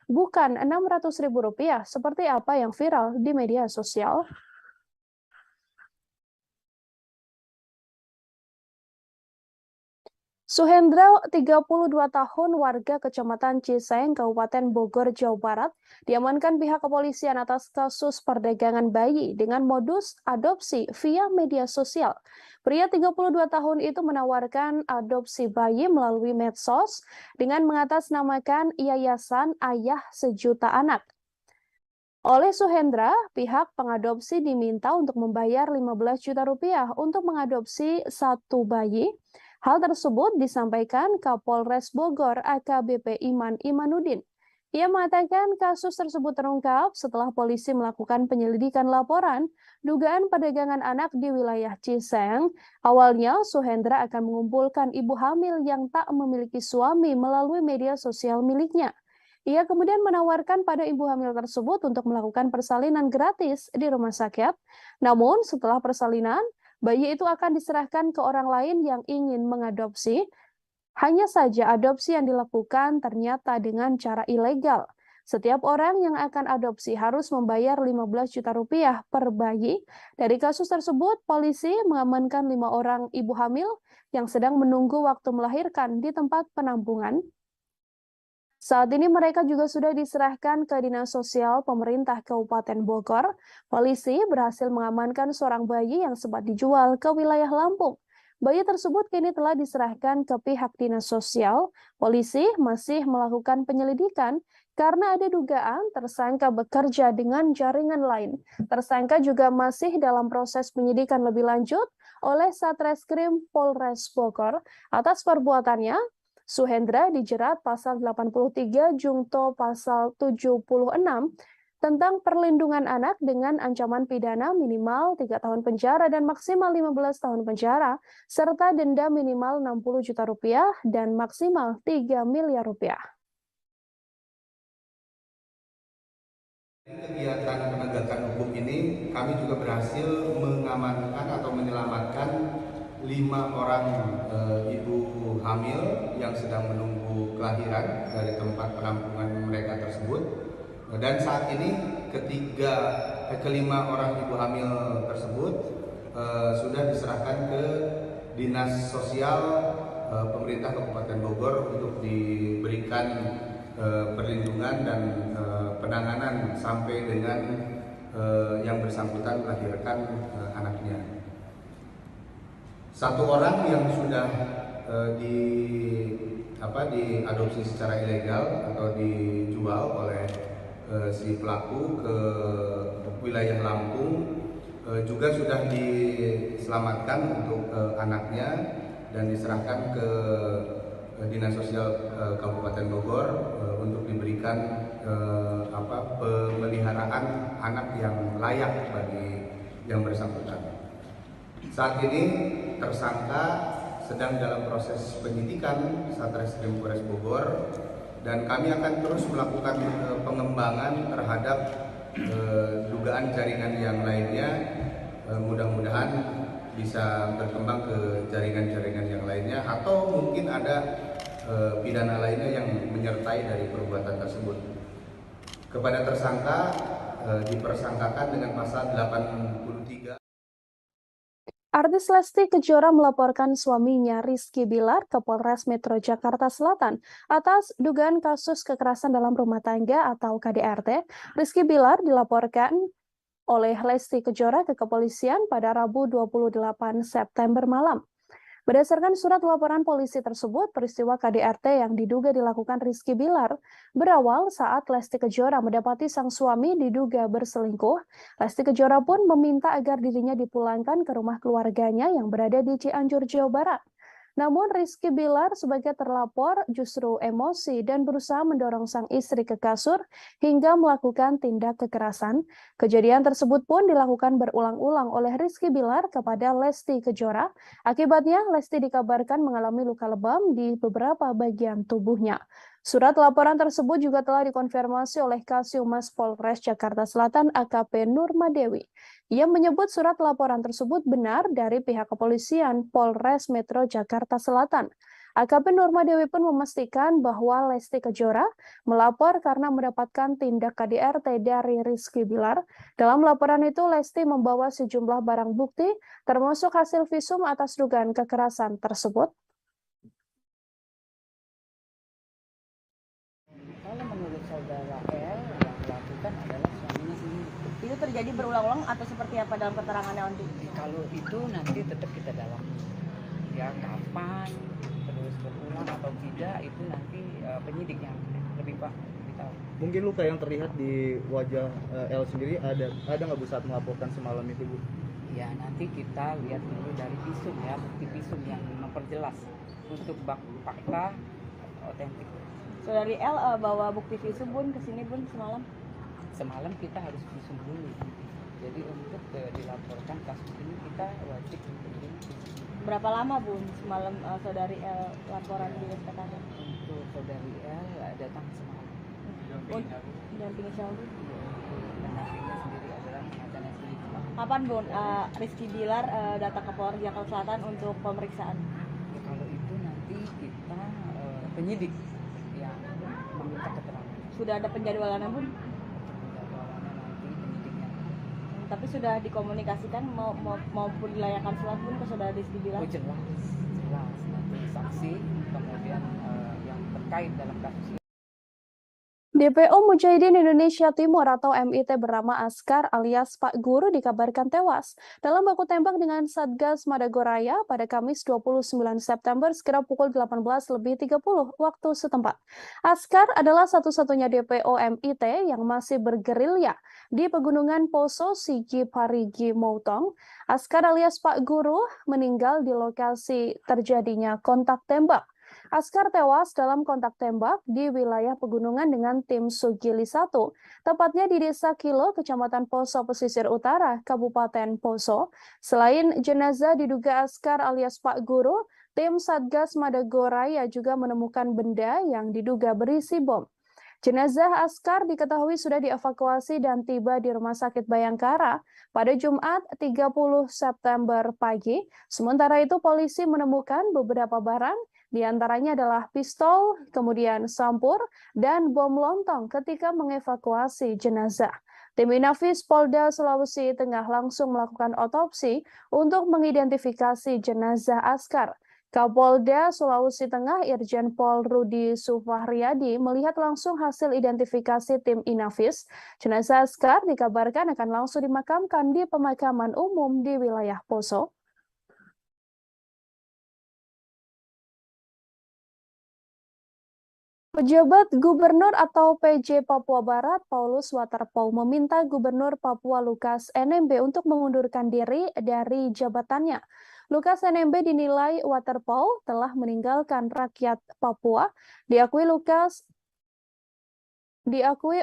bukan Rp600.000 seperti apa yang viral di media sosial. Suhendra, 32 tahun, warga Kecamatan Ciseng, Kabupaten Bogor, Jawa Barat, diamankan pihak kepolisian atas kasus perdagangan bayi dengan modus adopsi via media sosial. Pria 32 tahun itu menawarkan adopsi bayi melalui medsos dengan mengatasnamakan Yayasan Ayah Sejuta Anak. Oleh Suhendra, pihak pengadopsi diminta untuk membayar Rp15 juta untuk mengadopsi satu bayi. Hal tersebut disampaikan Kapolres Bogor AKBP Iman Imanudin. Ia mengatakan kasus tersebut terungkap setelah polisi melakukan penyelidikan laporan dugaan perdagangan anak di wilayah Ciseng. Awalnya, Suhendra akan mengumpulkan ibu hamil yang tak memiliki suami melalui media sosial miliknya. Ia kemudian menawarkan pada ibu hamil tersebut untuk melakukan persalinan gratis di rumah sakit. Namun, setelah persalinan, bayi itu akan diserahkan ke orang lain yang ingin mengadopsi. Hanya saja adopsi yang dilakukan ternyata dengan cara ilegal. Setiap orang yang akan adopsi harus membayar 15 juta rupiah per bayi. Dari kasus tersebut, polisi mengamankan 5 orang ibu hamil yang sedang menunggu waktu melahirkan di tempat penampungan. Saat ini mereka juga sudah diserahkan ke Dinas Sosial Pemerintah Kabupaten Bogor. Polisi berhasil mengamankan seorang bayi yang sempat dijual ke wilayah Lampung. Bayi tersebut kini telah diserahkan ke pihak Dinas Sosial. Polisi masih melakukan penyelidikan karena ada dugaan tersangka bekerja dengan jaringan lain. Tersangka juga masih dalam proses penyidikan lebih lanjut oleh Satreskrim Polres Bogor. Atas perbuatannya, Suhendra dijerat pasal 83 Jungto pasal 76 tentang perlindungan anak dengan ancaman pidana minimal 3 tahun penjara dan maksimal 15 tahun penjara, serta denda minimal 60 juta rupiah dan maksimal 3 miliar rupiah. Kegiatan penegakan hukum ini kami juga berhasil mengamankan atau menyelamatkan 5 orang ibu hamil yang sedang menunggu kelahiran dari tempat penampungan mereka tersebut. Dan saat ini kelima orang ibu hamil tersebut sudah diserahkan ke Dinas Sosial Pemerintah Kabupaten Bogor untuk diberikan perlindungan dan penanganan sampai dengan yang bersangkutan melahirkan anaknya. 1 orang yang sudah diadopsi secara ilegal atau dijual oleh si pelaku ke wilayah Lampung juga sudah diselamatkan untuk anaknya dan diserahkan ke Dinas Sosial Kabupaten Bogor untuk diberikan pemeliharaan anak yang layak bagi yang bersangkutan. Saat ini tersangka sedang dalam proses penyidikan Satreskrim Polres Bogor. Dan kami akan terus melakukan pengembangan terhadap dugaan jaringan yang lainnya. Mudah-mudahan bisa berkembang ke jaringan-jaringan yang lainnya atau mungkin ada pidana lainnya yang menyertai dari perbuatan tersebut. Kepada tersangka dipersangkakan dengan pasal 83. Artis Lesti Kejora melaporkan suaminya Rizky Bilar ke Polres Metro Jakarta Selatan atas dugaan kasus kekerasan dalam rumah tangga atau KDRT. Rizky Bilar dilaporkan oleh Lesti Kejora ke kepolisian pada Rabu 28 September malam. Berdasarkan surat laporan polisi tersebut, peristiwa KDRT yang diduga dilakukan Rizky Bilar berawal saat Lesti Kejora mendapati sang suami diduga berselingkuh. Lesti Kejora pun meminta agar dirinya dipulangkan ke rumah keluarganya yang berada di Cianjur, Jawa Barat. Namun Rizky Bilar sebagai terlapor justru emosi dan berusaha mendorong sang istri ke kasur hingga melakukan tindak kekerasan. Kejadian tersebut pun dilakukan berulang-ulang oleh Rizky Bilar kepada Lesti Kejora. Akibatnya Lesti dikabarkan mengalami luka lebam di beberapa bagian tubuhnya. Surat laporan tersebut juga telah dikonfirmasi oleh Kasiumas Polres Jakarta Selatan AKP Nurmadewi. Ia menyebut surat laporan tersebut benar dari pihak kepolisian Polres Metro Jakarta Selatan. AKP Nurmadewi pun memastikan bahwa Lesti Kejora melapor karena mendapatkan tindak KDRT dari Rizky Bilar. Dalam laporan itu, Lesti membawa sejumlah barang bukti, termasuk hasil visum atas dugaan kekerasan tersebut. Kalau menurut saudara L, yang melakukan adalah suaminya sendiri. Itu terjadi berulang-ulang atau seperti apa dalam keterangannya nanti? Kalau itu nanti tetap kita dalami. Ya kapan, terus berulang atau tidak, itu nanti penyidik yang lebih tahu. Mungkin luka yang terlihat di wajah L sendiri ada nggak Bu saat melaporkan semalam itu Bu? Ya nanti kita lihat dulu dari visum ya, bukti visum yang memperjelas untuk fakta otentik. Saudari L bawa bukti visum Bun ke sini Bun semalam. Semalam kita harus visum dulu. Jadi untuk dilaporkan kasus ini kita wajib untuk visum. Berapa lama Bun semalam Saudari L laporan di SPKK? Untuk Saudari L datang semalam. Dampingi siapa Bun? Pendampingnya sendiri adalah pengacara sendiri. Kapan Bun Rizky Bilar datang ke Polres Jakarta Selatan untuk pemeriksaan? Ya, kalau itu nanti kita penyidik yang meminta keterangan. Sudah ada penjadwalannya Bun? Penjadwalannya nanti penyidiknya. Tapi sudah dikomunikasikan maupun dilayangkan surat Bun ke Saudara Rizky Bilar? Oh jelas nanti saksi kemudian yang terkait dalam kasus ini. DPO Mujahidin Indonesia Timur atau MIT bernama Askar alias Pak Guru dikabarkan tewas dalam baku tembak dengan Satgas Madagoraya pada Kamis 29 September sekira pukul 18.30 waktu setempat. Askar adalah satu-satunya DPO MIT yang masih bergerilya di Pegunungan Poso Sigi Parigi Moutong. Askar alias Pak Guru meninggal di lokasi terjadinya kontak tembak. Askar tewas dalam kontak tembak di wilayah pegunungan dengan tim Sugili 1, tepatnya di Desa Kilo, Kecamatan Poso, Pesisir Utara, Kabupaten Poso. Selain jenazah diduga Askar alias Pak Guru, tim Satgas Madagoraya juga menemukan benda yang diduga berisi bom. Jenazah Askar diketahui sudah dievakuasi dan tiba di Rumah Sakit Bayangkara pada Jumat 30 September pagi. Sementara itu polisi menemukan beberapa barang, di antaranya adalah pistol, kemudian sampur, dan bom lontong ketika mengevakuasi jenazah. Tim Inafis Polda Sulawesi Tengah langsung melakukan otopsi untuk mengidentifikasi jenazah Askar. Kapolda Sulawesi Tengah Irjen Pol Rudi Sufahriyadi melihat langsung hasil identifikasi tim Inafis. Jenazah Askar dikabarkan akan langsung dimakamkan di pemakaman umum di wilayah Poso. Pejabat Gubernur atau PJ Papua Barat, Paulus Waterpauw, meminta Gubernur Papua Lukas NMB untuk mengundurkan diri dari jabatannya. Lukas NMB dinilai Waterpauw telah meninggalkan rakyat Papua. Diakui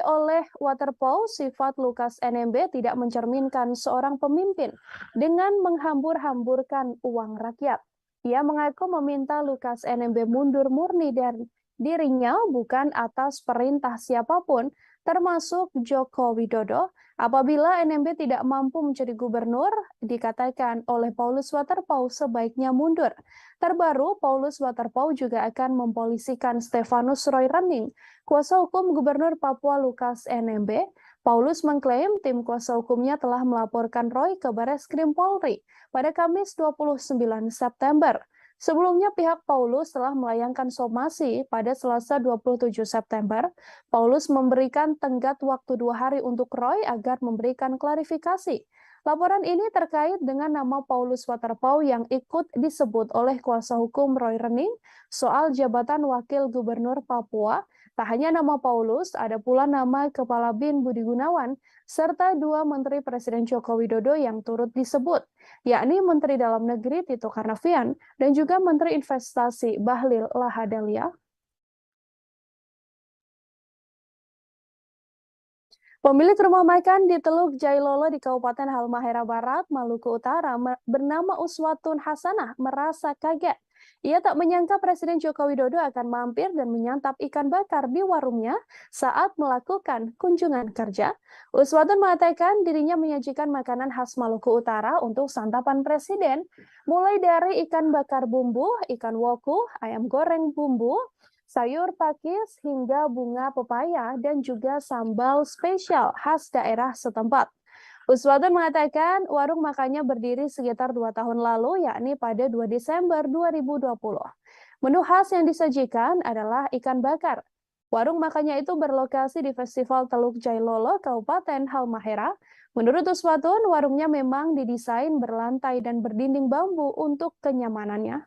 oleh Waterpauw, sifat Lukas NMB tidak mencerminkan seorang pemimpin dengan menghambur-hamburkan uang rakyat. Ia mengaku meminta Lukas NMB mundur murni dari dirinya bukan atas perintah siapapun, termasuk Joko Widodo. Apabila NMB tidak mampu menjadi gubernur, dikatakan oleh Paulus Waterpauw sebaiknya mundur. Terbaru, Paulus Waterpauw juga akan mempolisikan Stefanus Roy Rening, kuasa hukum Gubernur Papua Lukas NMB. Paulus mengklaim tim kuasa hukumnya telah melaporkan Roy ke Bareskrim Polri pada Kamis 29 September. Sebelumnya pihak Paulus telah melayangkan somasi pada Selasa 27 September. Paulus memberikan tenggat waktu 2 hari untuk Roy agar memberikan klarifikasi. Laporan ini terkait dengan nama Paulus Waterpauw yang ikut disebut oleh kuasa hukum Roy Rening soal jabatan Wakil Gubernur Papua. Tak hanya nama Paulus, ada pula nama Kepala BIN Budi Gunawan, serta 2 Menteri Presiden Joko Widodo yang turut disebut, yakni Menteri Dalam Negeri Tito Karnavian dan juga Menteri Investasi Bahlil Lahadalia. Pemilik rumah makan di Teluk Jailolo di Kabupaten Halmahera Barat, Maluku Utara, bernama Uswatun Hasanah merasa kaget. Ia tak menyangka Presiden Joko Widodo akan mampir dan menyantap ikan bakar di warungnya saat melakukan kunjungan kerja. Uswatun mengatakan dirinya menyajikan makanan khas Maluku Utara untuk santapan Presiden, mulai dari ikan bakar bumbu, ikan woku, ayam goreng bumbu, sayur pakis, hingga bunga pepaya, dan juga sambal spesial khas daerah setempat. Uswatun mengatakan warung makannya berdiri sekitar 2 tahun lalu, yakni pada 2 Desember 2020. Menu khas yang disajikan adalah ikan bakar. Warung makannya itu berlokasi di Festival Teluk Jailolo, Kabupaten Halmahera. Menurut Uswatun, warungnya memang didesain berlantai dan berdinding bambu untuk kenyamanannya.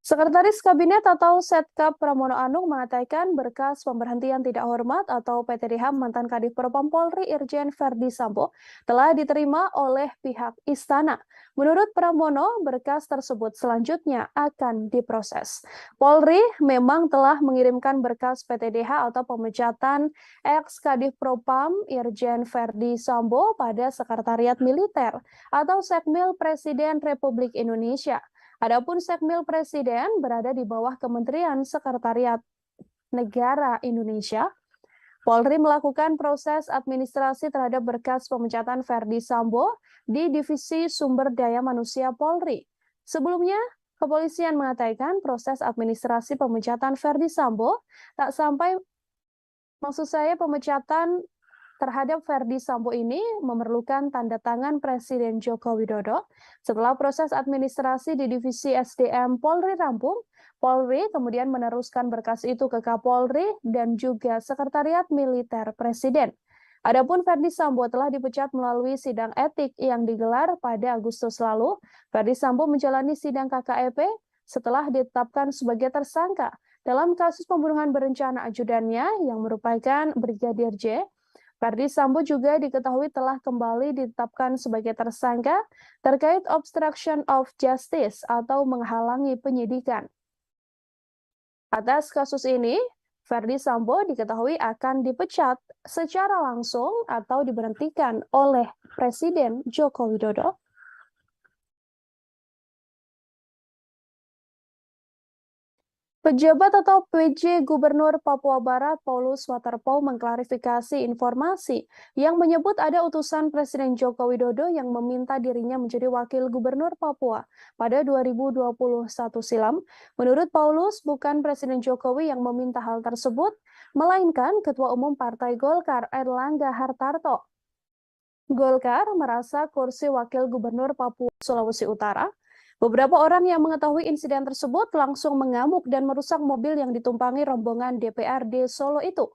Sekretaris Kabinet atau Setkap Pramono Anung mengatakan berkas pemberhentian tidak hormat atau PTDH mantan Kadif Propam Polri Irjen Verdi Sambo telah diterima oleh pihak istana. Menurut Pramono, berkas tersebut selanjutnya akan diproses. Polri memang telah mengirimkan berkas PTDH atau pemecatan ex Kadif Propam Irjen Verdi Sambo pada Sekretariat Militer atau Sekmil Presiden Republik Indonesia. Adapun Sekmil Presiden berada di bawah Kementerian Sekretariat Negara Indonesia. Polri melakukan proses administrasi terhadap berkas pemecatan Verdi Sambo di Divisi Sumber Daya Manusia Polri. Sebelumnya, kepolisian mengatakan proses administrasi pemecatan Verdi Sambo pemecatan terhadap Verdi Sambo ini memerlukan tanda tangan Presiden Joko Widodo. Setelah proses administrasi di Divisi SDM Polri rampung, Polri kemudian meneruskan berkas itu ke Kapolri dan juga Sekretariat Militer Presiden. Adapun Verdi Sambo telah dipecat melalui sidang etik yang digelar pada Agustus lalu. Verdi Sambo menjalani sidang KKEP setelah ditetapkan sebagai tersangka dalam kasus pembunuhan berencana ajudannya yang merupakan Brigadir J. Verdi Sambo juga diketahui telah kembali ditetapkan sebagai tersangka terkait obstruction of justice atau menghalangi penyidikan. Atas kasus ini, Verdi Sambo diketahui akan dipecat secara langsung atau diberhentikan oleh Presiden Joko Widodo. Pejabat atau PJ Gubernur Papua Barat Paulus Waterpauw mengklarifikasi informasi yang menyebut ada utusan Presiden Joko Widodo yang meminta dirinya menjadi wakil gubernur Papua pada 2021 silam. Menurut Paulus, bukan Presiden Jokowi yang meminta hal tersebut, melainkan Ketua Umum Partai Golkar Erlangga Hartarto. Golkar merasa kursi wakil gubernur Papua Sulawesi Utara. Beberapa orang yang mengetahui insiden tersebut langsung mengamuk dan merusak mobil yang ditumpangi rombongan DPRD Solo itu.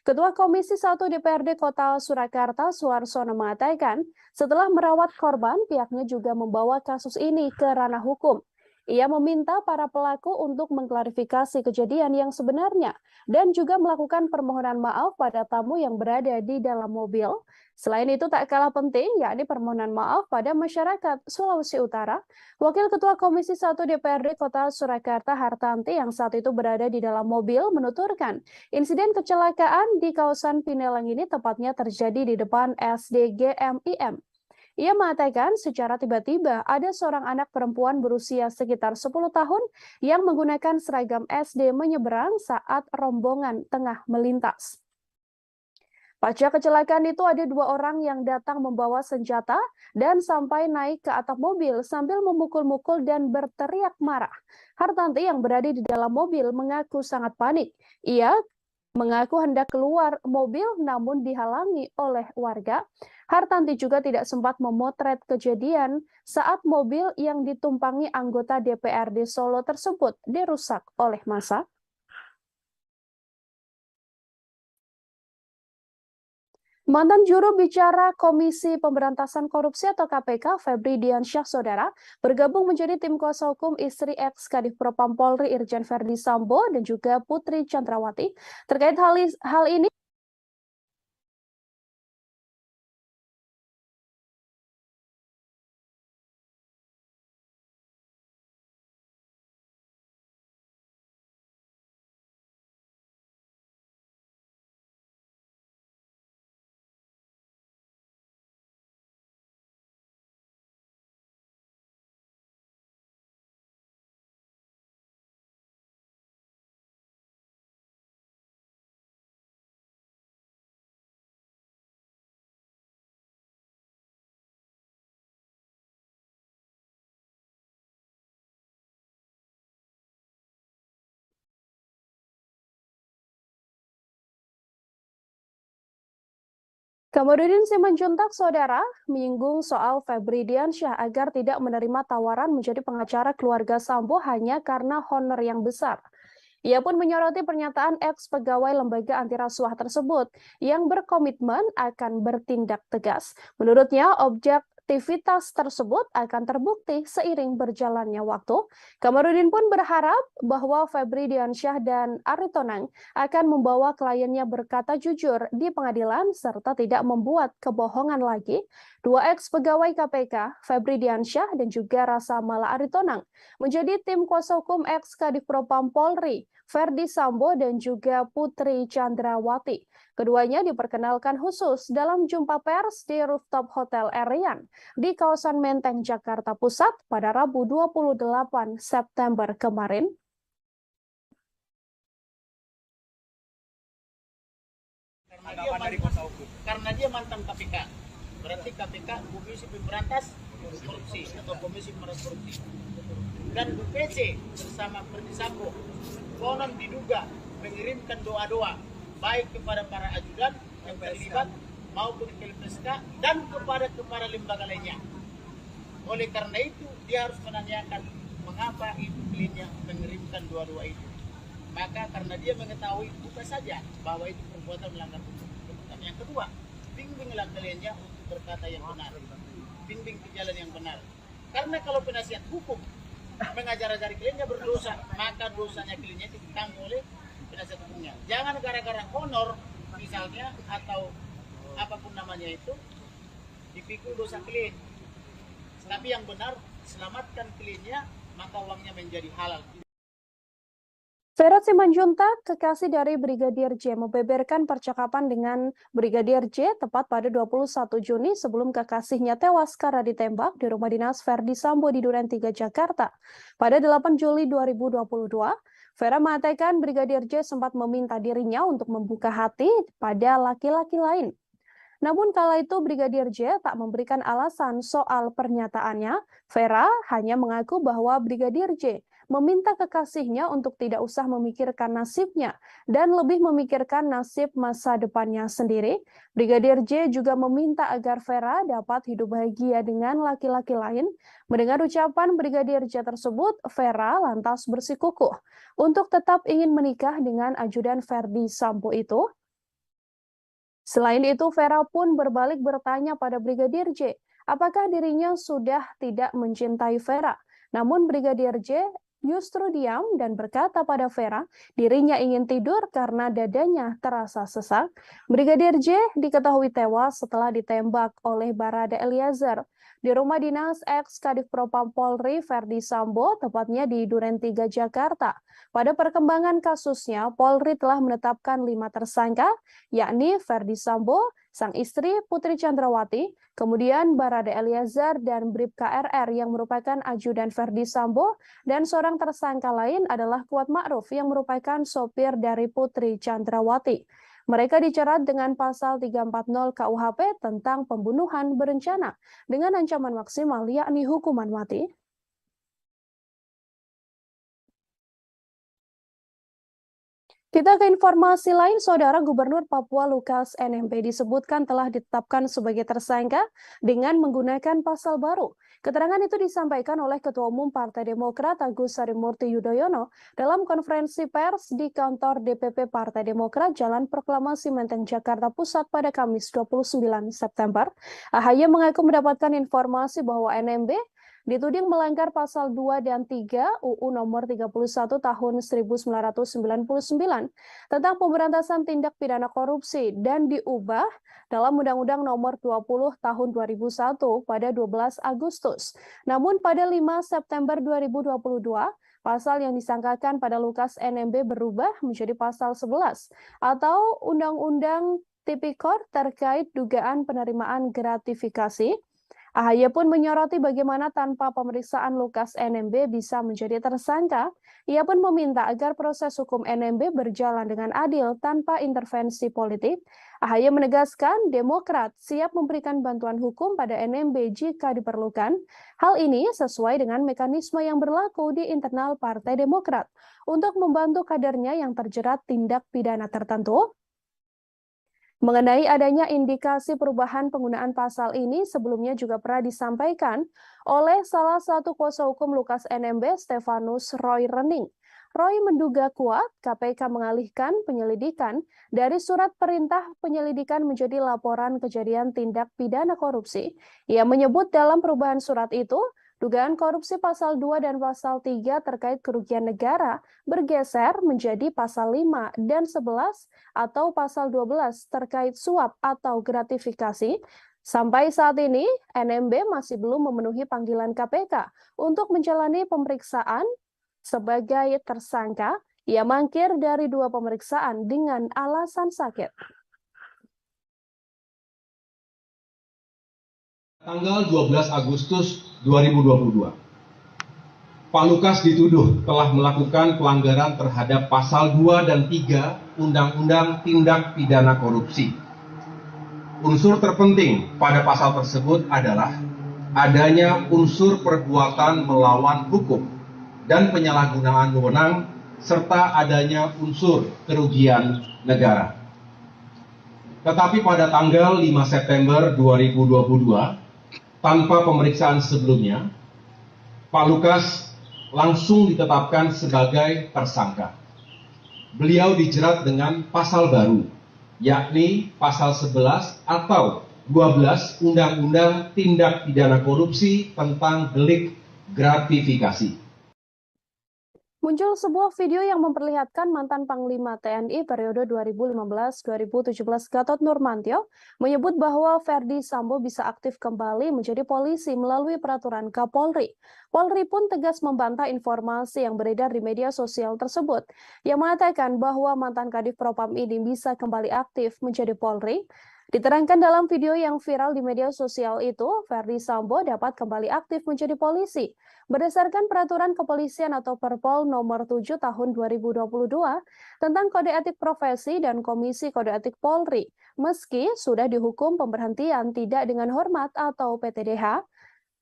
Ketua Komisi 1 DPRD Kota Surakarta, Suarsono mengatakan, setelah merawat korban, pihaknya juga membawa kasus ini ke ranah hukum. Ia meminta para pelaku untuk mengklarifikasi kejadian yang sebenarnya dan juga melakukan permohonan maaf pada tamu yang berada di dalam mobil. Selain itu tak kalah penting, yakni permohonan maaf pada masyarakat Sulawesi Utara. Wakil Ketua Komisi 1 DPRD Kota Surakarta Hartanti yang saat itu berada di dalam mobil menuturkan, insiden kecelakaan di kawasan Pineleng ini tepatnya terjadi di depan SDGMIM. Ia mengatakan secara tiba-tiba ada seorang anak perempuan berusia sekitar 10 tahun yang menggunakan seragam SD menyeberang saat rombongan tengah melintas. Pasca kecelakaan itu ada 2 orang yang datang membawa senjata dan sampai naik ke atap mobil sambil memukul-mukul dan berteriak marah. Hartanti yang berada di dalam mobil mengaku sangat panik. Ia mengaku hendak keluar mobil namun dihalangi oleh warga. Hartanti juga tidak sempat memotret kejadian saat mobil yang ditumpangi anggota DPRD Solo tersebut dirusak oleh massa. Mantan juru bicara Komisi Pemberantasan Korupsi atau KPK, Febri Diansyah Saudara, bergabung menjadi tim kuasa hukum istri ex Kadif Propam Polri Irjen Verdi Sambo dan juga Putri Chandrawati. Terkait hal ini, Kamarudin Simanjuntak, Saudara, menyinggung soal Febri Diansyah agar tidak menerima tawaran menjadi pengacara keluarga Sambo hanya karena honor yang besar. Ia pun menyoroti pernyataan ex-pegawai lembaga anti rasuah tersebut yang berkomitmen akan bertindak tegas. Menurutnya, objek aktivitas tersebut akan terbukti seiring berjalannya waktu. Kamarudin pun berharap bahwa Febri Diansyah dan Aritonang akan membawa kliennya berkata jujur di pengadilan serta tidak membuat kebohongan lagi. Dua ex-pegawai KPK, Febri Diansyah dan juga Rasa Mala Aritonang, menjadi tim kuasa hukum ex-Kadif Propam Polri, Verdi Sambo dan juga Putri Chandrawati. Keduanya diperkenalkan khusus dalam jumpa pers di rooftop Hotel Erian di kawasan Menteng, Jakarta Pusat pada Rabu 28 September kemarin. Karena dia mantan KPK, berarti KPK Komisi Pemberantas Korupsi atau Komisi Pemberantas Korupsi. Dan BPC bersama Verdi Sambo konon diduga mengirimkan doa-doa baik kepada para ajudan yang terlibat maupun ke LPSK dan kepada lembaga lainnya. Oleh karena itu dia harus menanyakan mengapa itu kliennya mengirimkan doa-doa itu. Maka karena dia mengetahui bukan saja bahwa itu perbuatan melanggar hukum. Yang kedua, bimbinglah kliennya untuk berkata yang benar, bimbing ke jalan yang benar. Karena kalau penasihat hukum mengajar-ajari kliennya berdosa, maka dosanya kliennya ditanggung oleh penasihat hukumnya. Jangan gara-gara honor misalnya atau apapun namanya itu dipikul dosa klien. Tapi yang benar selamatkan kliennya, maka uangnya menjadi halal. Vera Simanjuntak, kekasih dari Brigadir J, membeberkan percakapan dengan Brigadir J tepat pada 21 Juni sebelum kekasihnya tewas karena ditembak di rumah dinas Verdi Sambo di Duren 3, Jakarta. Pada 8 Juli 2022, Vera mengatakan Brigadir J sempat meminta dirinya untuk membuka hati pada laki-laki lain. Namun kala itu Brigadir J tak memberikan alasan soal pernyataannya. Vera hanya mengaku bahwa Brigadir J meminta kekasihnya untuk tidak usah memikirkan nasibnya dan lebih memikirkan nasib masa depannya sendiri. Brigadir J juga meminta agar Vera dapat hidup bahagia dengan laki-laki lain. Mendengar ucapan Brigadir J tersebut, Vera lantas bersikukuh untuk tetap ingin menikah dengan ajudan Verdi Sambo itu. Selain itu, Vera pun berbalik bertanya pada Brigadir J, apakah dirinya sudah tidak mencintai Vera. Namun Brigadir J justru diam dan berkata pada Vera, dirinya ingin tidur karena dadanya terasa sesak. Brigadir J diketahui tewas setelah ditembak oleh Barada Eliezer di rumah dinas ex-Kadif Propam Polri Verdi Sambo, tepatnya di Duren 3, Jakarta. Pada perkembangan kasusnya, Polri telah menetapkan 5 tersangka, yakni Verdi Sambo, sang istri Putri Chandrawati, kemudian Barada Eliezer dan Bribka RR yang merupakan ajudan Verdi Sambo, dan seorang tersangka lain adalah Kuat Ma'ruf yang merupakan sopir dari Putri Chandrawati. Mereka dicerat dengan pasal 340 KUHP tentang pembunuhan berencana dengan ancaman maksimal yakni hukuman mati. Kita ke informasi lain, Saudara Gubernur Papua Lukas NMB disebutkan telah ditetapkan sebagai tersangka dengan menggunakan pasal baru. Keterangan itu disampaikan oleh Ketua Umum Partai Demokrat Agus Harimurti Yudhoyono dalam konferensi pers di kantor DPP Partai Demokrat Jalan Proklamasi Menteng, Jakarta Pusat pada Kamis 29 September. AHY mengaku mendapatkan informasi bahwa NMB dituding melanggar pasal 2 dan 3 UU nomor 31 tahun 1999 tentang pemberantasan tindak pidana korupsi dan diubah dalam Undang-Undang nomor 20 tahun 2001 pada 12 Agustus. Namun pada 5 September 2022, pasal yang disangkakan pada Lukas NMB berubah menjadi pasal 11 atau Undang-Undang Tipikor terkait dugaan penerimaan gratifikasi. AHY pun menyoroti bagaimana tanpa pemeriksaan Lukas NMB bisa menjadi tersangka. Ia pun meminta agar proses hukum NMB berjalan dengan adil tanpa intervensi politik. AHY menegaskan Demokrat siap memberikan bantuan hukum pada NMB jika diperlukan. Hal ini sesuai dengan mekanisme yang berlaku di internal Partai Demokrat untuk membantu kadernya yang terjerat tindak pidana tertentu. Mengenai adanya indikasi perubahan penggunaan pasal ini sebelumnya juga pernah disampaikan oleh salah satu kuasa hukum Lukas NMB, Stefanus Roy Rening. Roy menduga kuat KPK mengalihkan penyelidikan dari surat perintah penyelidikan menjadi laporan kejadian tindak pidana korupsi. Ia menyebut dalam perubahan surat itu, dugaan korupsi pasal 2 dan pasal 3 terkait kerugian negara bergeser menjadi pasal 5 dan 11 atau pasal 12 terkait suap atau gratifikasi. Sampai saat ini, NMB masih belum memenuhi panggilan KPK untuk menjalani pemeriksaan sebagai tersangka. Ia mangkir dari 2 pemeriksaan dengan alasan sakit. Tanggal 12 Agustus 2022, Pak Lukas dituduh telah melakukan pelanggaran terhadap pasal 2 dan 3 Undang-Undang Tindak Pidana Korupsi. Unsur terpenting pada pasal tersebut adalah adanya unsur perbuatan melawan hukum dan penyalahgunaan wewenang serta adanya unsur kerugian negara. Tetapi pada tanggal 5 September 2022, tanpa pemeriksaan sebelumnya, Pak Lukas langsung ditetapkan sebagai tersangka. Beliau dijerat dengan pasal baru, yakni pasal 11 atau 12 Undang-Undang Tindak Pidana Korupsi tentang delik gratifikasi. Muncul sebuah video yang memperlihatkan mantan Panglima TNI periode 2015-2017 Gatot Nurmantio menyebut bahwa Ferdi Sambo bisa aktif kembali menjadi polisi melalui peraturan Kapolri. Polri pun tegas membantah informasi yang beredar di media sosial tersebut, yang mengatakan bahwa mantan Kadif Propam ini bisa kembali aktif menjadi Polri. Diterangkan dalam video yang viral di media sosial itu, Ferdi Sambo dapat kembali aktif menjadi polisi berdasarkan Peraturan Kepolisian atau Perpol Nomor 7 Tahun 2022 tentang Kode Etik Profesi dan Komisi Kode Etik Polri, meski sudah dihukum pemberhentian tidak dengan hormat atau PTDH.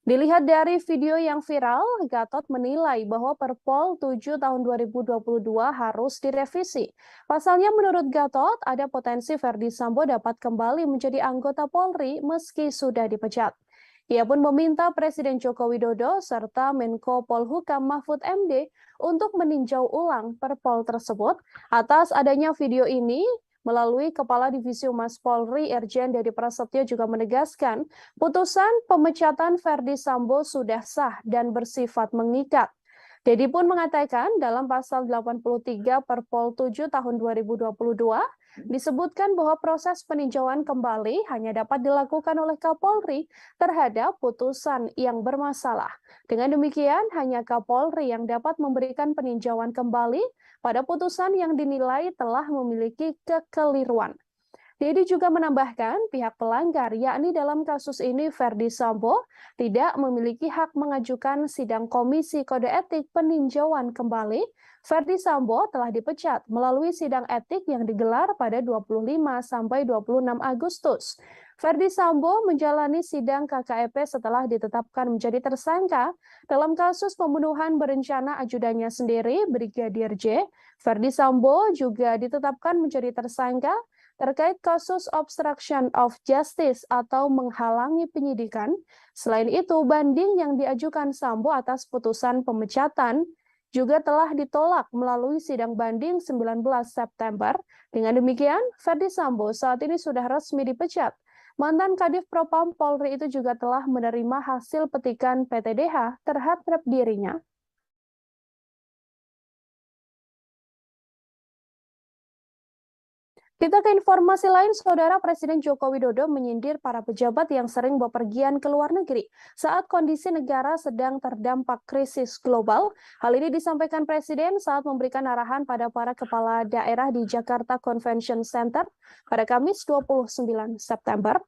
Dilihat dari video yang viral, Gatot menilai bahwa Perpol 7 tahun 2022 harus direvisi. Pasalnya menurut Gatot, ada potensi Ferdi Sambo dapat kembali menjadi anggota Polri meski sudah dipecat. Ia pun meminta Presiden Joko Widodo serta Menko Polhukam Mahfud MD untuk meninjau ulang Perpol tersebut atas adanya video ini. Melalui Kepala Divisi Humas Polri, Irjen Dedi Prasetyo juga menegaskan, putusan pemecatan Ferdi Sambo sudah sah dan bersifat mengikat. Dedi pun mengatakan dalam pasal 83 Perpol 7 tahun 2022 disebutkan bahwa proses peninjauan kembali hanya dapat dilakukan oleh Kapolri terhadap putusan yang bermasalah. Dengan demikian, hanya Kapolri yang dapat memberikan peninjauan kembali pada putusan yang dinilai telah memiliki kekeliruan. Dedi juga menambahkan pihak pelanggar, yakni dalam kasus ini Ferdi Sambo, tidak memiliki hak mengajukan sidang Komisi Kode Etik peninjauan kembali. Ferdi Sambo telah dipecat melalui sidang etik yang digelar pada 25 sampai 26 Agustus. Ferdi Sambo menjalani sidang KKEP setelah ditetapkan menjadi tersangka dalam kasus pembunuhan berencana ajudannya sendiri, Brigadir J. Ferdi Sambo juga ditetapkan menjadi tersangka terkait kasus obstruction of justice atau menghalangi penyidikan. Selain itu, banding yang diajukan Sambo atas putusan pemecatan juga telah ditolak melalui sidang banding 19 September. Dengan demikian, Ferdi Sambo saat ini sudah resmi dipecat. Mantan Kadif Propam Polri itu juga telah menerima hasil petikan PTDH terhadap dirinya. Kita ke informasi lain, Saudara. Presiden Joko Widodo menyindir para pejabat yang sering bepergian ke luar negeri saat kondisi negara sedang terdampak krisis global. Hal ini disampaikan Presiden saat memberikan arahan pada para kepala daerah di Jakarta Convention Center pada Kamis 29 September.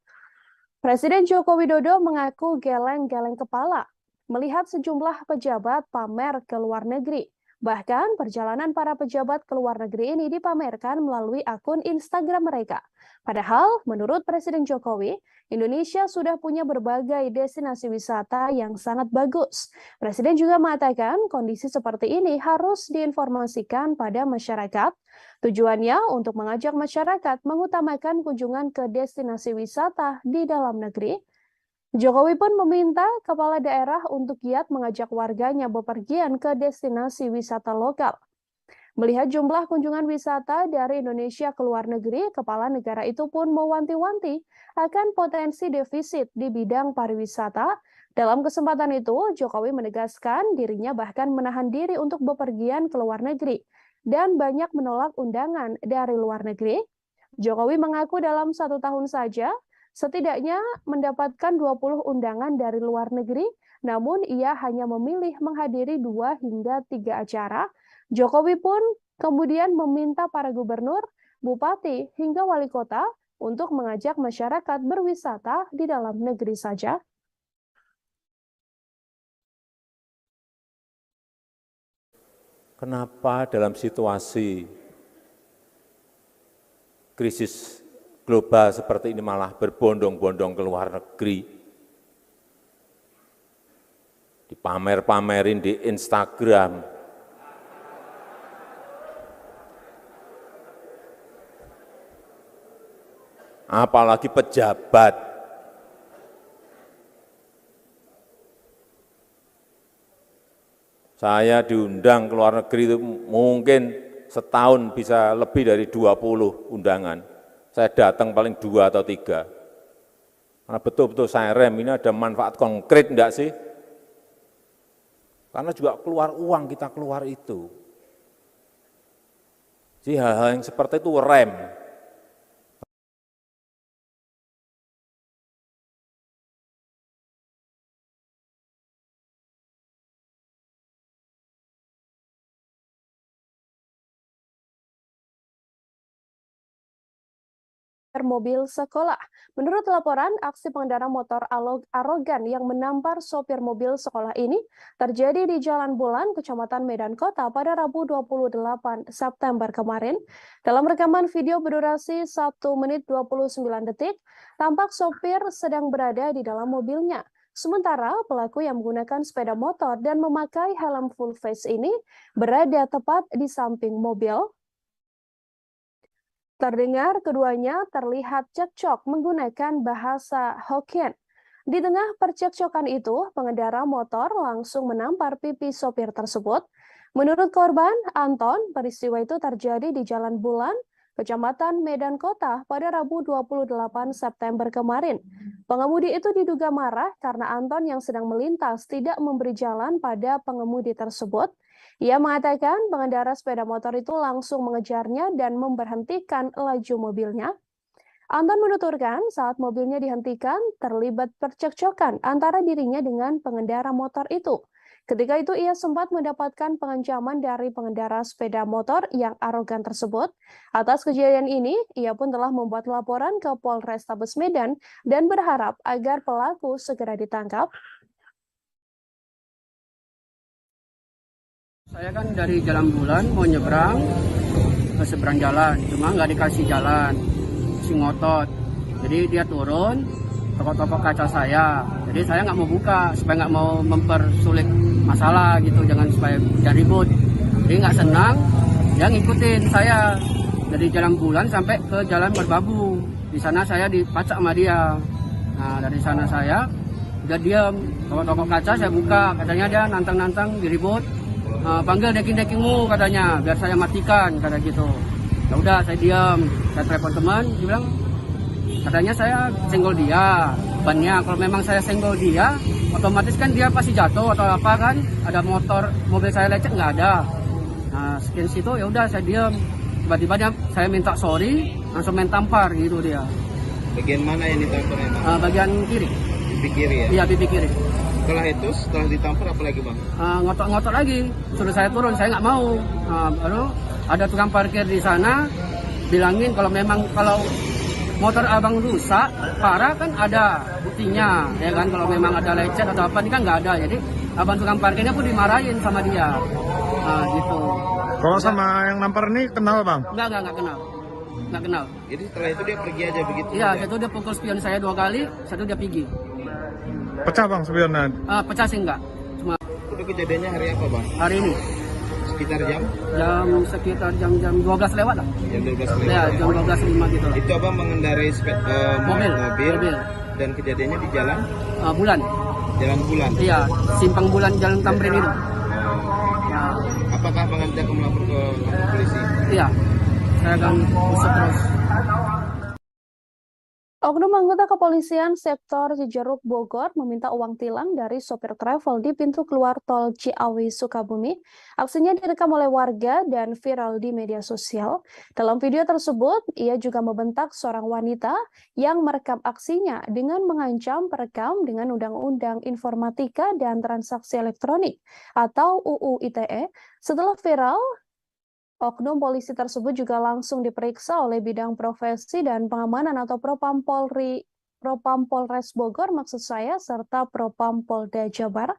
Presiden Joko Widodo mengaku geleng-geleng kepala melihat sejumlah pejabat pamer ke luar negeri. Bahkan perjalanan para pejabat ke luar negeri ini dipamerkan melalui akun Instagram mereka. Padahal menurut Presiden Jokowi, Indonesia sudah punya berbagai destinasi wisata yang sangat bagus. Presiden juga mengatakan kondisi seperti ini harus diinformasikan pada masyarakat. Tujuannya untuk mengajak masyarakat mengutamakan kunjungan ke destinasi wisata di dalam negeri. Jokowi pun meminta kepala daerah untuk giat mengajak warganya bepergian ke destinasi wisata lokal. Melihat jumlah kunjungan wisata dari Indonesia ke luar negeri, kepala negara itu pun mewanti-wanti akan potensi defisit di bidang pariwisata. Dalam kesempatan itu, Jokowi menegaskan dirinya bahkan menahan diri untuk bepergian ke luar negeri dan banyak menolak undangan dari luar negeri. Jokowi mengaku dalam 1 tahun saja, setidaknya mendapatkan 20 undangan dari luar negeri, namun ia hanya memilih menghadiri 2 hingga 3 acara. Jokowi pun kemudian meminta para gubernur, bupati, hingga wali kota untuk mengajak masyarakat berwisata di dalam negeri saja. Kenapa dalam situasi krisis global seperti ini malah berbondong-bondong ke luar negeri, dipamer-pamerin di Instagram, apalagi pejabat. Saya diundang ke luar negeri itu mungkin setahun bisa lebih dari 20 undangan. Saya datang paling 2 atau 3. Karena betul-betul saya rem, ini ada manfaat konkret enggak sih? Karena juga keluar uang kita keluar itu. Jadi hal-hal yang seperti itu rem. Mobil sekolah. Menurut laporan, aksi pengendara motor arogan yang menampar sopir mobil sekolah ini terjadi di Jalan Bulan, Kecamatan Medan Kota pada Rabu 28 September kemarin. Dalam rekaman video berdurasi 1 menit 29 detik, tampak sopir sedang berada di dalam mobilnya. Sementara pelaku yang menggunakan sepeda motor dan memakai helm full face ini berada tepat di samping mobil. Terdengar keduanya terlihat cekcok menggunakan bahasa Hokkien. Di tengah percekcokan itu, pengendara motor langsung menampar pipi sopir tersebut. Menurut korban, Anton, peristiwa itu terjadi di Jalan Bulan, Kecamatan Medan Kota pada Rabu 28 September kemarin. Pengemudi itu diduga marah karena Anton yang sedang melintas tidak memberi jalan pada pengemudi tersebut. Ia mengatakan pengendara sepeda motor itu langsung mengejarnya dan memberhentikan laju mobilnya. Anton menuturkan saat mobilnya dihentikan terlibat percekcokan antara dirinya dengan pengendara motor itu. Ketika itu ia sempat mendapatkan pengancaman dari pengendara sepeda motor yang arogan tersebut. Atas kejadian ini, ia pun telah membuat laporan ke Polrestabes Medan dan berharap agar pelaku segera ditangkap. Saya kan dari Jalan Bulan mau nyebrang ke seberang jalan, cuma nggak dikasih jalan, si ngotot. Jadi dia turun, tokok-tokok kaca saya. Jadi saya nggak mau buka supaya nggak mau mempersulit masalah gitu, supaya ribut. Jadi nggak senang, dia ngikutin saya dari Jalan Bulan sampai ke Jalan Merbabu. Di sana saya dipacak sama dia. Nah dari sana saya udah diam, tokok-tokok kaca saya buka, katanya dia nantang-nantang diribut. Panggil deking-dekingmu katanya, biar saya matikan, kata gitu. Ya udah saya diam, saya telepon teman, dia bilang katanya saya senggol dia, bannya kalau memang saya senggol dia, otomatis kan dia pasti jatuh atau apa kan, ada mobil saya lecet nggak ada. Nah sekian situ ya udah saya diam, tiba-tiba saya minta sorry, langsung main tampar gitu dia. Bagian mana yang ditamparnya? Bagian kiri. Pipi kiri ya? Iya pipi kiri. Setelah ditampar apa lagi bang? Ngotot-ngotot lagi, suruh saya turun, saya nggak mau. Baru ada tukang parkir di sana, bilangin kalau motor abang rusak, parah kan ada buktinya, ya kan kalau memang ada lecet atau apa, ini kan nggak ada. Jadi abang tukang parkirnya pun dimarahin sama dia, gitu. Kalau sama yang nampar ini kenal bang? Nggak kenal. Jadi setelah itu dia pergi aja begitu? Iya, itu dia pukul spion saya 2 kali, satu dia pergi. Pecah bang spionnya? Pecah sih enggak. Cuma itu kejadiannya hari apa bang? Hari ini. Sekitar jam 12 lewat lah. Jam 12 lewat? Ya, jam 12.05 gitu lah. Itu abang mengendarai mobil dan kejadiannya di jalan? Bulan. Jalan Bulan? Iya, simpang Bulan Jalan Tamrin itu. Nah, apakah Bang nanti akan melapor ke polisi? Iya, saya akan usut terus. Oknum anggota kepolisian sektor Cijeruk Bogor meminta uang tilang dari sopir travel di pintu keluar tol Ciawi Sukabumi. Aksinya direkam oleh warga dan viral di media sosial. Dalam video tersebut, ia juga membentak seorang wanita yang merekam aksinya dengan mengancam perekam dengan Undang-Undang Informatika dan Transaksi Elektronik atau UU ITE. Setelah viral, oknum polisi tersebut juga langsung diperiksa oleh bidang profesi dan pengamanan atau Propam Polres Bogor maksud saya, serta Propam Polda Jabar.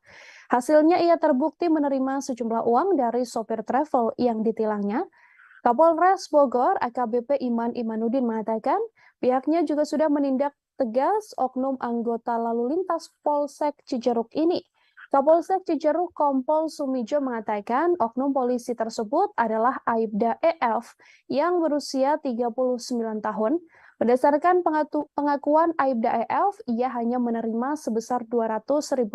Hasilnya ia terbukti menerima sejumlah uang dari sopir travel yang ditilangnya. Kapolres Bogor AKBP Iman Imanudin mengatakan pihaknya juga sudah menindak tegas oknum anggota lalu lintas Polsek Cijeruk ini. Kapolsek Cijeruk Kompol Sumijo mengatakan oknum polisi tersebut adalah Aibda EF yang berusia 39 tahun. Berdasarkan pengakuan Aibda EF, ia hanya menerima sebesar Rp200.000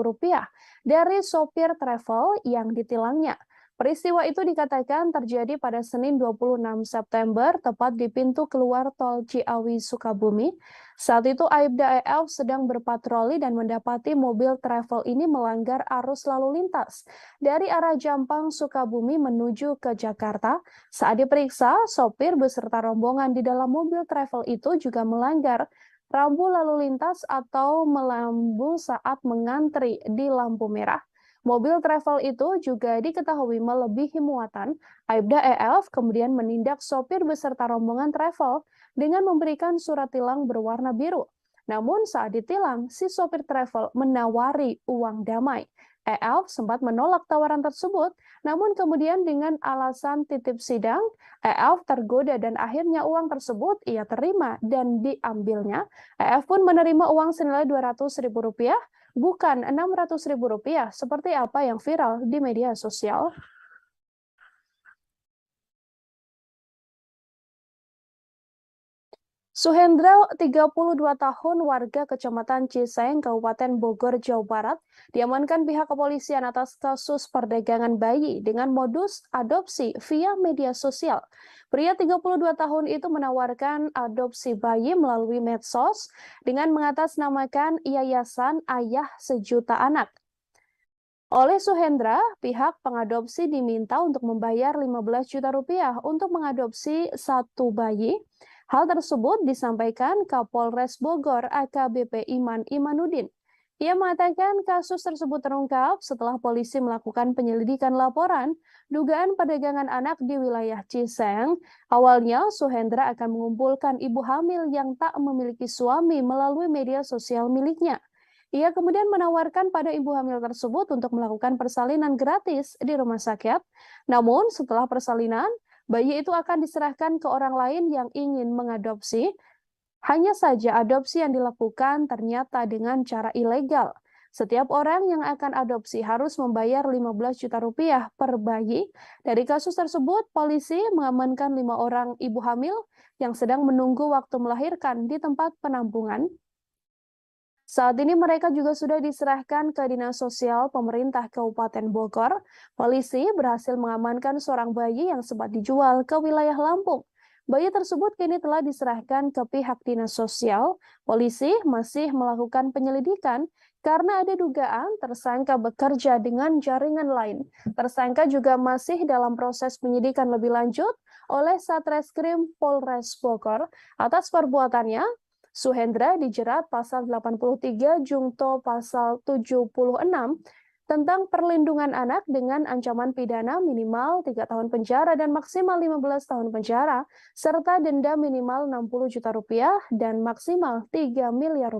dari sopir travel yang ditilangnya. Peristiwa itu dikatakan terjadi pada Senin 26 September, tepat di pintu keluar tol Ciawi Sukabumi. Saat itu Aibda EF sedang berpatroli dan mendapati mobil travel ini melanggar arus lalu lintas dari arah Jampang Sukabumi menuju ke Jakarta. Saat diperiksa, sopir beserta rombongan di dalam mobil travel itu juga melanggar rambu lalu lintas atau melambu saat mengantri di lampu merah. Mobil travel itu juga diketahui melebihi muatan. Aibda EF kemudian menindak sopir beserta rombongan travel dengan memberikan surat tilang berwarna biru. Namun saat ditilang, si sopir travel menawari uang damai. EF sempat menolak tawaran tersebut, namun kemudian dengan alasan titip sidang, EF tergoda dan akhirnya uang tersebut ia terima dan diambilnya. EF pun menerima uang senilai Rp200.000, bukan Rp600.000 seperti apa yang viral di media sosial. Suhendra, 32 tahun, warga Kecamatan Ciseng, Kabupaten Bogor, Jawa Barat, diamankan pihak kepolisian atas kasus perdagangan bayi dengan modus adopsi via media sosial. Pria 32 tahun itu menawarkan adopsi bayi melalui medsos dengan mengatasnamakan Yayasan Ayah Sejuta Anak. Oleh Suhendra, pihak pengadopsi diminta untuk membayar Rp15 juta untuk mengadopsi satu bayi. Hal tersebut disampaikan Kapolres Bogor AKBP Iman Imanudin. Ia mengatakan kasus tersebut terungkap setelah polisi melakukan penyelidikan laporan dugaan perdagangan anak di wilayah Ciseng. Awalnya, Suhendra akan mengumpulkan ibu hamil yang tak memiliki suami melalui media sosial miliknya. Ia kemudian menawarkan pada ibu hamil tersebut untuk melakukan persalinan gratis di rumah sakit. Namun, setelah persalinan, bayi itu akan diserahkan ke orang lain yang ingin mengadopsi. Hanya saja adopsi yang dilakukan ternyata dengan cara ilegal. Setiap orang yang akan adopsi harus membayar Rp15 juta per bayi. Dari kasus tersebut, polisi mengamankan 5 orang ibu hamil yang sedang menunggu waktu melahirkan di tempat penampungan. Saat ini mereka juga sudah diserahkan ke Dinas Sosial Pemerintah Kabupaten Bogor. Polisi berhasil mengamankan seorang bayi yang sempat dijual ke wilayah Lampung. Bayi tersebut kini telah diserahkan ke pihak Dinas Sosial. Polisi masih melakukan penyelidikan karena ada dugaan tersangka bekerja dengan jaringan lain. Tersangka juga masih dalam proses penyidikan lebih lanjut oleh Satreskrim Polres Bogor. Atas perbuatannya, Suhendra dijerat pasal 83 Jungto pasal 76 tentang perlindungan anak dengan ancaman pidana minimal 3 tahun penjara dan maksimal 15 tahun penjara, serta denda minimal Rp60 juta dan maksimal Rp3 miliar.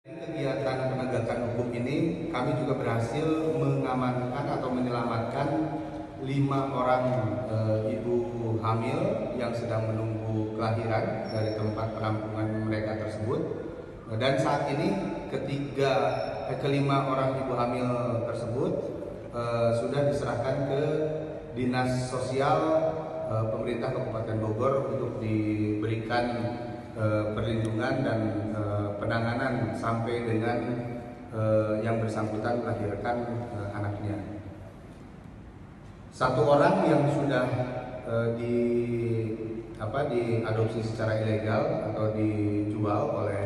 Kegiatan penegakan hukum ini kami juga berhasil mengamankan atau menyelamatkan 5 orang ibu hamil yang sedang menunggu kelahiran dari tempat penampungan mereka tersebut. Dan saat ini kelima orang ibu hamil tersebut sudah diserahkan ke Dinas Sosial Pemerintah Kabupaten Bogor untuk diberikan perlindungan dan penanganan sampai dengan yang bersangkutan melahirkan anaknya. Satu orang yang sudah diadopsi secara ilegal atau dijual oleh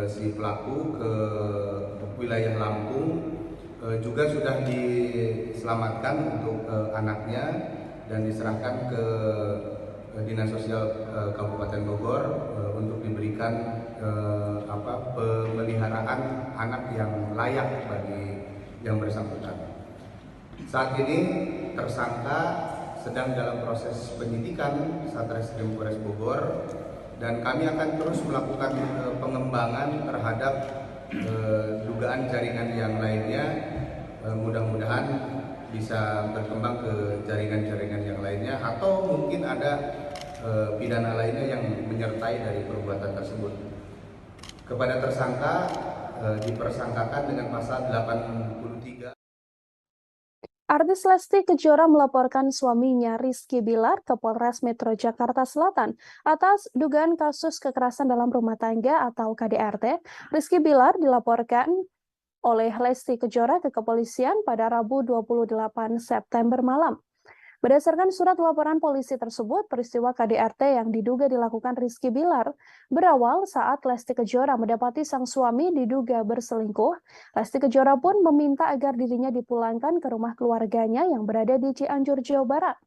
si pelaku ke wilayah Lampung juga sudah diselamatkan untuk anaknya dan diserahkan ke Dinas Sosial Kabupaten Bogor untuk diberikan pemeliharaan anak yang layak bagi yang bersangkutan. Saat ini tersangka sedang dalam proses penyidikan Satreskrim Polres Bogor dan kami akan terus melakukan pengembangan terhadap dugaan jaringan yang lainnya. Mudah-mudahan bisa berkembang ke jaringan-jaringan yang lainnya atau mungkin ada pidana lainnya yang menyertai dari perbuatan tersebut. Kepada tersangka dipersangkakan dengan pasal 83. Artis Lesti Kejora melaporkan suaminya Rizky Bilar ke Polres Metro Jakarta Selatan atas dugaan kasus kekerasan dalam rumah tangga atau KDRT. Rizky Bilar dilaporkan oleh Lesti Kejora ke kepolisian pada Rabu 28 September malam. Berdasarkan surat laporan polisi tersebut, peristiwa KDRT yang diduga dilakukan Rizky Bilar berawal saat Lesti Kejora mendapati sang suami diduga berselingkuh. Lesti Kejora pun meminta agar dirinya dipulangkan ke rumah keluarganya yang berada di Cianjur, Jawa Barat.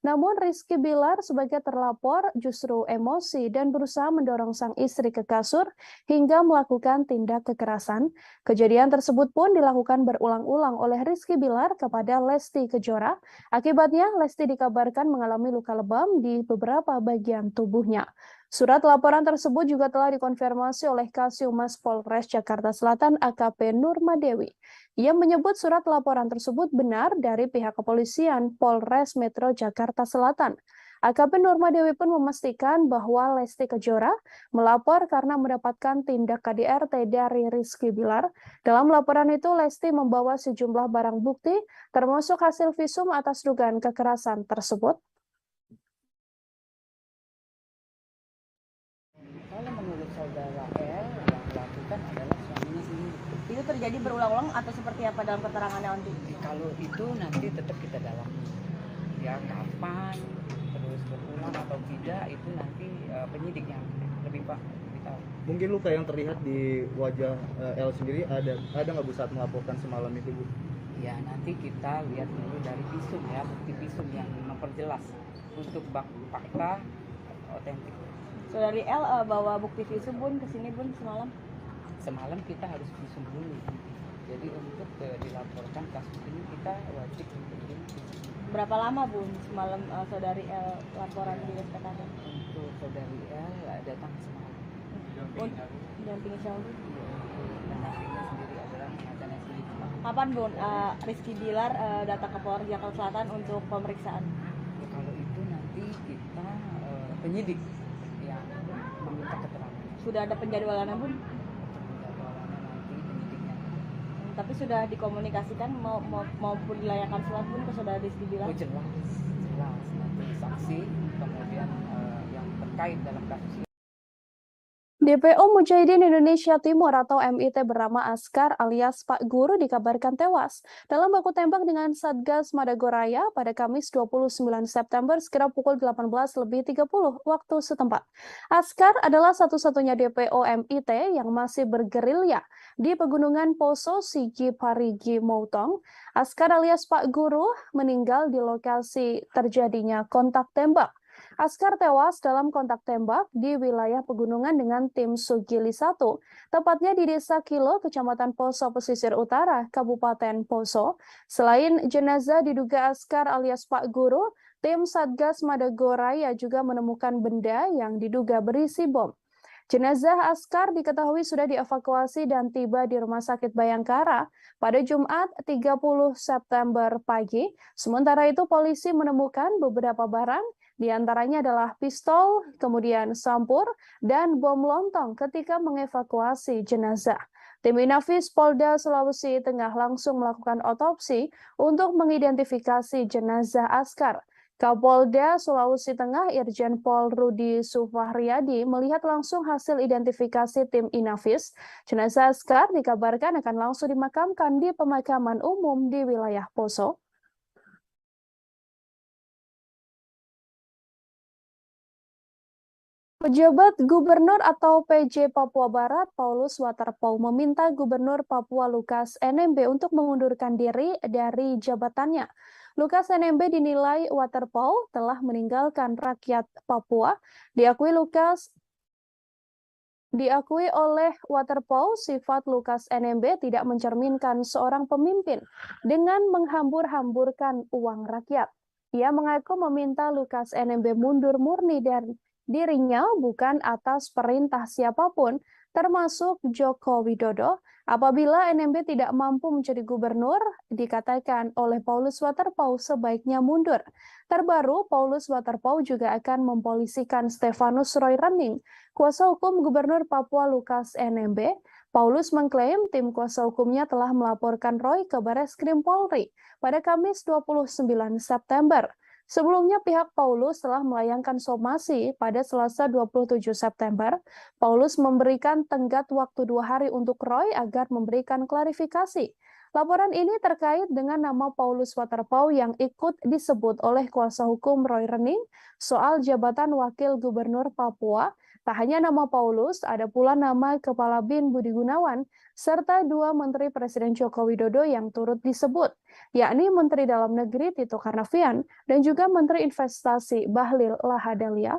Namun Rizky Bilar sebagai terlapor justru emosi dan berusaha mendorong sang istri ke kasur hingga melakukan tindak kekerasan. Kejadian tersebut pun dilakukan berulang-ulang oleh Rizky Bilar kepada Lesti Kejora. Akibatnya Lesti dikabarkan mengalami luka lebam di beberapa bagian tubuhnya. Surat laporan tersebut juga telah dikonfirmasi oleh Kasiumas Polres Jakarta Selatan AKP Nurmadewi. Ia menyebut surat laporan tersebut benar dari pihak kepolisian Polres Metro Jakarta Selatan. AKP Nurmadewi pun memastikan bahwa Lesti Kejora melapor karena mendapatkan tindak KDRT dari Rizky Bilar. Dalam laporan itu, Lesti membawa sejumlah barang bukti, termasuk hasil visum atas dugaan kekerasan tersebut. Kalau menurut saudara L, yang melakukan adalah suaminya sendiri. Itu terjadi berulang-ulang atau seperti apa dalam keterangannya nanti? Kalau itu nanti tetap kita dalami. Ya kapan, terus berulang atau tidak, itu nanti penyidik yang lebih tahu. Mungkin luka yang terlihat di wajah L sendiri ada nggak Bu saat melaporkan semalam itu, Bu? Ya nanti kita lihat dulu dari visum ya, bukti visum yang memperjelas untuk fakta otentik. Saudari L bawa bukti visum Bun ke sini Bun semalam? Semalam kita harus visum dulu. Jadi untuk dilaporkan kasus ini kita wajib untuk visum. Berapa lama Bun semalam saudari L laporan di SPKD? Untuk saudari L datang semalam. Dampingi siapa? Pendampingnya sendiri adalah pengacaranya sendiri. Kapan Bun Rizky Bilar datang ke Polres Jakarta Selatan untuk pemeriksaan? Ya, kalau itu nanti kita penyidik yang meminta keterangan. Sudah ada penjadwalannya Bun? Penjadwalannya nanti penyidiknya. Tapi sudah dikomunikasikan maupun dilayangkan surat Bun ke saudara Rizky Bilar? Oh jelas nanti saksi kemudian yang terkait dalam kasus ini. DPO Mujahidin Indonesia Timur atau MIT bernama Askar alias Pak Guru dikabarkan tewas dalam baku tembak dengan Satgas Madagoraya pada Kamis 29 September sekira pukul 18.30 waktu setempat. Askar adalah satu-satunya DPO MIT yang masih bergerilya di Pegunungan Poso Sigi Parigi Moutong. Askar alias Pak Guru meninggal di lokasi terjadinya kontak tembak. Askar tewas dalam kontak tembak di wilayah pegunungan dengan tim Sugili 1, tepatnya di Desa Kilo, Kecamatan Poso, Pesisir Utara, Kabupaten Poso. Selain jenazah diduga Askar alias Pak Guru, tim Satgas Madagoraya juga menemukan benda yang diduga berisi bom. Jenazah Askar diketahui sudah dievakuasi dan tiba di Rumah Sakit Bayangkara pada Jumat 30 September pagi. Sementara itu polisi menemukan beberapa barang, di antaranya adalah pistol, kemudian sampur, dan bom lontong ketika mengevakuasi jenazah. Tim Inafis Polda Sulawesi Tengah langsung melakukan otopsi untuk mengidentifikasi jenazah Askar. Kapolda Sulawesi Tengah Irjen Pol Rudi Sufahriyadi melihat langsung hasil identifikasi tim Inavis. Jenazah Askar dikabarkan akan langsung dimakamkan di pemakaman umum di wilayah Poso. Pejabat Gubernur atau PJ Papua Barat, Paulus Waterpauw, meminta Gubernur Papua Lukas NMB untuk mengundurkan diri dari jabatannya. Lukas NMB dinilai Waterpauw telah meninggalkan rakyat Papua. Diakui oleh Waterpauw, sifat Lukas NMB tidak mencerminkan seorang pemimpin dengan menghambur-hamburkan uang rakyat. Ia mengaku meminta Lukas NMB mundur murni dari dirinya bukan atas perintah siapapun, termasuk Joko Widodo. Apabila NMB tidak mampu menjadi gubernur, dikatakan oleh Paulus Waterpauw sebaiknya mundur. Terbaru, Paulus Waterpauw juga akan mempolisikan Stefanus Roy Rening, kuasa hukum Gubernur Papua Lukas NMB. Paulus mengklaim tim kuasa hukumnya telah melaporkan Roy ke Bareskrim Polri pada Kamis 29 September. Sebelumnya pihak Paulus telah melayangkan somasi pada Selasa 27 September. Paulus memberikan tenggat waktu 2 hari untuk Roy agar memberikan klarifikasi. Laporan ini terkait dengan nama Paulus Waterpauw yang ikut disebut oleh kuasa hukum Roy Rening soal jabatan Wakil Gubernur Papua. Tak hanya nama Paulus, ada pula nama Kepala BIN Budi Gunawan, serta 2 Menteri Presiden Joko Widodo yang turut disebut, yakni Menteri Dalam Negeri Tito Karnavian dan juga Menteri Investasi Bahlil Lahadalia.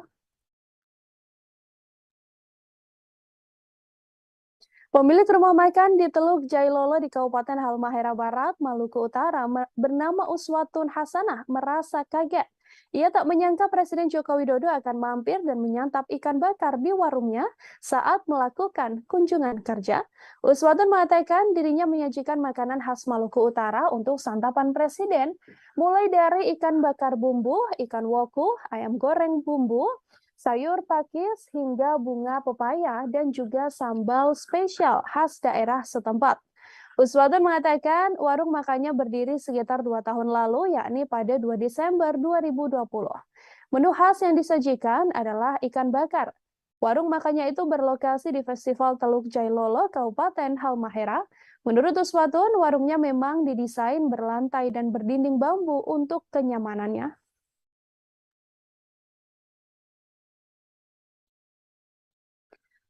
Pemilik rumah makan di Teluk Jailolo di Kabupaten Halmahera Barat, Maluku Utara, bernama Uswatun Hasanah merasa kaget. Ia tak menyangka Presiden Joko Widodo akan mampir dan menyantap ikan bakar di warungnya saat melakukan kunjungan kerja. Uswatun mengatakan dirinya menyajikan makanan khas Maluku Utara untuk santapan Presiden, mulai dari ikan bakar bumbu, ikan woku, ayam goreng bumbu, sayur pakis, hingga bunga pepaya, dan juga sambal spesial khas daerah setempat. Uswatun mengatakan warung makannya berdiri sekitar 2 tahun lalu, yakni pada 2 Desember 2020. Menu khas yang disajikan adalah ikan bakar. Warung makannya itu berlokasi di Festival Teluk Jailolo, Kabupaten Halmahera. Menurut Uswatun, warungnya memang didesain berlantai dan berdinding bambu untuk kenyamanannya.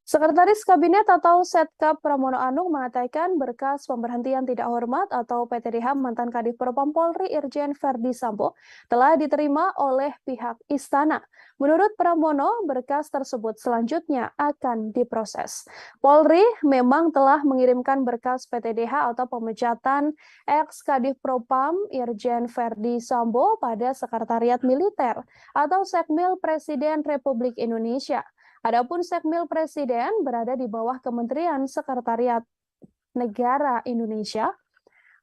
Sekretaris Kabinet atau Setkap Pramono Anung mengatakan berkas pemberhentian tidak hormat atau PTDH mantan Kadif Propam Polri Irjen Verdi Sambo telah diterima oleh pihak Istana. Menurut Pramono, berkas tersebut selanjutnya akan diproses. Polri memang telah mengirimkan berkas PTDH atau pemecatan ex-Kadif Propam Irjen Verdi Sambo pada Sekretariat Militer atau Sekmil Presiden Republik Indonesia. Adapun Sekmil Presiden berada di bawah Kementerian Sekretariat Negara Indonesia.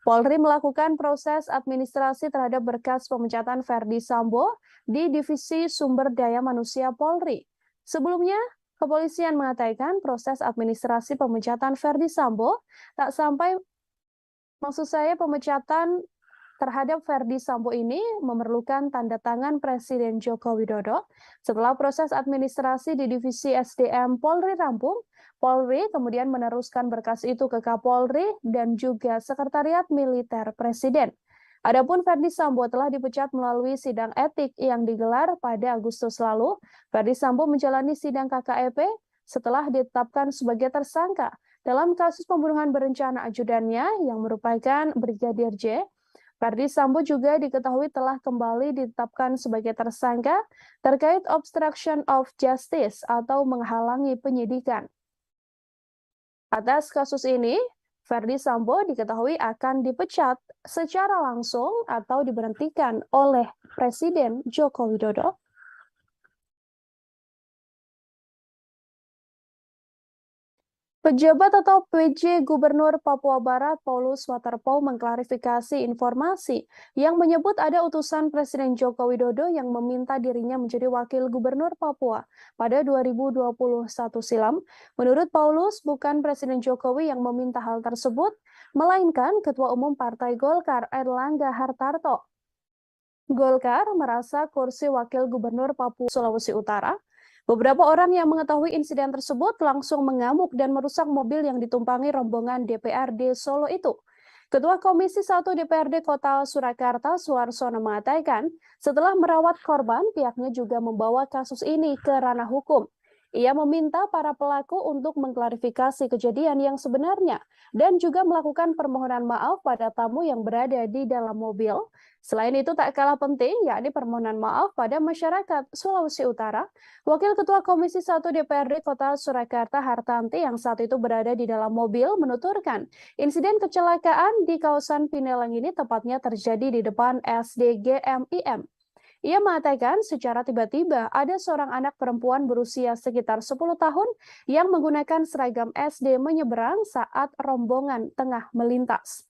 Polri melakukan proses administrasi terhadap berkas pemecatan Verdi Sambo di Divisi Sumber Daya Manusia Polri. Sebelumnya, kepolisian mengatakan proses administrasi pemecatan Verdi Sambo pemecatan terhadap Verdi Sambo ini memerlukan tanda tangan Presiden Joko Widodo. Setelah proses administrasi di Divisi SDM Polri rampung, Polri kemudian meneruskan berkas itu ke Kapolri dan juga Sekretariat Militer Presiden. Adapun Verdi Sambo telah dipecat melalui sidang etik yang digelar pada Agustus lalu. Verdi Sambo menjalani sidang KKEP setelah ditetapkan sebagai tersangka dalam kasus pembunuhan berencana ajudannya yang merupakan Brigadir J. Verdi Sambo juga diketahui telah kembali ditetapkan sebagai tersangka terkait obstruction of justice atau menghalangi penyidikan. Atas kasus ini, Verdi Sambo diketahui akan dipecat secara langsung atau diberhentikan oleh Presiden Joko Widodo. Pejabat atau PJ Gubernur Papua Barat Paulus Waterpauw mengklarifikasi informasi yang menyebut ada utusan Presiden Joko Widodo yang meminta dirinya menjadi Wakil Gubernur Papua pada 2021 silam. Menurut Paulus, bukan Presiden Jokowi yang meminta hal tersebut, melainkan Ketua Umum Partai Golkar Erlangga Hartarto. Golkar merasa kursi Wakil Gubernur Papua Sulawesi Utara. Beberapa orang yang mengetahui insiden tersebut langsung mengamuk dan merusak mobil yang ditumpangi rombongan DPRD Solo itu. Ketua Komisi 1 DPRD Kota Surakarta, Suarsono, mengatakan setelah merawat korban, pihaknya juga membawa kasus ini ke ranah hukum. Ia meminta para pelaku untuk mengklarifikasi kejadian yang sebenarnya dan juga melakukan permohonan maaf pada tamu yang berada di dalam mobil. Selain itu tak kalah penting, yakni permohonan maaf pada masyarakat Sulawesi Utara. Wakil Ketua Komisi 1 DPRD Kota Surakarta, Hartanti, yang saat itu berada di dalam mobil, menuturkan insiden kecelakaan di kawasan Pineleng ini tepatnya terjadi di depan SDGMIM. Ia mengatakan secara tiba-tiba ada seorang anak perempuan berusia sekitar 10 tahun yang menggunakan seragam SD menyeberang saat rombongan tengah melintas.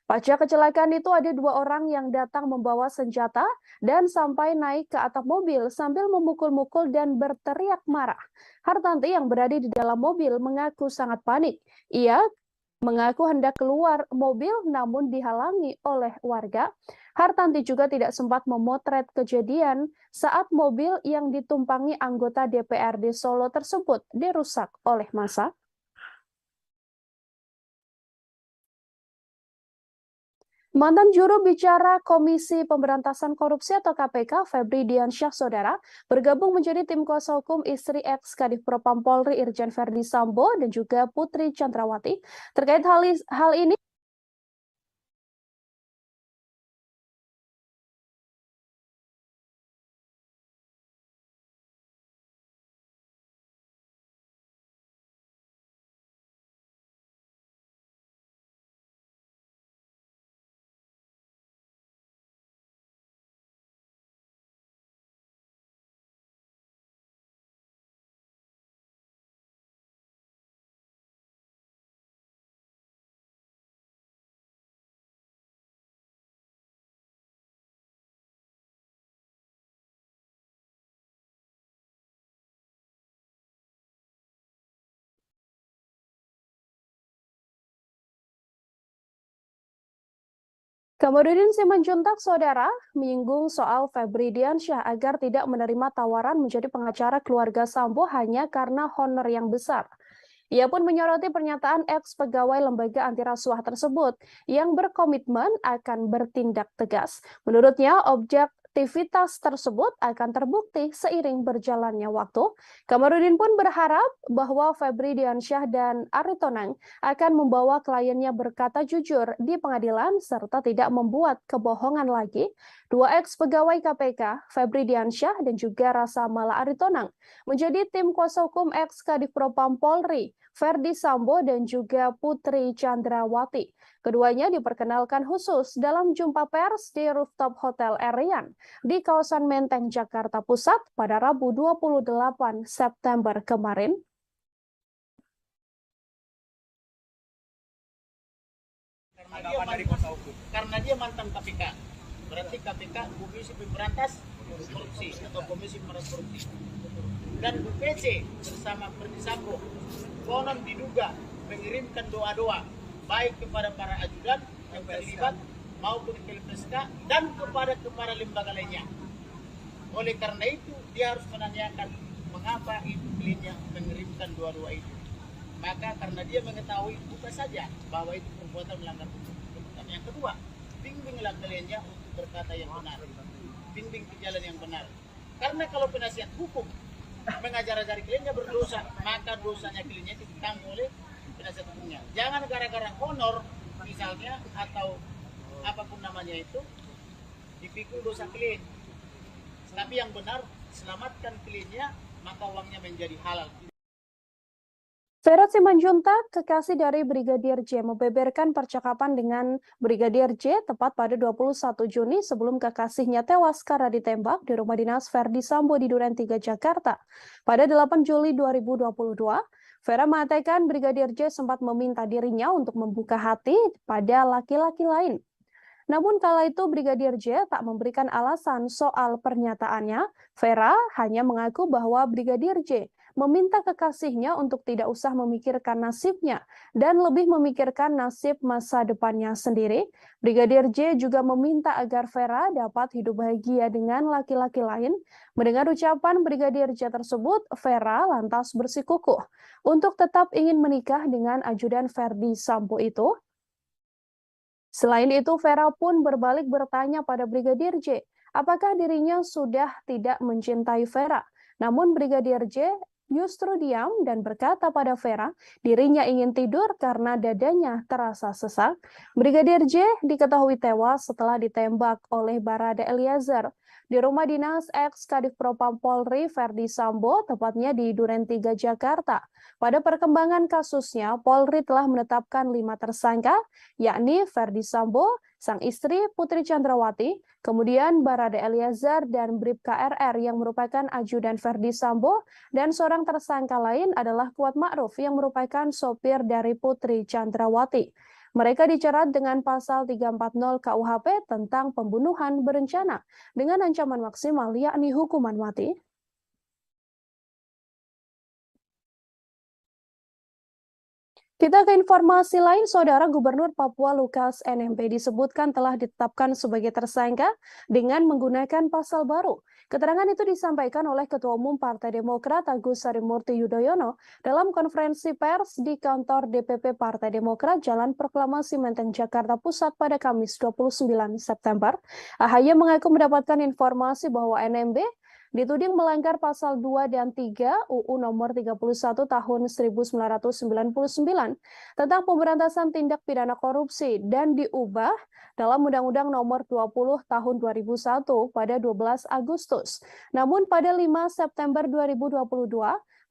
Pasca kecelakaan itu ada 2 orang yang datang membawa senjata dan sampai naik ke atap mobil sambil memukul-mukul dan berteriak marah. Hartanti yang berada di dalam mobil mengaku sangat panik. Ia mengaku hendak keluar mobil namun dihalangi oleh warga. Hartanti juga tidak sempat memotret kejadian saat mobil yang ditumpangi anggota DPRD Solo tersebut dirusak oleh massa. Mantan juru bicara Komisi Pemberantasan Korupsi atau KPK, Febri Diansyah, saudara, bergabung menjadi tim kuasa hukum istri ex Kadif Propam Polri Irjen Verdi Sambo dan juga Putri Chandrawati. Terkait hal ini, Kamarudin Simanjuntak, saudara, menyinggung soal Febri Diansyah agar tidak menerima tawaran menjadi pengacara keluarga Sambo hanya karena honor yang besar. Ia pun menyoroti pernyataan ex-pegawai lembaga anti rasuah tersebut yang berkomitmen akan bertindak tegas. Menurutnya, objektivitas tersebut akan terbukti seiring berjalannya waktu. Kamarudin pun berharap bahwa Febri Diansyah dan Ari Tonang akan membawa kliennya berkata jujur di pengadilan serta tidak membuat kebohongan lagi. 2 ex-pegawai KPK, Febri Diansyah dan juga Rasa Mala Ari Tonang, menjadi tim kuasa hukum ex Kadif Propam Polri, Verdi Sambo dan juga Putri Chandrawati. Keduanya diperkenalkan khusus dalam jumpa pers di rooftop Hotel Erian di kawasan Menteng, Jakarta Pusat pada Rabu 28 September kemarin. Karena dia mantan KPK. Berarti KPK Komisi Pemberantas Korupsi atau Komisi Pemberantas Korupsi. Dan BPC bersama Verdi Sambo konon diduga mengirimkan doa-doa baik kepada para ajudan yang terlibat maupun ke LPSK dan kepada lembaga lainnya. Oleh karena itu dia harus menanyakan mengapa ibu kliennya mengirimkan doa-doa itu. Maka karena dia mengetahui bukan saja bahwa itu perbuatan melanggar hukum. Dan yang kedua, bimbinglah kliennya untuk berkata yang benar, bimbing ke jalan yang benar. Karena kalau penasihat hukum mengajar-ajari kliennya berdosa, maka dosanya kliennya ditanggung oleh penasihat hukumnya. Jangan gara-gara honor misalnya atau apapun namanya itu dipikul dosa klien. Tapi yang benar, selamatkan kliennya, maka uangnya menjadi halal. Vera Simanjuntak, kekasih dari Brigadir J, membeberkan percakapan dengan Brigadir J tepat pada 21 Juni sebelum kekasihnya tewas karena ditembak di rumah dinas Verdi Sambo di Duren 3, Jakarta. Pada 8 Juli 2022, Vera mengatakan Brigadir J sempat meminta dirinya untuk membuka hati pada laki-laki lain. Namun kala itu Brigadir J tak memberikan alasan soal pernyataannya. Vera hanya mengaku bahwa Brigadir J meminta kekasihnya untuk tidak usah memikirkan nasibnya dan lebih memikirkan nasib masa depannya sendiri. Brigadir J juga meminta agar Vera dapat hidup bahagia dengan laki-laki lain. Mendengar ucapan Brigadir J tersebut, Vera lantas bersikukuh untuk tetap ingin menikah dengan ajudan Verdi Sambo itu. Selain itu, Vera pun berbalik bertanya pada Brigadir J, apakah dirinya sudah tidak mencintai Vera. Namun Brigadir J justru diam dan berkata pada Vera, dirinya ingin tidur karena dadanya terasa sesak. Brigadir J diketahui tewas setelah ditembak oleh Barada Eliezer di rumah dinas ex-Kadif Propam Polri Verdi Sambo, tepatnya di Duren 3, Jakarta. Pada perkembangan kasusnya, Polri telah menetapkan 5 tersangka, yakni Verdi Sambo, sang istri Putri Chandrawati, kemudian Barada Eliezer dan Bribka RR yang merupakan ajudan Verdi Sambo, dan seorang tersangka lain adalah Kuat Ma'ruf yang merupakan sopir dari Putri Chandrawati. Mereka dicerat dengan pasal 340 KUHP tentang pembunuhan berencana dengan ancaman maksimal yakni hukuman mati. Kita ke informasi lain, Saudara Gubernur Papua Lukas NMB disebutkan telah ditetapkan sebagai tersangka dengan menggunakan pasal baru. Keterangan itu disampaikan oleh Ketua Umum Partai Demokrat Agus Harimurti Yudhoyono dalam konferensi pers di kantor DPP Partai Demokrat Jalan Proklamasi Menteng, Jakarta Pusat pada Kamis 29 September. AHY mengaku mendapatkan informasi bahwa NMB dituding melanggar pasal 2 dan 3 UU nomor 31 tahun 1999 tentang pemberantasan tindak pidana korupsi dan diubah dalam Undang-Undang nomor 20 tahun 2001 pada 12 Agustus. Namun pada 5 September 2022,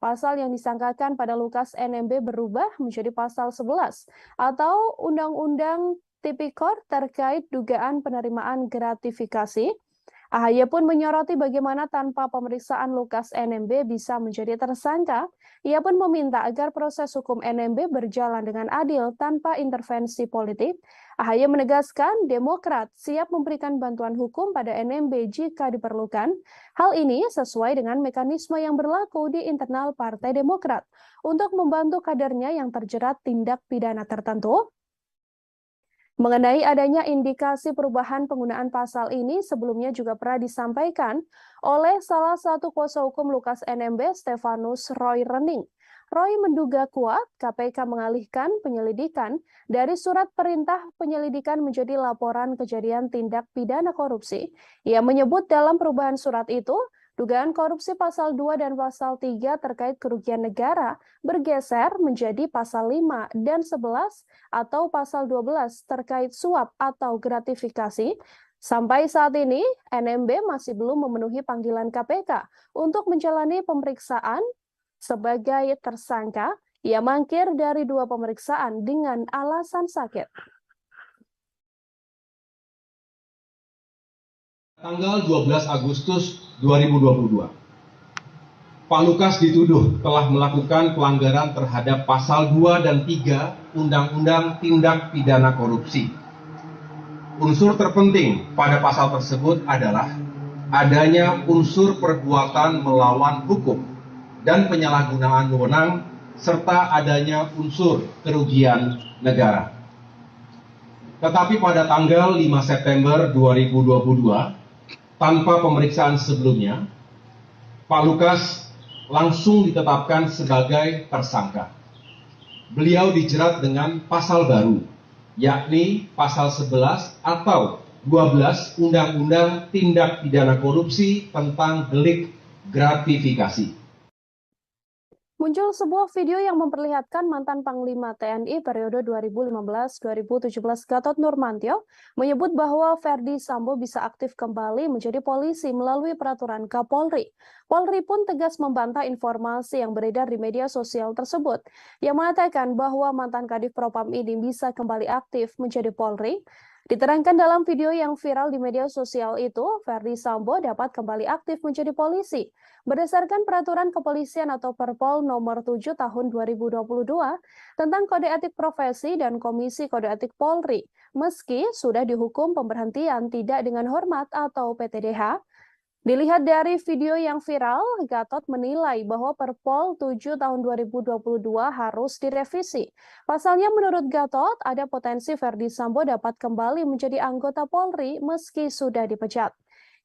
pasal yang disangkakan pada Lukas NMB berubah menjadi pasal 11 atau Undang-Undang Tipikor terkait dugaan penerimaan gratifikasi. AHY pun menyoroti bagaimana tanpa pemeriksaan Lukas NMB bisa menjadi tersangka. Ia pun meminta agar proses hukum NMB berjalan dengan adil tanpa intervensi politik. AHY menegaskan Demokrat siap memberikan bantuan hukum pada NMB jika diperlukan. Hal ini sesuai dengan mekanisme yang berlaku di internal Partai Demokrat untuk membantu kadernya yang terjerat tindak pidana tertentu. Mengenai adanya indikasi perubahan penggunaan pasal ini sebelumnya juga pernah disampaikan oleh salah satu kuasa hukum Lukas NMB, Stefanus Roy Rening. Roy menduga kuat KPK mengalihkan penyelidikan dari surat perintah penyelidikan menjadi laporan kejadian tindak pidana korupsi. Ia menyebut dalam perubahan surat itu, dugaan korupsi pasal 2 dan pasal 3 terkait kerugian negara bergeser menjadi pasal 5 dan 11 atau pasal 12 terkait suap atau gratifikasi. Sampai saat ini, NMB masih belum memenuhi panggilan KPK untuk menjalani pemeriksaan sebagai tersangka. Ia mangkir dari 2 pemeriksaan dengan alasan sakit. Tanggal 12 Agustus 2022, Pak Lukas dituduh telah melakukan pelanggaran terhadap pasal 2 dan 3 Undang-Undang Tindak Pidana Korupsi. Unsur terpenting pada pasal tersebut adalah adanya unsur perbuatan melawan hukum dan penyalahgunaan wewenang serta adanya unsur kerugian negara. Tetapi pada tanggal 5 September 2022, tanpa pemeriksaan sebelumnya, Pak Lukas langsung ditetapkan sebagai tersangka. Beliau dijerat dengan pasal baru, yakni pasal 11 atau 12 Undang-Undang Tindak Pidana Korupsi tentang delik gratifikasi. Muncul sebuah video yang memperlihatkan mantan Panglima TNI periode 2015-2017 Gatot Nurmantio menyebut bahwa Verdi Sambo bisa aktif kembali menjadi polisi melalui peraturan Kapolri. Polri pun tegas membantah informasi yang beredar di media sosial tersebut, yang mengatakan bahwa mantan Kadif Propam ini bisa kembali aktif menjadi Polri. Diterangkan dalam video yang viral di media sosial itu, Verdi Sambo dapat kembali aktif menjadi polisi. Berdasarkan peraturan kepolisian atau Perpol nomor 7 tahun 2022 tentang kode etik profesi dan Komisi Kode Etik Polri, meski sudah dihukum pemberhentian tidak dengan hormat atau PTDH, Dilihat dari video yang viral, Gatot menilai bahwa Perpol 7 tahun 2022 harus direvisi. Pasalnya menurut Gatot, ada potensi Verdi Sambo dapat kembali menjadi anggota Polri meski sudah dipecat.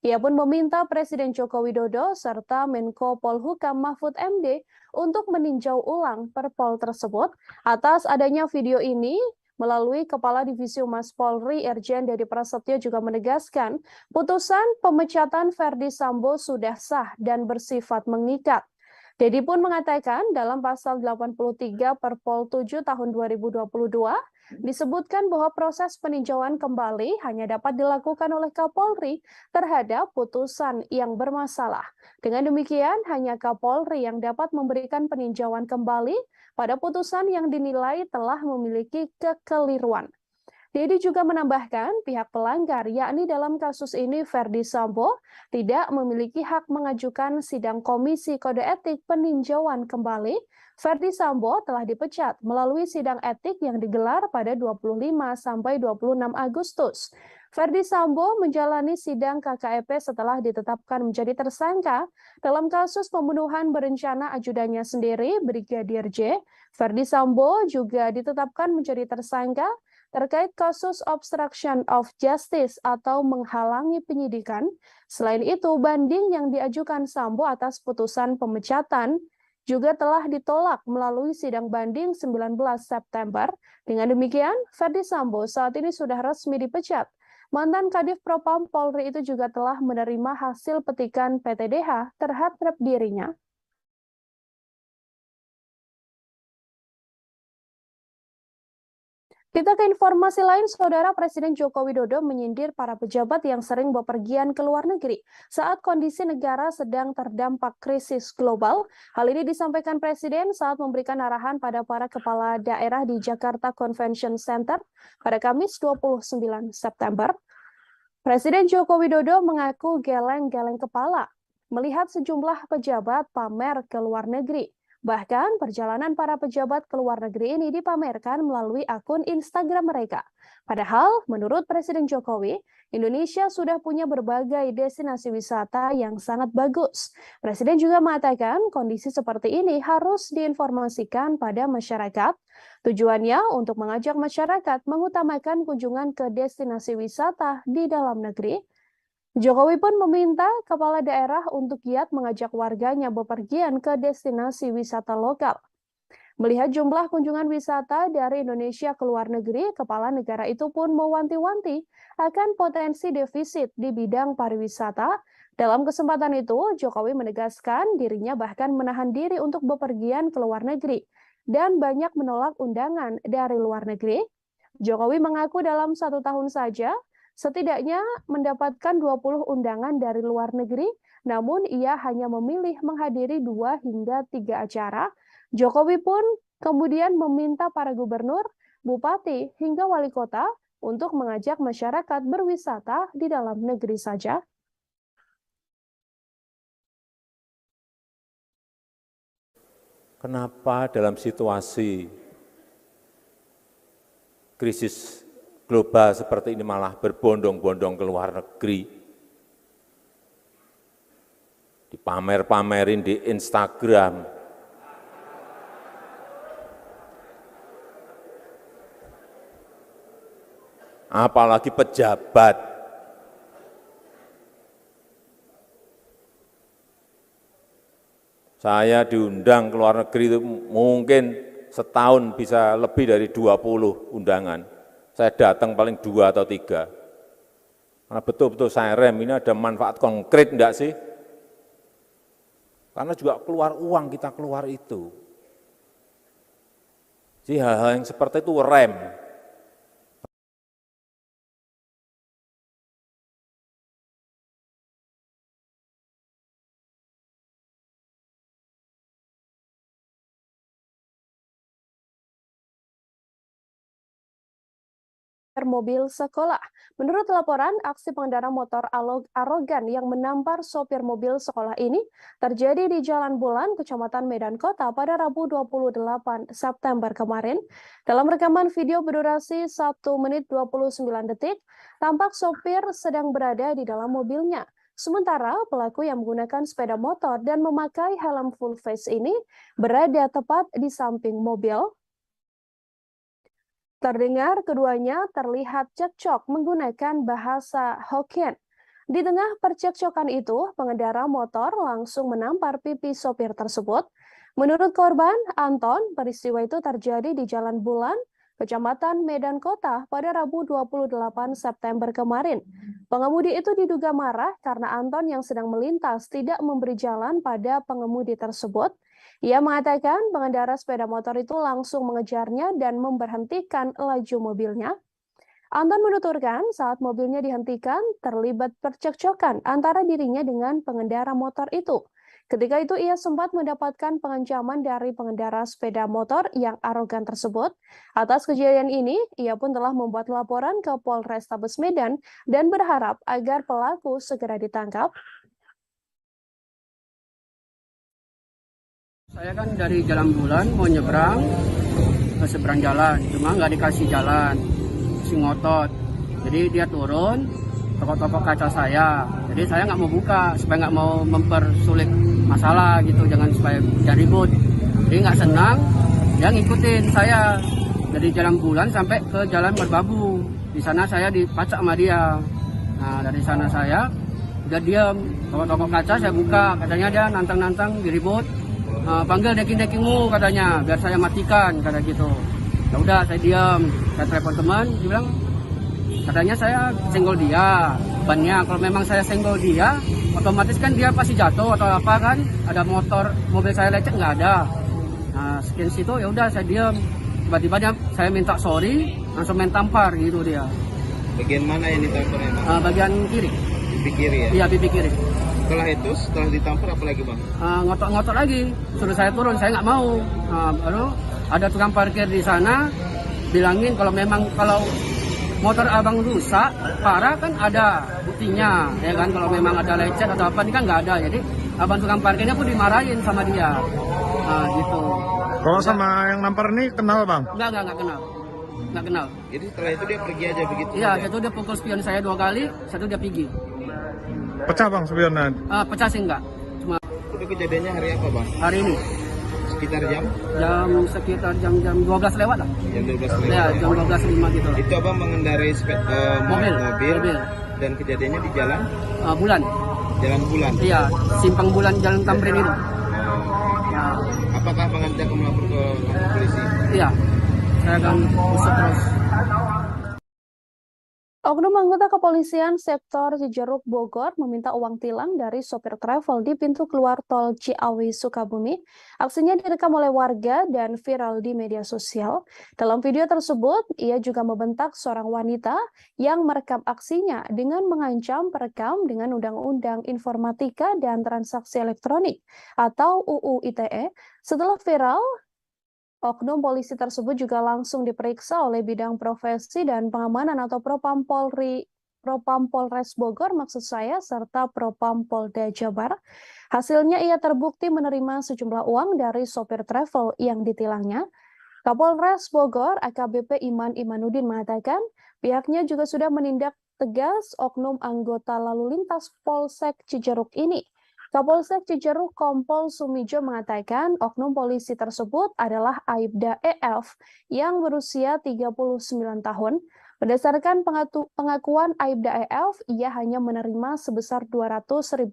Ia pun meminta Presiden Joko Widodo serta Menko Polhukam Mahfud MD untuk meninjau ulang Perpol tersebut atas adanya video ini. Melalui Kepala Divisi Humas Polri, Irjen Dedi Prasetyo juga menegaskan, putusan pemecatan Verdi Sambo sudah sah dan bersifat mengikat. Dedi pun mengatakan dalam pasal 83 Perpol 7 tahun 2022 disebutkan bahwa proses peninjauan kembali hanya dapat dilakukan oleh Kapolri terhadap putusan yang bermasalah. Dengan demikian, hanya Kapolri yang dapat memberikan peninjauan kembali pada putusan yang dinilai telah memiliki kekeliruan. Dedi juga menambahkan pihak pelanggar, yakni dalam kasus ini Verdi Sambo, tidak memiliki hak mengajukan sidang Komisi Kode Etik peninjauan kembali. Verdi Sambo telah dipecat melalui sidang etik yang digelar pada 25 sampai 26 Agustus. Verdi Sambo menjalani sidang KKEP setelah ditetapkan menjadi tersangka dalam kasus pembunuhan berencana ajudannya sendiri, Brigadir J. Verdi Sambo juga ditetapkan menjadi tersangka terkait kasus obstruction of justice atau menghalangi penyidikan. Selain itu, banding yang diajukan Sambo atas putusan pemecatan juga telah ditolak melalui sidang banding 19 September. Dengan demikian, Verdi Sambo saat ini sudah resmi dipecat. Mantan Kadif Propam Polri itu juga telah menerima hasil petikan PTDH terhadap dirinya. Kita ke informasi lain, Saudara. Presiden Joko Widodo menyindir para pejabat yang sering bepergian ke luar negeri saat kondisi negara sedang terdampak krisis global. Hal ini disampaikan Presiden saat memberikan arahan pada para kepala daerah di Jakarta Convention Center pada Kamis 29 September. Presiden Joko Widodo mengaku geleng-geleng kepala melihat sejumlah pejabat pamer ke luar negeri. Bahkan perjalanan para pejabat ke luar negeri ini dipamerkan melalui akun Instagram mereka. Padahal menurut Presiden Jokowi, Indonesia sudah punya berbagai destinasi wisata yang sangat bagus. Presiden juga mengatakan kondisi seperti ini harus diinformasikan pada masyarakat. Tujuannya untuk mengajak masyarakat mengutamakan kunjungan ke destinasi wisata di dalam negeri. Jokowi pun meminta kepala daerah untuk giat mengajak warganya bepergian ke destinasi wisata lokal. Melihat jumlah kunjungan wisata dari Indonesia ke luar negeri, kepala negara itu pun mewanti-wanti akan potensi defisit di bidang pariwisata. Dalam kesempatan itu, Jokowi menegaskan dirinya bahkan menahan diri untuk bepergian ke luar negeri dan banyak menolak undangan dari luar negeri. Jokowi mengaku dalam 1 tahun saja, setidaknya mendapatkan 20 undangan dari luar negeri, namun ia hanya memilih menghadiri 2 hingga 3 acara. Jokowi pun kemudian meminta para gubernur, bupati, hingga wali kota untuk mengajak masyarakat berwisata di dalam negeri saja. Kenapa dalam situasi krisis global seperti ini malah berbondong-bondong ke luar negeri, dipamer-pamerin di Instagram, apalagi pejabat. Saya diundang ke luar negeri itu mungkin setahun bisa lebih dari 20 undangan. Saya datang paling 2 atau 3. Karena betul-betul saya rem, ini ada manfaat konkret enggak sih? Karena juga keluar uang kita keluar itu. Jadi hal-hal yang seperti itu rem. Mobil sekolah. Menurut laporan, aksi pengendara motor arogan yang menampar sopir mobil sekolah ini terjadi di Jalan Bulan, Kecamatan Medan Kota pada Rabu 28 September kemarin. Dalam rekaman video berdurasi 1 menit 29 detik, tampak sopir sedang berada di dalam mobilnya. Sementara pelaku yang menggunakan sepeda motor dan memakai helm full face ini berada tepat di samping mobil. Terdengar keduanya terlihat cekcok menggunakan bahasa Hokkien. Di tengah percekcokan itu, pengendara motor langsung menampar pipi sopir tersebut. Menurut korban, Anton, peristiwa itu terjadi di Jalan Bulan, Kecamatan Medan Kota pada Rabu 28 September kemarin. Pengemudi itu diduga marah karena Anton yang sedang melintas tidak memberi jalan pada pengemudi tersebut. Ia mengatakan pengendara sepeda motor itu langsung mengejarnya dan memberhentikan laju mobilnya. Anton menuturkan saat mobilnya dihentikan terlibat percekcokan antara dirinya dengan pengendara motor itu. Ketika itu ia sempat mendapatkan pengancaman dari pengendara sepeda motor yang arogan tersebut. Atas kejadian ini, ia pun telah membuat laporan ke Polrestabes Medan dan berharap agar pelaku segera ditangkap. Saya kan dari Jalan Bulan mau nyebrang ke seberang jalan, cuma nggak dikasih jalan, si ngotot. Jadi dia turun, tokok-tokok kaca saya. Jadi saya nggak mau buka supaya nggak mau mempersulit masalah gitu, jangan supaya jangan ribut. Jadi nggak senang, dia ngikutin saya dari Jalan Bulan sampai ke Jalan Merbabu. Di sana saya dipacak sama dia. Nah dari sana saya udah diam, tokok-tokok kaca saya buka, katanya dia nantang-nantang diribut. Panggil deking-dekingmu katanya, biar saya matikan, kata gitu. Ya udah saya diam, saya telepon teman, dia bilang katanya saya senggol dia, bannya kalau memang saya senggol dia, otomatis kan dia pasti jatuh atau apa kan, ada mobil saya lecet nggak ada. Nah sekian situ ya udah saya diam, tiba-tiba dia saya minta sorry, langsung main tampar gitu dia. Bagian mana yang ditamparnya? Bagian kiri. Pipi kiri ya? Iya pipi kiri. Setelah ditampar apa lagi bang? Ngotot-ngotot lagi, suruh saya turun, saya nggak mau. Baru ada tukang parkir di sana, bilangin kalau motor abang rusak, parah kan ada buktinya, ya kan kalau memang ada lecet atau apa, ini kan nggak ada, jadi abang tukang parkirnya pun dimarahin sama dia, gitu. Kalau sama yang nampar ini kenal bang? Nggak kenal. Jadi setelah itu dia pergi aja begitu? Iya, itu dia pukul spion saya 2 kali, satu dia pergi. Pecah bang spionnya? Pecah sih enggak. Cuma itu kejadiannya hari apa bang? Hari ini. Sekitar jam 12 lewat lah. Jam 12 lewat? Ya, jam 12.05 gitu. Itu abang mengendarai mobil dan kejadiannya di jalan? Bulan. Jalan Bulan? Iya, simpang Bulan Jalan Tamrin itu. Ya. Apakah abang nanti akan melapor ke kantor polisi? Iya, saya akan usut terus. Oknum anggota kepolisian sektor Cijeruk Bogor meminta uang tilang dari sopir travel di pintu keluar tol Ciawi Sukabumi. Aksinya direkam oleh warga dan viral di media sosial. Dalam video tersebut, ia juga membentak seorang wanita yang merekam aksinya dengan mengancam perekam dengan Undang-Undang Informatika dan Transaksi Elektronik atau UU ITE. Setelah viral, oknum polisi tersebut juga langsung diperiksa oleh bidang profesi dan pengamanan atau Propam Polres Bogor serta Propam Polda Jabar. Hasilnya ia terbukti menerima sejumlah uang dari sopir travel yang ditilangnya. Kapolres Bogor AKBP Iman Imanuddin mengatakan pihaknya juga sudah menindak tegas oknum anggota lalu lintas Polsek Cijeruk ini. Kapolsek Cijeruk Kompol Sumijo mengatakan oknum polisi tersebut adalah Aibda EF yang berusia 39 tahun. Berdasarkan pengakuan Aibda EF, ia hanya menerima sebesar Rp200.000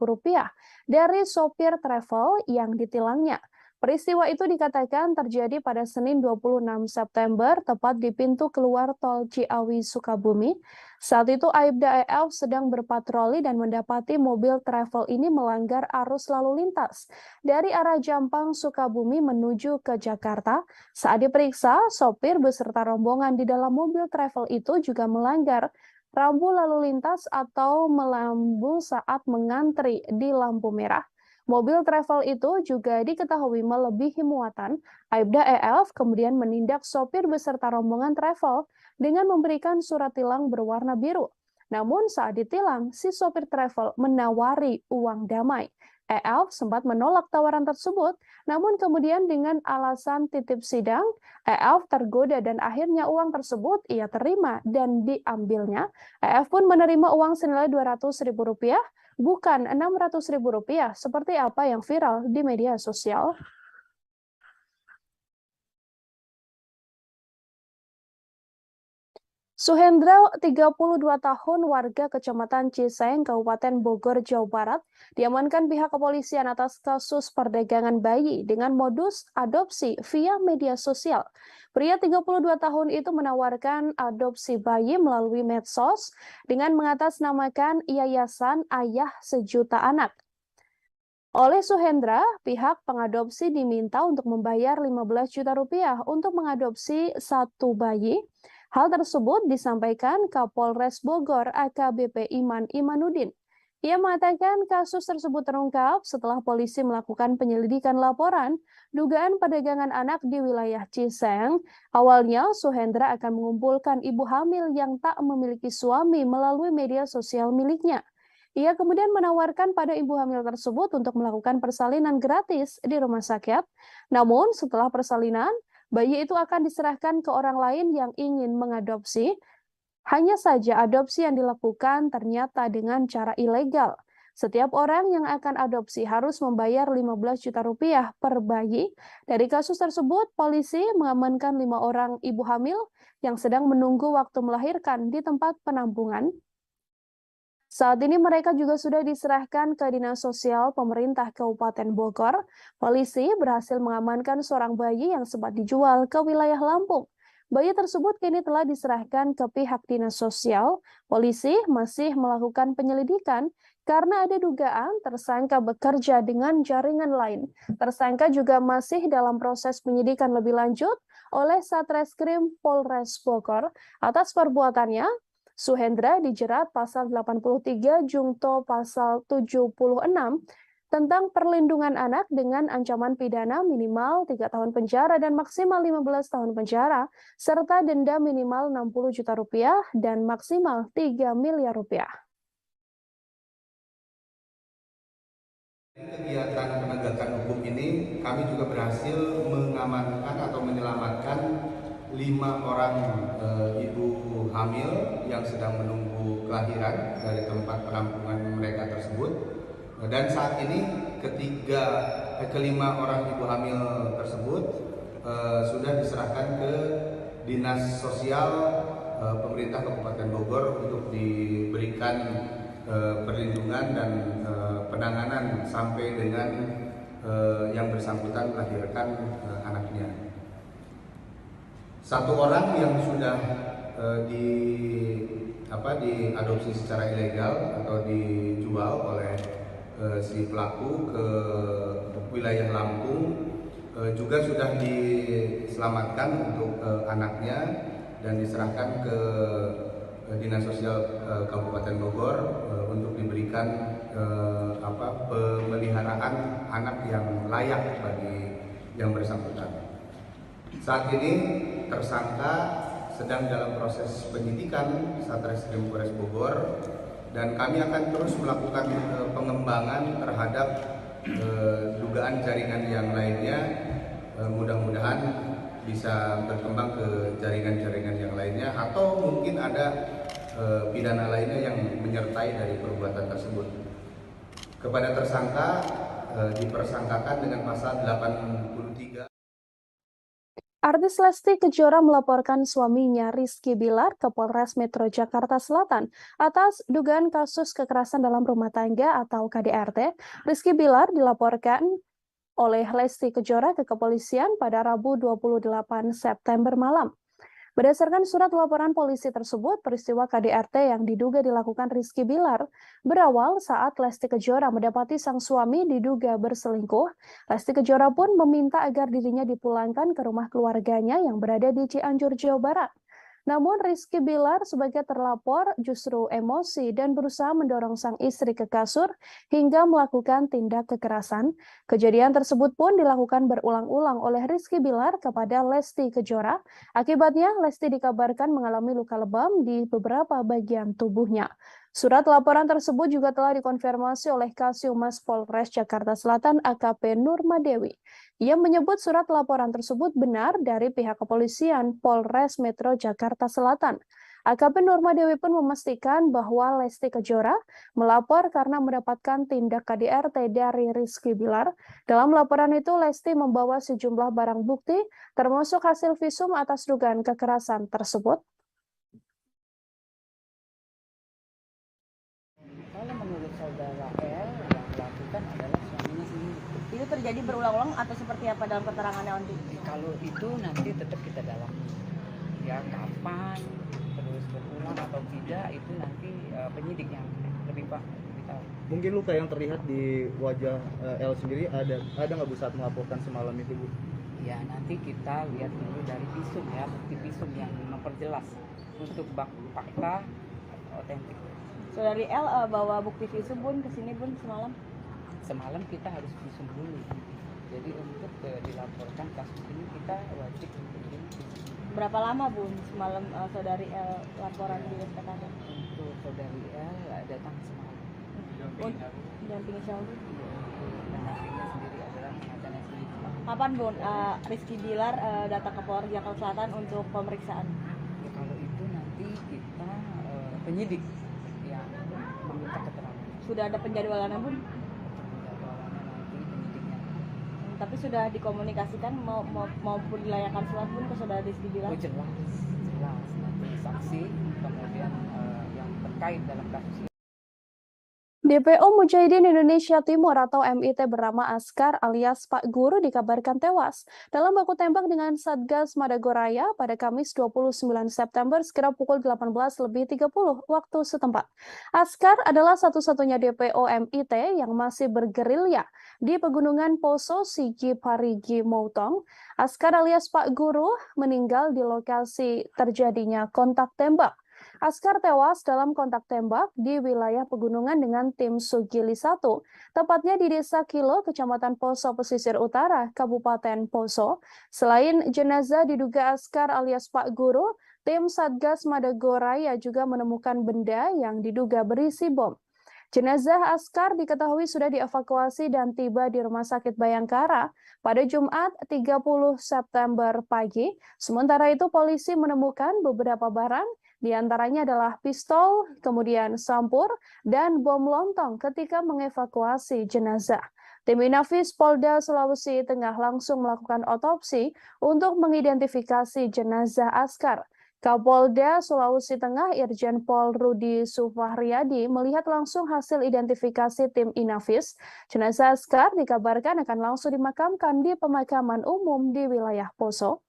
dari sopir travel yang ditilangnya. Peristiwa itu dikatakan terjadi pada Senin 26 September, tepat di pintu keluar tol Ciawi Sukabumi. Saat itu Aibda EF sedang berpatroli dan mendapati mobil travel ini melanggar arus lalu lintas dari arah Jampang Sukabumi menuju ke Jakarta. Saat diperiksa, sopir beserta rombongan di dalam mobil travel itu juga melanggar rambu lalu lintas atau melambu saat mengantri di lampu merah. Mobil travel itu juga diketahui melebihi muatan. Aibda EF kemudian menindak sopir beserta rombongan travel dengan memberikan surat tilang berwarna biru. Namun saat ditilang, si sopir travel menawari uang damai. EF sempat menolak tawaran tersebut, namun kemudian dengan alasan titip sidang, EF tergoda dan akhirnya uang tersebut ia terima dan diambilnya. EF pun menerima uang senilai Rp200.000 bukan Rp600.000 seperti apa yang viral di media sosial. Suhendra, 32 tahun, warga Kecamatan Ciseng, Kabupaten Bogor, Jawa Barat, diamankan pihak kepolisian atas kasus perdagangan bayi dengan modus adopsi via media sosial. Pria 32 tahun itu menawarkan adopsi bayi melalui medsos dengan mengatasnamakan Yayasan Ayah Sejuta Anak. Oleh Suhendra, pihak pengadopsi diminta untuk membayar Rp15 juta untuk mengadopsi satu bayi. Hal tersebut disampaikan Kapolres Bogor AKBP Iman Imanuddin. Ia mengatakan kasus tersebut terungkap setelah polisi melakukan penyelidikan laporan dugaan perdagangan anak di wilayah Ciseng. Awalnya, Suhendra akan mengumpulkan ibu hamil yang tak memiliki suami melalui media sosial miliknya. Ia kemudian menawarkan pada ibu hamil tersebut untuk melakukan persalinan gratis di rumah sakit. Namun, setelah persalinan, bayi itu akan diserahkan ke orang lain yang ingin mengadopsi. Hanya saja adopsi yang dilakukan ternyata dengan cara ilegal. Setiap orang yang akan adopsi harus membayar Rp15 juta per bayi. Dari kasus tersebut, polisi mengamankan 5 orang ibu hamil yang sedang menunggu waktu melahirkan di tempat penampungan. Saat ini mereka juga sudah diserahkan ke Dinas Sosial Pemerintah Kabupaten Bogor. Polisi berhasil mengamankan seorang bayi yang sempat dijual ke wilayah Lampung. Bayi tersebut kini telah diserahkan ke pihak Dinas Sosial. Polisi masih melakukan penyelidikan karena ada dugaan tersangka bekerja dengan jaringan lain. Tersangka juga masih dalam proses penyidikan lebih lanjut oleh Satreskrim Polres Bogor. Atas perbuatannya, Suhendra dijerat pasal 83 Jungto pasal 76 tentang perlindungan anak dengan ancaman pidana minimal 3 tahun penjara dan maksimal 15 tahun penjara, serta denda minimal Rp60 juta dan maksimal Rp3 miliar. Kegiatan penegakan hukum ini kami juga berhasil mengamankan atau menyelamatkan 5 orang ibu hamil yang sedang menunggu kelahiran dari tempat penampungan mereka tersebut. Dan saat ini kelima orang ibu hamil tersebut sudah diserahkan ke Dinas Sosial Pemerintah Kabupaten Bogor untuk diberikan perlindungan dan penanganan sampai dengan yang bersangkutan melahirkan anaknya. Satu orang yang sudah diadopsi secara ilegal atau dijual oleh si pelaku ke wilayah Lampung juga sudah diselamatkan untuk anaknya dan diserahkan ke Dinas Sosial Kabupaten Bogor untuk diberikan pemeliharaan anak yang layak bagi yang bersangkutan. Saat ini tersangka sedang dalam proses penyidikan Satreskrim Polres Bogor dan kami akan terus melakukan pengembangan terhadap dugaan jaringan yang lainnya. Mudah-mudahan bisa berkembang ke jaringan-jaringan yang lainnya atau mungkin ada pidana lainnya yang menyertai dari perbuatan tersebut. Kepada tersangka dipersangkakan dengan pasal 83. Artis Lesti Kejora melaporkan suaminya Rizky Bilar ke Polres Metro Jakarta Selatan atas dugaan kasus kekerasan dalam rumah tangga atau KDRT. Rizky Bilar dilaporkan oleh Lesti Kejora ke kepolisian pada Rabu 28 September malam. Berdasarkan surat laporan polisi tersebut, peristiwa KDRT yang diduga dilakukan Rizky Bilar berawal saat Lesti Kejora mendapati sang suami diduga berselingkuh. Lesti Kejora pun meminta agar dirinya dipulangkan ke rumah keluarganya yang berada di Cianjur, Jawa Barat. Namun Rizky Bilar sebagai terlapor justru emosi dan berusaha mendorong sang istri ke kasur hingga melakukan tindak kekerasan. Kejadian tersebut pun dilakukan berulang-ulang oleh Rizky Bilar kepada Lesti Kejora. Akibatnya Lesti dikabarkan mengalami luka lebam di beberapa bagian tubuhnya. Surat laporan tersebut juga telah dikonfirmasi oleh Kasiumas Polres Jakarta Selatan AKP Nurmadewi. Ia menyebut surat laporan tersebut benar dari pihak kepolisian Polres Metro Jakarta Selatan. AKP Nurma Dewi pun memastikan bahwa Lesti Kejora melapor karena mendapatkan tindak KDRT dari Rizky Bilar. Dalam laporan itu, Lesti membawa sejumlah barang bukti, termasuk hasil visum atas dugaan kekerasan tersebut. Kalau menurut saudara L, yang melakukan adalah suaminya sendiri. Itu terjadi berulang-ulang atau seperti apa dalam keterangannya nanti? Kalau itu nanti tetap kita dalami. Ya kapan, terus berulang atau tidak, itu nanti penyidik yang lebih tahu. Mungkin luka yang terlihat di wajah L sendiri ada nggak Bu saat melaporkan semalam itu, Bu? Ya nanti kita lihat dulu dari visum ya, bukti visum yang memperjelas untuk fakta otentik. Saudari L bawa bukti visum Bun ke sini Bun semalam? Semalam kita harus visum dulu. Jadi untuk dilaporkan kasus ini kita wajib untuk visum. Berapa lama Bun semalam saudari L laporan di SPKD? Untuk saudari L datang semalam. Dampingi Syaudi? Pendampingnya sendiri adalah pengacaranya sendiri. Kapan Bun Rizky Bilar datang ke Polres Jakarta Selatan untuk pemeriksaan? Ya, kalau itu nanti kita penyidik yang meminta keterangan. Sudah ada penjadwalannya Bun? Penjadwalannya nanti penyidiknya. Tapi sudah dikomunikasikan maupun dilayangkan surat Bun ke saudara Rizky Bilar? Oh jelas nanti saksi kemudian yang terkait dalam kasus ini. DPO Mujahidin Indonesia Timur atau MIT bernama Askar alias Pak Guru dikabarkan tewas dalam baku tembak dengan Satgas Madagoraya pada Kamis 29 September sekira pukul 18.30 waktu setempat. Askar adalah satu-satunya DPO MIT yang masih bergerilya di Pegunungan Poso Sigi Parigi Moutong. Askar alias Pak Guru meninggal di lokasi terjadinya kontak tembak. Askar tewas dalam kontak tembak di wilayah pegunungan dengan tim Sugili 1, tepatnya di Desa Kilo, Kecamatan Poso, Pesisir Utara, Kabupaten Poso. Selain jenazah diduga Askar alias Pak Guru, tim Satgas Madagoraya juga menemukan benda yang diduga berisi bom. Jenazah Askar diketahui sudah dievakuasi dan tiba di Rumah Sakit Bayangkara pada Jumat 30 September pagi. Sementara itu polisi menemukan beberapa barang, di antaranya adalah pistol, kemudian sampur, dan bom lontong ketika mengevakuasi jenazah. Tim Inafis Polda Sulawesi Tengah langsung melakukan otopsi untuk mengidentifikasi jenazah Askar. Kapolda Sulawesi Tengah Irjen Pol Rudi Sufahriadi melihat langsung hasil identifikasi tim Inafis. Jenazah Askar dikabarkan akan langsung dimakamkan di pemakaman umum di wilayah Poso.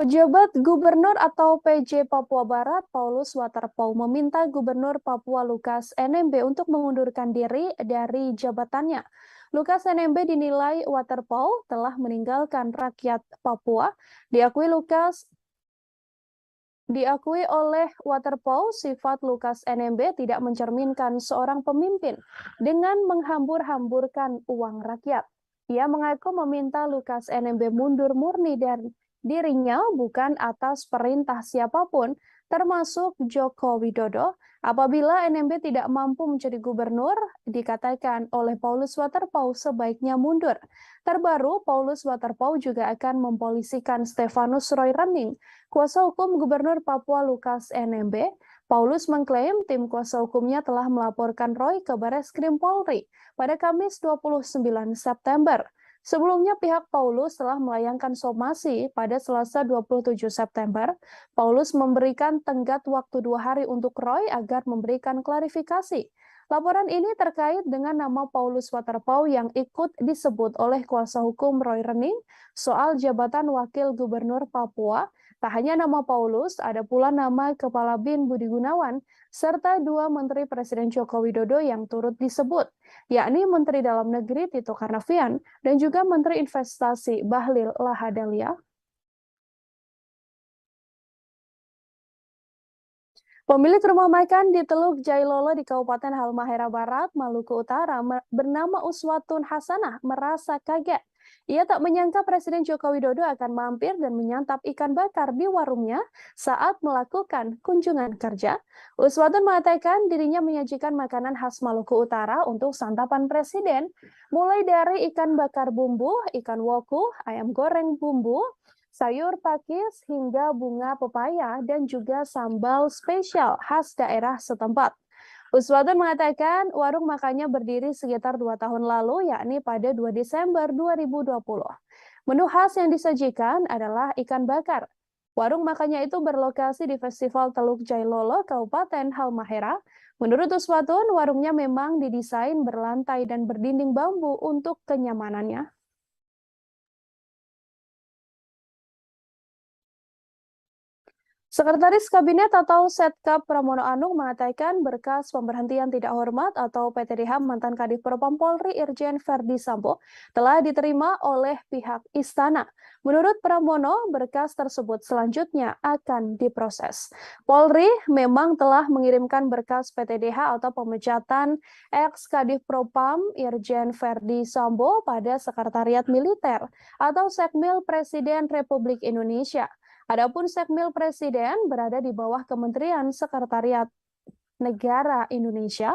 Pejabat Gubernur atau PJ Papua Barat, Paulus Waterpauw, meminta Gubernur Papua Lukas NMB untuk mengundurkan diri dari jabatannya. Lukas NMB dinilai Waterpauw telah meninggalkan rakyat Papua. Diakui oleh Waterpauw, sifat Lukas NMB tidak mencerminkan seorang pemimpin dengan menghambur-hamburkan uang rakyat. Ia mengaku meminta Lukas NMB mundur murni dari dirinya bukan atas perintah siapapun, termasuk Joko Widodo. Apabila NMB tidak mampu menjadi gubernur, dikatakan oleh Paulus Waterpauw sebaiknya mundur. Terbaru, Paulus Waterpauw juga akan mempolisikan Stefanus Roy Rening, kuasa hukum Gubernur Papua Lukas NMB. Paulus mengklaim tim kuasa hukumnya telah melaporkan Roy ke Bareskrim Polri pada Kamis 29 September. Sebelumnya pihak Paulus telah melayangkan somasi pada Selasa 27 September. Paulus memberikan tenggat waktu 2 hari untuk Roy agar memberikan klarifikasi. Laporan ini terkait dengan nama Paulus Waterpauw yang ikut disebut oleh kuasa hukum Roy Rening soal jabatan Wakil Gubernur Papua. Tak hanya nama Paulus, ada pula nama Kepala BIN Budi Gunawan, serta 2 Menteri Presiden Joko Widodo yang turut disebut, yakni Menteri Dalam Negeri Tito Karnavian dan juga Menteri Investasi Bahlil Lahadalia. Pemilik rumah makan di Teluk Jailolo di Kabupaten Halmahera Barat, Maluku Utara, bernama Uswatun Hasanah merasa kaget. Ia tak menyangka Presiden Joko Widodo akan mampir dan menyantap ikan bakar di warungnya saat melakukan kunjungan kerja. Uswatun mengatakan dirinya menyajikan makanan khas Maluku Utara untuk santapan Presiden, mulai dari ikan bakar bumbu, ikan woku, ayam goreng bumbu, sayur pakis, hingga bunga pepaya, dan juga sambal spesial khas daerah setempat. Uswatun mengatakan warung makannya berdiri sekitar 2 tahun lalu, yakni pada 2 Desember 2020. Menu khas yang disajikan adalah ikan bakar. Warung makannya itu berlokasi di Festival Teluk Jailolo, Kabupaten Halmahera. Menurut Uswatun, warungnya memang didesain berlantai dan berdinding bambu untuk kenyamanannya. Sekretaris Kabinet atau Setkap Pramono Anung mengatakan berkas pemberhentian tidak hormat atau PTDH mantan Kadif Propam Polri Irjen Verdi Sambo telah diterima oleh pihak istana. Menurut Pramono, berkas tersebut selanjutnya akan diproses. Polri memang telah mengirimkan berkas PTDH atau pemecatan ex Kadif Propam Irjen Verdi Sambo pada Sekretariat Militer atau Sekmil Presiden Republik Indonesia. Adapun Sekmil Presiden berada di bawah Kementerian Sekretariat Negara Indonesia.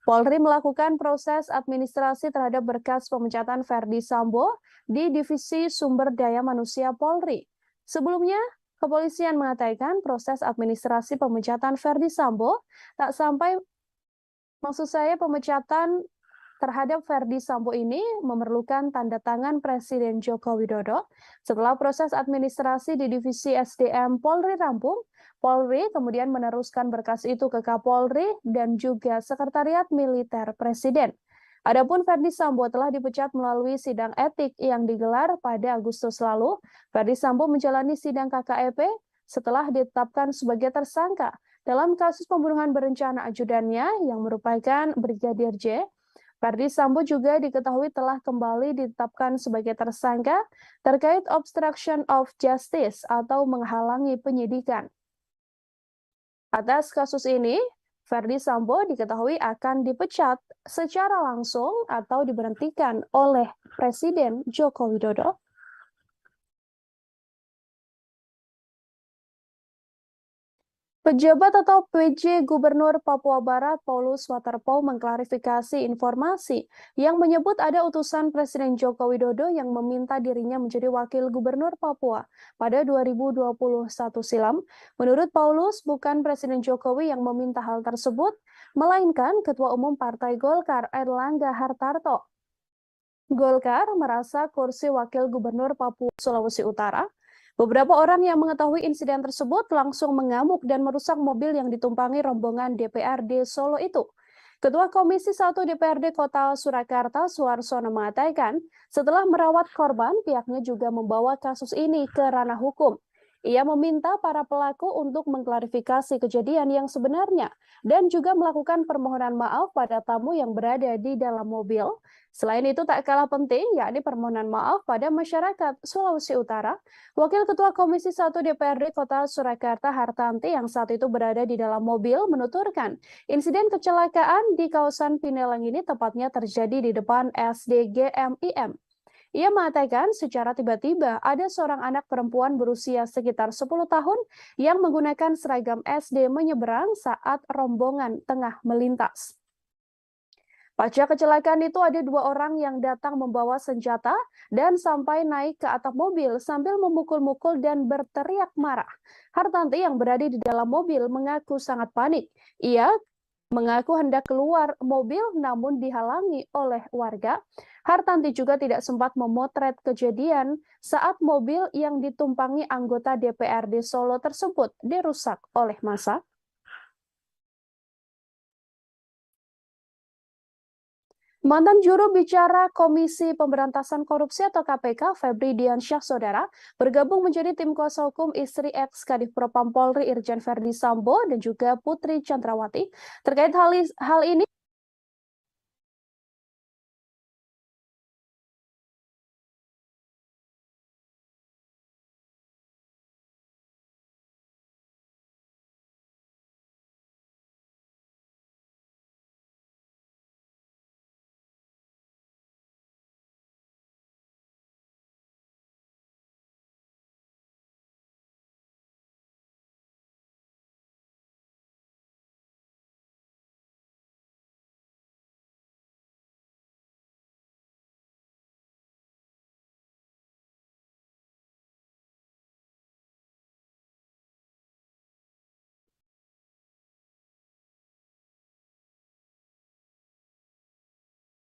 Polri melakukan proses administrasi terhadap berkas pemecatan Verdi Sambo di Divisi Sumber Daya Manusia Polri. Sebelumnya, kepolisian mengatakan proses administrasi pemecatan Verdi Sambo pemecatan terhadap Verdi Sambo ini memerlukan tanda tangan Presiden Joko Widodo. Setelah proses administrasi di Divisi SDM Polri rampung, Polri kemudian meneruskan berkas itu ke Kapolri dan juga Sekretariat Militer Presiden. Adapun Verdi Sambo telah dipecat melalui sidang etik yang digelar pada Agustus lalu. Verdi Sambo menjalani sidang KKEP setelah ditetapkan sebagai tersangka dalam kasus pembunuhan berencana ajudannya yang merupakan Brigadir J. Verdi Sambo juga diketahui telah kembali ditetapkan sebagai tersangka terkait obstruction of justice atau menghalangi penyidikan. Atas kasus ini, Verdi Sambo diketahui akan dipecat secara langsung atau diberhentikan oleh Presiden Joko Widodo. Pejabat atau PJ Gubernur Papua Barat Paulus Waterpauw mengklarifikasi informasi yang menyebut ada utusan Presiden Joko Widodo yang meminta dirinya menjadi wakil gubernur Papua pada 2021 silam. Menurut Paulus, bukan Presiden Jokowi yang meminta hal tersebut, melainkan Ketua Umum Partai Golkar Erlangga Hartarto. Golkar merasa kursi wakil gubernur Papua Sulawesi Utara. Beberapa orang yang mengetahui insiden tersebut langsung mengamuk dan merusak mobil yang ditumpangi rombongan DPRD Solo itu. Ketua Komisi 1 DPRD Kota Surakarta, Suarsono mengatakan, setelah merawat korban, pihaknya juga membawa kasus ini ke ranah hukum. Ia meminta para pelaku untuk mengklarifikasi kejadian yang sebenarnya dan juga melakukan permohonan maaf pada tamu yang berada di dalam mobil. Selain itu tak kalah penting, yakni permohonan maaf pada masyarakat Sulawesi Utara. Wakil Ketua Komisi 1 DPRD Kota Surakarta Hartanti yang saat itu berada di dalam mobil menuturkan, insiden kecelakaan di kawasan Pinelang ini tepatnya terjadi di depan SDGMIM. Ia mengatakan secara tiba-tiba ada seorang anak perempuan berusia sekitar 10 tahun yang menggunakan seragam SD menyeberang saat rombongan tengah melintas. Pasca kecelakaan itu ada 2 orang yang datang membawa senjata dan sampai naik ke atap mobil sambil memukul-mukul dan berteriak marah. Hartanti yang berada di dalam mobil mengaku sangat panik. Ia mengaku hendak keluar mobil namun dihalangi oleh warga. Hartanti juga tidak sempat memotret kejadian saat mobil yang ditumpangi anggota DPRD Solo tersebut dirusak oleh massa. Mantan juru bicara Komisi Pemberantasan Korupsi atau KPK, Febri Diansyah Saudara, bergabung menjadi tim kuasa hukum istri ex Kadif Propam Polri Irjen Verdi Sambo dan juga Putri Chandrawati. Terkait hal ini,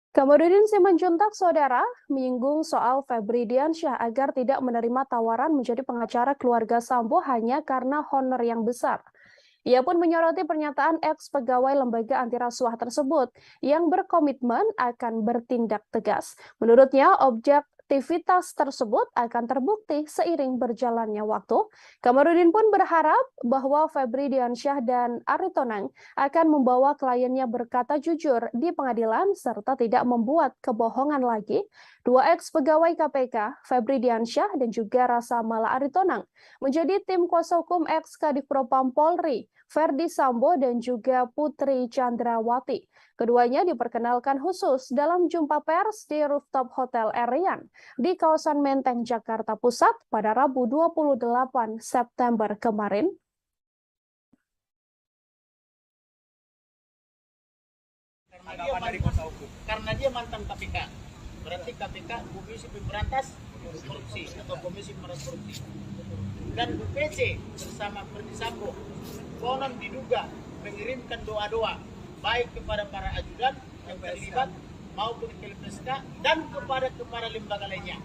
Kamarudin Simanjuntak, saudara, menyinggung soal Febri Diansyah agar tidak menerima tawaran menjadi pengacara keluarga Sambo hanya karena honor yang besar. Ia pun menyoroti pernyataan ex-pegawai lembaga anti rasuah tersebut yang berkomitmen akan bertindak tegas. Menurutnya, objektivitas tersebut akan terbukti seiring berjalannya waktu. Kamarudin pun berharap bahwa Febri Diansyah dan Ari Tonang akan membawa kliennya berkata jujur di pengadilan serta tidak membuat kebohongan lagi. Dua ex-pegawai KPK, Febri Diansyah dan juga Rasa Mala Ari Tonang, menjadi tim kuasa hukum ex-Kadif Propam Polri, Verdi Sambo dan juga Putri Chandrawati. Keduanya diperkenalkan khusus dalam jumpa pers di rooftop Hotel Erian di kawasan Menteng, Jakarta Pusat pada Rabu 28 September kemarin. Karena dia mantan KPK, berarti KPK Komisi Pemberantas Korupsi atau Komisi Pemberantas Korupsi, dan BPC bersama Verdi Sambo konon diduga mengirimkan doa-doa baik kepada para ajudan yang terlibat maupun ke LPSK dan kepada lembaga lainnya.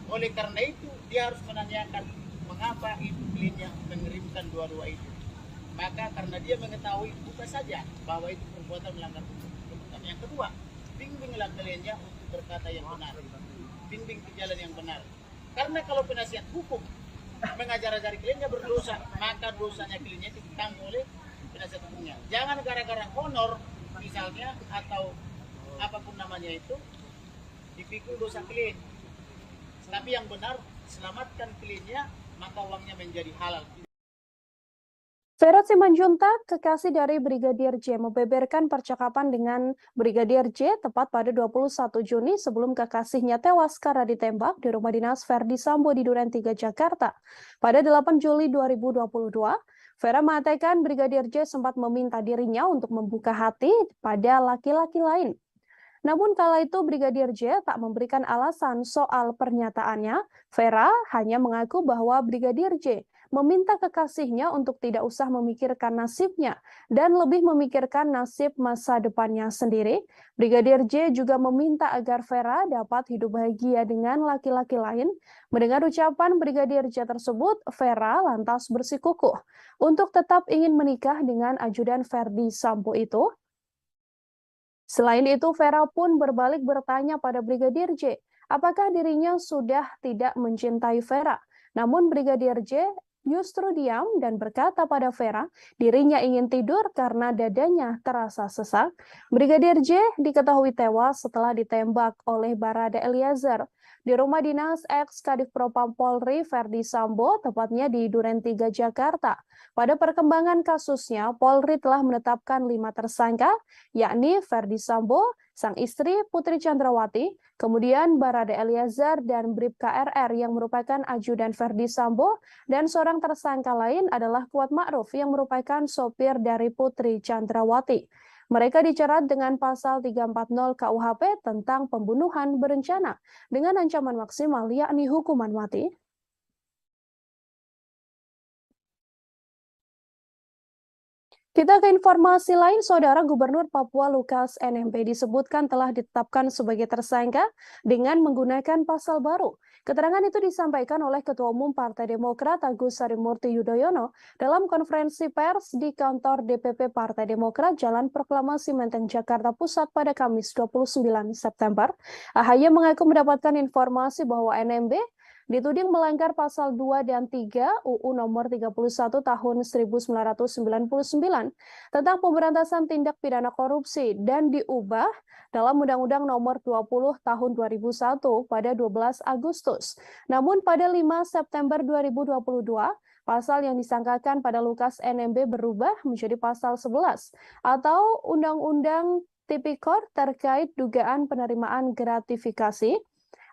Oleh karena itu dia harus menanyakan mengapa ibu kliennya mengirimkan doa-doa itu. Maka karena dia mengetahui bukan saja bahwa itu perbuatan melanggar hukum. Yang kedua, bimbinglah kliennya untuk berkata yang benar, bimbing ke jalan yang benar. Karena kalau penasihat hukum mengajar-ajari kliennya berdosa, maka dosanya kliennya ditanggung oleh penasihat hukumnya. Jangan gara-gara honor misalnya atau apapun namanya itu dipikul dosa klien. Tapi yang benar, selamatkan kliennya, maka uangnya menjadi halal. Vera Simanjuntak, kekasih dari Brigadir J, membeberkan percakapan dengan Brigadir J tepat pada 21 Juni sebelum kekasihnya tewas karena ditembak di rumah dinas Verdi Sambo di Duren 3, Jakarta. Pada 8 Juli 2022, Vera mengatakan Brigadir J sempat meminta dirinya untuk membuka hati pada laki-laki lain. Namun kala itu Brigadir J tak memberikan alasan soal pernyataannya. Vera hanya mengaku bahwa Brigadir J meminta kekasihnya untuk tidak usah memikirkan nasibnya dan lebih memikirkan nasib masa depannya sendiri. Brigadir J juga meminta agar Vera dapat hidup bahagia dengan laki-laki lain. Mendengar ucapan Brigadir J tersebut, Vera lantas bersikukuh untuk tetap ingin menikah dengan ajudan Verdi Sambo itu. Selain itu, Vera pun berbalik bertanya pada Brigadir J, apakah dirinya sudah tidak mencintai Vera. Namun Brigadir J justru diam dan berkata pada Vera, dirinya ingin tidur karena dadanya terasa sesak. Brigadir J diketahui tewas setelah ditembak oleh Barada Eliezer di rumah dinas ex-Kadif Propam Polri Verdi Sambo, tepatnya di Duren 3, Jakarta. Pada perkembangan kasusnya, Polri telah menetapkan 5 tersangka, yakni Verdi Sambo, sang istri Putri Chandrawati, kemudian Barada Eliezer dan Bribka RR yang merupakan ajudan Verdi Sambo, dan seorang tersangka lain adalah Kuat Ma'ruf yang merupakan sopir dari Putri Chandrawati. Mereka dijerat dengan pasal 340 KUHP tentang pembunuhan berencana dengan ancaman maksimal yakni hukuman mati. Kita ke informasi lain, Saudara. Gubernur Papua Lukas NMB disebutkan telah ditetapkan sebagai tersangka dengan menggunakan pasal baru. Keterangan itu disampaikan oleh Ketua Umum Partai Demokrat Agus Harimurti Yudhoyono dalam konferensi pers di kantor DPP Partai Demokrat Jalan Proklamasi Menteng, Jakarta Pusat pada Kamis 29 September. AHY mengaku mendapatkan informasi bahwa NMB dituding melanggar pasal 2 dan 3 UU nomor 31 tahun 1999 tentang pemberantasan tindak pidana korupsi dan diubah dalam Undang-Undang nomor 20 tahun 2001 pada 12 Agustus. Namun pada 5 September 2022, pasal yang disangkakan pada Lukas NMB berubah menjadi pasal 11 atau Undang-Undang Tipikor terkait dugaan penerimaan gratifikasi.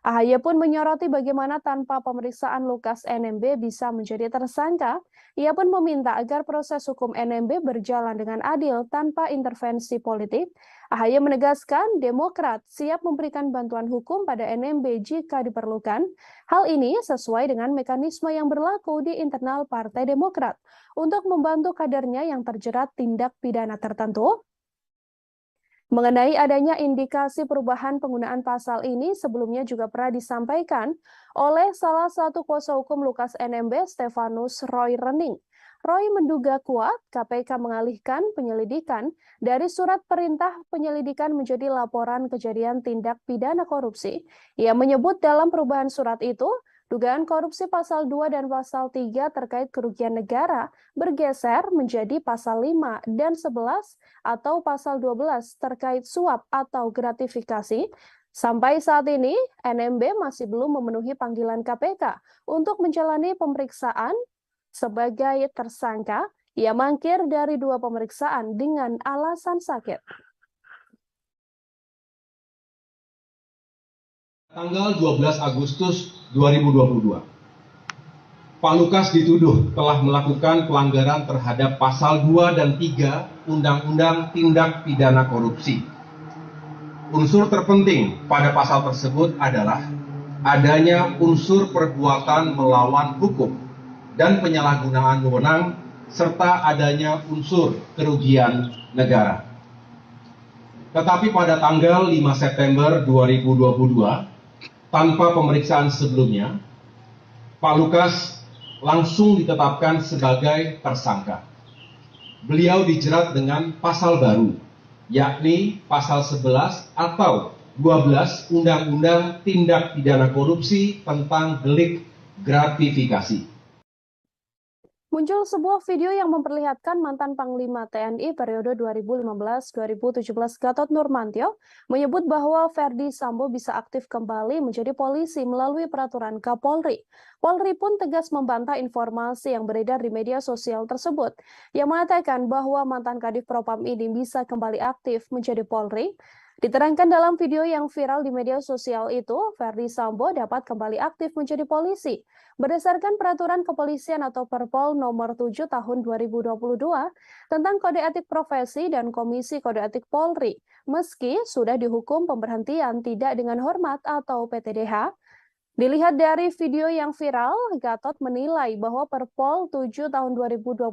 AHY pun menyoroti bagaimana tanpa pemeriksaan Lukas NMB bisa menjadi tersangka. Ia pun meminta agar proses hukum NMB berjalan dengan adil tanpa intervensi politik. AHY menegaskan Demokrat siap memberikan bantuan hukum pada NMB jika diperlukan. Hal ini sesuai dengan mekanisme yang berlaku di internal Partai Demokrat untuk membantu kadernya yang terjerat tindak pidana tertentu. Mengenai adanya indikasi perubahan penggunaan pasal ini sebelumnya juga pernah disampaikan oleh salah satu kuasa hukum Lukas NMB, Stefanus Roy Rening. Roy menduga kuat KPK mengalihkan penyelidikan dari surat perintah penyelidikan menjadi laporan kejadian tindak pidana korupsi. Ia menyebut dalam perubahan surat itu, dugaan korupsi pasal 2 dan pasal 3 terkait kerugian negara bergeser menjadi pasal 5 dan 11 atau pasal 12 terkait suap atau gratifikasi. Sampai saat ini, NMB masih belum memenuhi panggilan KPK untuk menjalani pemeriksaan sebagai tersangka. Ia mangkir dari 2 pemeriksaan dengan alasan sakit. Tanggal 12 Agustus 2022, Pak Lukas dituduh telah melakukan pelanggaran terhadap pasal 2 dan 3 Undang-Undang Tindak Pidana Korupsi. Unsur terpenting pada pasal tersebut adalah adanya unsur perbuatan melawan hukum dan penyalahgunaan wewenang, serta adanya unsur kerugian negara. Tetapi pada tanggal 5 September 2022, tanpa pemeriksaan sebelumnya, Pak Lukas langsung ditetapkan sebagai tersangka. Beliau dijerat dengan pasal baru, yakni pasal 11 atau 12 Undang-Undang Tindak Pidana Korupsi tentang delik gratifikasi. Muncul sebuah video yang memperlihatkan mantan Panglima TNI periode 2015-2017 Gatot Nurmantio menyebut bahwa Ferdi Sambo bisa aktif kembali menjadi polisi melalui peraturan Kapolri. Polri pun tegas membantah informasi yang beredar di media sosial tersebut, yang mengatakan bahwa mantan Kadif Propam ini bisa kembali aktif menjadi Polri. Diterangkan dalam video yang viral di media sosial itu, Ferdi Sambo dapat kembali aktif menjadi polisi. Berdasarkan peraturan kepolisian atau Perpol nomor 7 tahun 2022 tentang kode etik profesi dan Komisi Kode Etik Polri, meski sudah dihukum pemberhentian tidak dengan hormat atau PTDH. Dilihat dari video yang viral, Gatot menilai bahwa Perpol 7 tahun 2022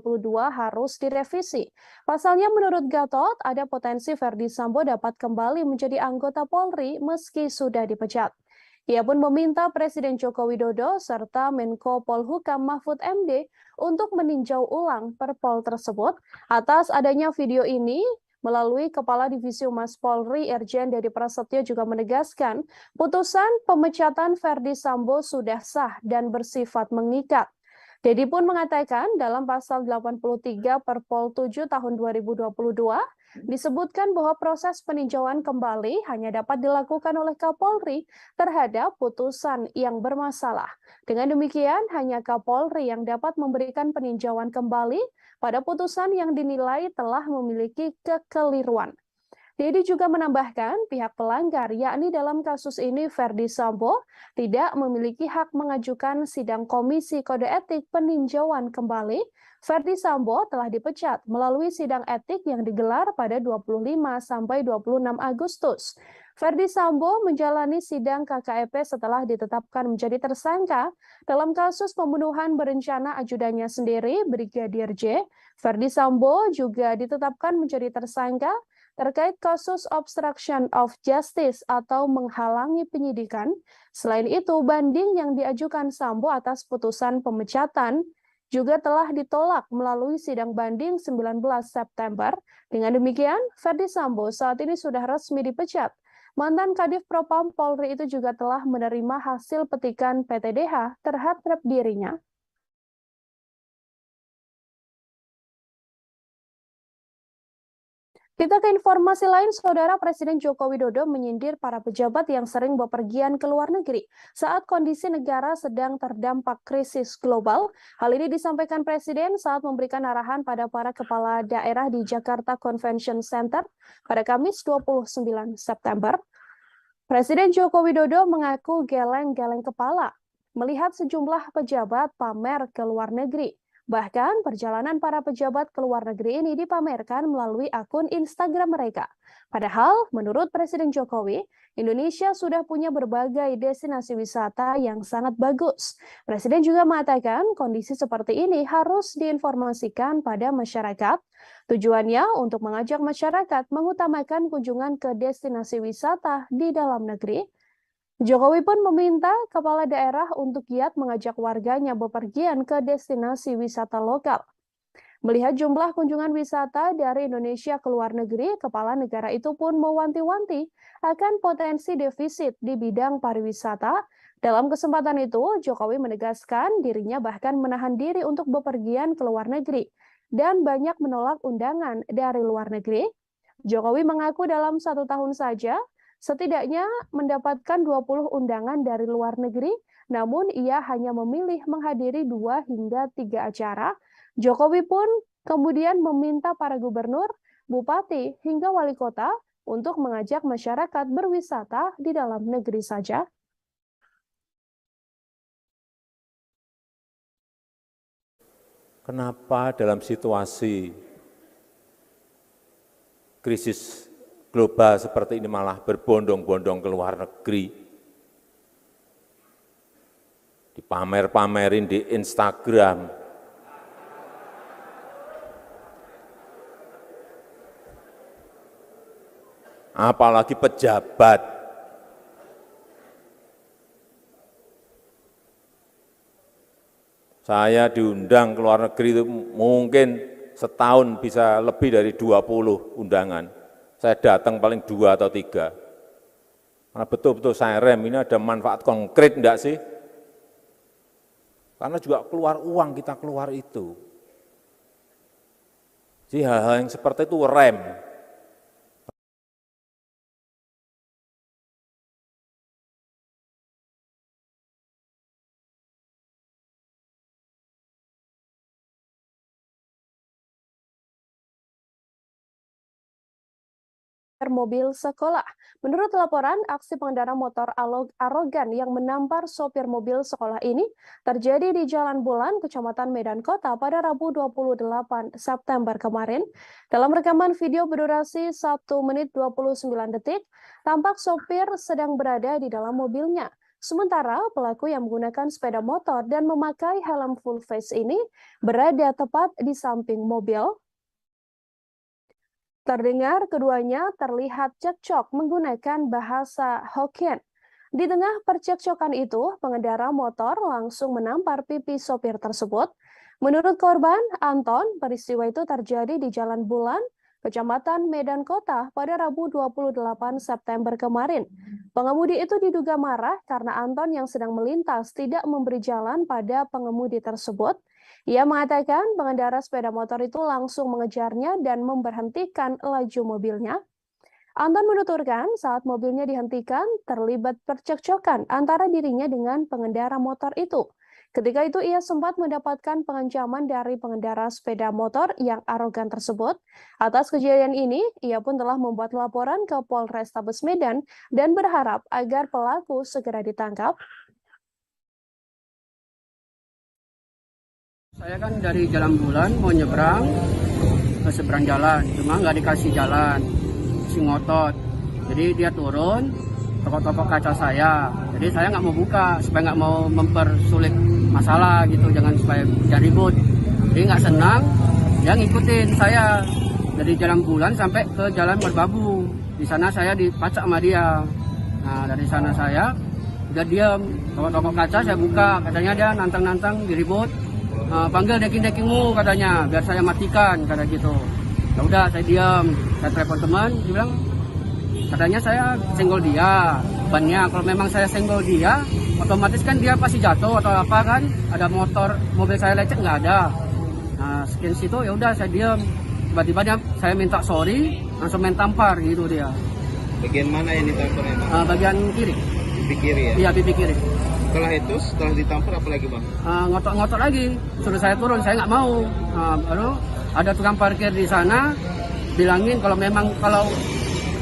harus direvisi. Pasalnya menurut Gatot, ada potensi Ferdi Sambo dapat kembali menjadi anggota Polri meski sudah dipecat. Ia pun meminta Presiden Joko Widodo serta Menko Polhukam Mahfud MD untuk meninjau ulang Perpol tersebut atas adanya video ini. Melalui Kepala Divisi Humas Polri, Irjen Dedi Prasetyo juga menegaskan, putusan pemecatan Ferdi Sambo sudah sah dan bersifat mengikat. Dedi pun mengatakan dalam pasal 83 Perpol 7 tahun 2022 disebutkan bahwa proses peninjauan kembali hanya dapat dilakukan oleh Kapolri terhadap putusan yang bermasalah. Dengan demikian, hanya Kapolri yang dapat memberikan peninjauan kembali pada putusan yang dinilai telah memiliki kekeliruan. Dedi juga menambahkan pihak pelanggar, yakni dalam kasus ini Ferdi Sambo, tidak memiliki hak mengajukan sidang Komisi Kode Etik peninjauan kembali. Ferdi Sambo telah dipecat melalui sidang etik yang digelar pada 25 sampai 26 Agustus. Ferdi Sambo menjalani sidang KKEP setelah ditetapkan menjadi tersangka dalam kasus pembunuhan berencana ajudannya sendiri, Brigadir J. Ferdi Sambo juga ditetapkan menjadi tersangka terkait kasus obstruction of justice atau menghalangi penyidikan. Selain itu, banding yang diajukan Sambo atas putusan pemecatan juga telah ditolak melalui sidang banding 19 September. Dengan demikian, Ferdi Sambo saat ini sudah resmi dipecat. Mantan Kadif Propam Polri itu juga telah menerima hasil petikan PTDH terhadap dirinya. Kita ke informasi lain, Saudara. Presiden Joko Widodo menyindir para pejabat yang sering bepergian ke luar negeri saat kondisi negara sedang terdampak krisis global. Hal ini disampaikan Presiden saat memberikan arahan pada para kepala daerah di Jakarta Convention Center pada Kamis 29 September. Presiden Joko Widodo mengaku geleng-geleng kepala melihat sejumlah pejabat pamer ke luar negeri. Bahkan perjalanan para pejabat ke luar negeri ini dipamerkan melalui akun Instagram mereka. Padahal menurut Presiden Jokowi, Indonesia sudah punya berbagai destinasi wisata yang sangat bagus. Presiden juga mengatakan kondisi seperti ini harus diinformasikan pada masyarakat. Tujuannya untuk mengajak masyarakat mengutamakan kunjungan ke destinasi wisata di dalam negeri. Jokowi pun meminta kepala daerah untuk giat mengajak warganya bepergian ke destinasi wisata lokal. Melihat jumlah kunjungan wisata dari Indonesia ke luar negeri, kepala negara itu pun mewanti-wanti akan potensi defisit di bidang pariwisata. Dalam kesempatan itu, Jokowi menegaskan dirinya bahkan menahan diri untuk bepergian ke luar negeri dan banyak menolak undangan dari luar negeri. Jokowi mengaku dalam 1 tahun saja, setidaknya mendapatkan 20 undangan dari luar negeri, namun ia hanya memilih menghadiri 2 hingga 3 acara. Jokowi pun kemudian meminta para gubernur, bupati, hingga wali kota untuk mengajak masyarakat berwisata di dalam negeri saja. Kenapa dalam situasi krisis global seperti ini malah berbondong-bondong ke luar negeri, dipamer-pamerin di Instagram, apalagi pejabat. Saya diundang ke luar negeri itu mungkin setahun bisa lebih dari 20 undangan. Saya datang paling 2 atau 3. Karena betul-betul saya rem, ini ada manfaat konkret enggak sih? Karena juga keluar uang kita keluar itu. Jadi hal-hal yang seperti itu rem. Mobil sekolah. Menurut laporan, aksi pengendara motor arogan yang menampar sopir mobil sekolah ini terjadi di Jalan Bulan, Kecamatan Medan Kota pada Rabu 28 September kemarin. Dalam rekaman video berdurasi 1 menit 29 detik, tampak sopir sedang berada di dalam mobilnya. Sementara pelaku yang menggunakan sepeda motor dan memakai helm full face ini berada tepat di samping mobil. Terdengar keduanya terlihat cekcok menggunakan bahasa Hokkien. Di tengah percekcokan itu, pengendara motor langsung menampar pipi sopir tersebut. Menurut korban, Anton, peristiwa itu terjadi di Jalan Bulan, Kecamatan Medan Kota pada Rabu 28 September kemarin. Pengemudi itu diduga marah karena Anton yang sedang melintas tidak memberi jalan pada pengemudi tersebut. Ia mengatakan pengendara sepeda motor itu langsung mengejarnya dan memberhentikan laju mobilnya. Anton menuturkan saat mobilnya dihentikan terlibat percekcokan antara dirinya dengan pengendara motor itu. Ketika itu ia sempat mendapatkan pengancaman dari pengendara sepeda motor yang arogan tersebut. Atas kejadian ini, ia pun telah membuat laporan ke Polrestabes Medan dan berharap agar pelaku segera ditangkap. Saya kan dari Jalan Bulan mau nyebrang ke seberang jalan, cuma nggak dikasih jalan, si ngotot. Jadi dia turun, tokok-tokok kaca saya. Jadi saya nggak mau buka supaya nggak mau mempersulit masalah gitu, jangan supaya jadi ribut. Jadi nggak senang, dia ngikutin saya dari Jalan Bulan sampai ke Jalan Merbabu. Di sana saya dipacak sama dia. Nah dari sana saya udah diam, tokok-tokok kaca saya buka, katanya dia nantang-nantang diribut. Panggil deking-dekingmu katanya, biar saya matikan, kata gitu. Ya udah saya diam, saya telepon teman, dia bilang katanya saya senggol dia, bannya kalau memang saya senggol dia, otomatis kan dia pasti jatuh atau apa kan, ada mobil saya lecet nggak ada. Nah sekian situ ya udah saya diam, tiba-tiba dia saya minta sorry, langsung main tampar gitu dia. Bagian mana yang ditamparnya? Bagian kiri. Pipi kiri ya? Iya pipi kiri. Setelah ditampar apa lagi bang? Ngotot-ngotot lagi, suruh saya turun, saya nggak mau. Baru ada tukang parkir di sana, bilangin kalau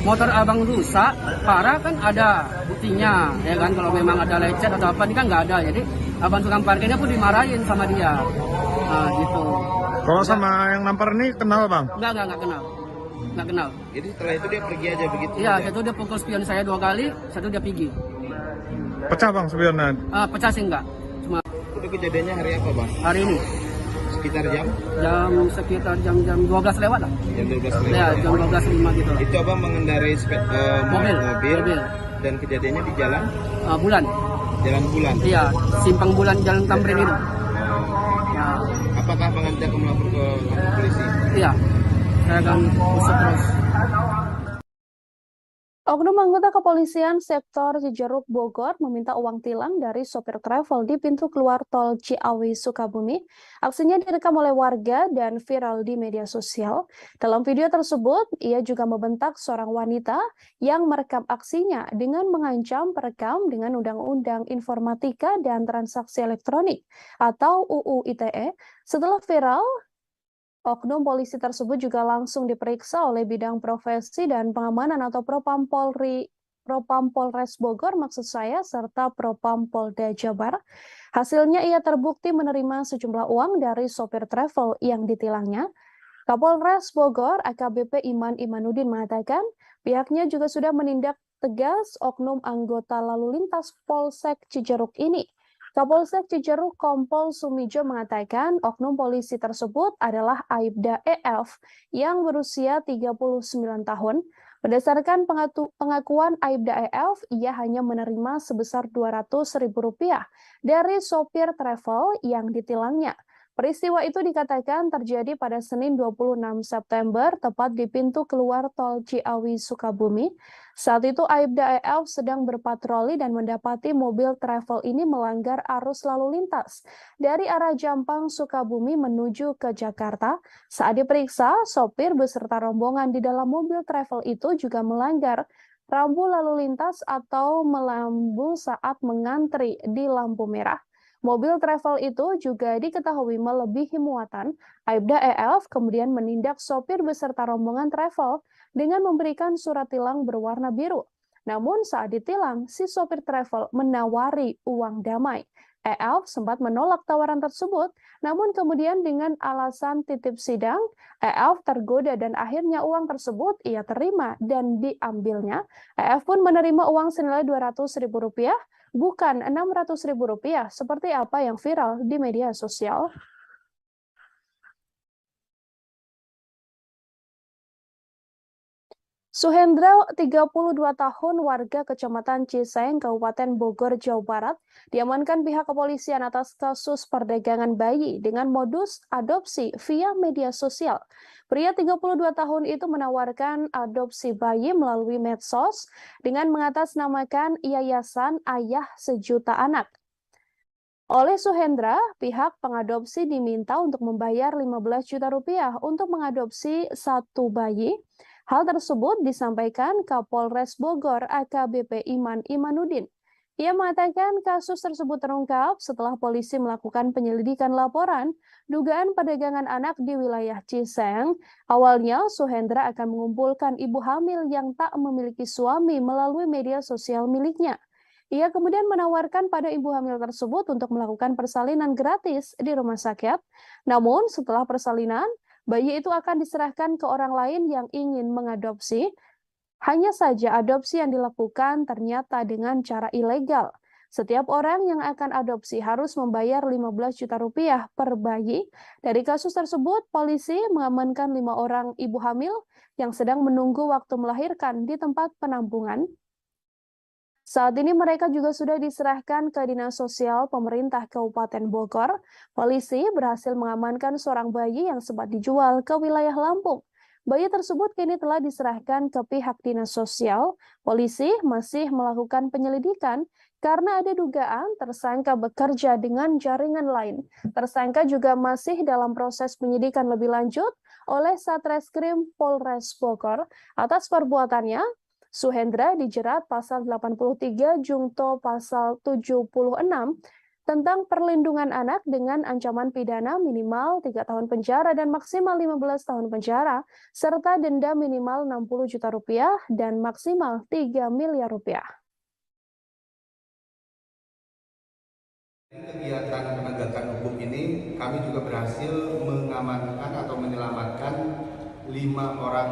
motor abang rusak, parah kan ada buktinya, ya kan? Kalau memang ada lecet atau apa, ini kan nggak ada. Jadi abang tukang parkirnya pun dimarahin sama dia. Nah, gitu. Kalau sama yang nampar ini kenal bang? Enggak kenal. Nggak kenal. Jadi setelah itu dia pergi aja begitu? Iya, satu dia pukul spion saya 2 kali, satu dia pergi. Pecah bang spionnya? Pecah sih enggak. Cuma itu kejadiannya hari apa bang? hari ini. Sekitar jam? Sekitar jam 12 lewat lah. Jam 12 lewat? Ya, jam 12.05 gitu lah. Itu abang mengendarai mobil. Dan kejadiannya di jalan? Bulan. Jalan Bulan? Iya, simpang Bulan Jalan Tamrin itu. Ya. Apakah abang nanti akan melapor ke polisi? Iya, saya akan usut terus. Oknum anggota kepolisian sektor Cijeruk Bogor meminta uang tilang dari sopir travel di pintu keluar tol Ciawi Sukabumi. Aksinya direkam oleh warga dan viral di media sosial. Dalam video tersebut, ia juga membentak seorang wanita yang merekam aksinya dengan mengancam perekam dengan Undang-Undang Informatika dan Transaksi Elektronik atau UU ITE. Setelah viral, oknum polisi tersebut juga langsung diperiksa oleh bidang profesi dan pengamanan atau Propam Polres Bogor serta Propam Polda Jabar. Hasilnya ia terbukti menerima sejumlah uang dari sopir travel yang ditilangnya. Kapolres Bogor AKBP Iman Imanuddin mengatakan pihaknya juga sudah menindak tegas oknum anggota lalu lintas Polsek Cijeruk ini. Kapolsek Cijeruk Kompol Sumijo mengatakan oknum polisi tersebut adalah Aibda EF yang berusia 39 tahun. Berdasarkan pengakuan Aibda EF, ia hanya menerima sebesar Rp200.000 dari sopir travel yang ditilangnya. Peristiwa itu dikatakan terjadi pada Senin 26 September, tepat di pintu keluar tol Ciawi Sukabumi. Saat itu Aibda EF sedang berpatroli dan mendapati mobil travel ini melanggar arus lalu lintas dari arah Jampang Sukabumi menuju ke Jakarta. Saat diperiksa, sopir beserta rombongan di dalam mobil travel itu juga melanggar rambu lalu lintas atau melambu saat mengantri di lampu merah. Mobil travel itu juga diketahui melebihi muatan. Aibda EF kemudian menindak sopir beserta rombongan travel dengan memberikan surat tilang berwarna biru. Namun saat ditilang, si sopir travel menawari uang damai. EF sempat menolak tawaran tersebut, namun kemudian dengan alasan titip sidang, EF tergoda dan akhirnya uang tersebut ia terima dan diambilnya. EF pun menerima uang senilai Rp200.000, bukan Rp600.000 seperti apa yang viral di media sosial. Suhendra, 32 tahun, warga Kecamatan Ciseng, Kabupaten Bogor, Jawa Barat, diamankan pihak kepolisian atas kasus perdagangan bayi dengan modus adopsi via media sosial. Pria 32 tahun itu menawarkan adopsi bayi melalui medsos dengan mengatasnamakan Yayasan Ayah Sejuta Anak. Oleh Suhendra, pihak pengadopsi diminta untuk membayar Rp15 juta untuk mengadopsi satu bayi. Hal tersebut disampaikan Kapolres Bogor AKBP Iman Imanuddin. Ia mengatakan kasus tersebut terungkap setelah polisi melakukan penyelidikan laporan dugaan perdagangan anak di wilayah Ciseng. Awalnya, Suhendra akan mengumpulkan ibu hamil yang tak memiliki suami melalui media sosial miliknya. Ia kemudian menawarkan pada ibu hamil tersebut untuk melakukan persalinan gratis di rumah sakit. Namun, setelah persalinan, bayi itu akan diserahkan ke orang lain yang ingin mengadopsi. Hanya saja adopsi yang dilakukan ternyata dengan cara ilegal. Setiap orang yang akan adopsi harus membayar Rp15 juta per bayi. Dari kasus tersebut, polisi mengamankan 5 orang ibu hamil yang sedang menunggu waktu melahirkan di tempat penampungan. Saat ini mereka juga sudah diserahkan ke Dinas Sosial Pemerintah Kabupaten Bogor. Polisi berhasil mengamankan seorang bayi yang sempat dijual ke wilayah Lampung. Bayi tersebut kini telah diserahkan ke pihak Dinas Sosial. Polisi masih melakukan penyelidikan karena ada dugaan tersangka bekerja dengan jaringan lain. Tersangka juga masih dalam proses penyidikan lebih lanjut oleh Satreskrim Polres Bogor. Atas perbuatannya, Suhendra dijerat pasal 83 Jungto pasal 76 tentang perlindungan anak dengan ancaman pidana minimal 3 tahun penjara dan maksimal 15 tahun penjara, serta denda minimal Rp60 juta dan maksimal Rp3 miliar. Kegiatan penegakan hukum ini kami juga berhasil mengamankan atau menyelamatkan 5 orang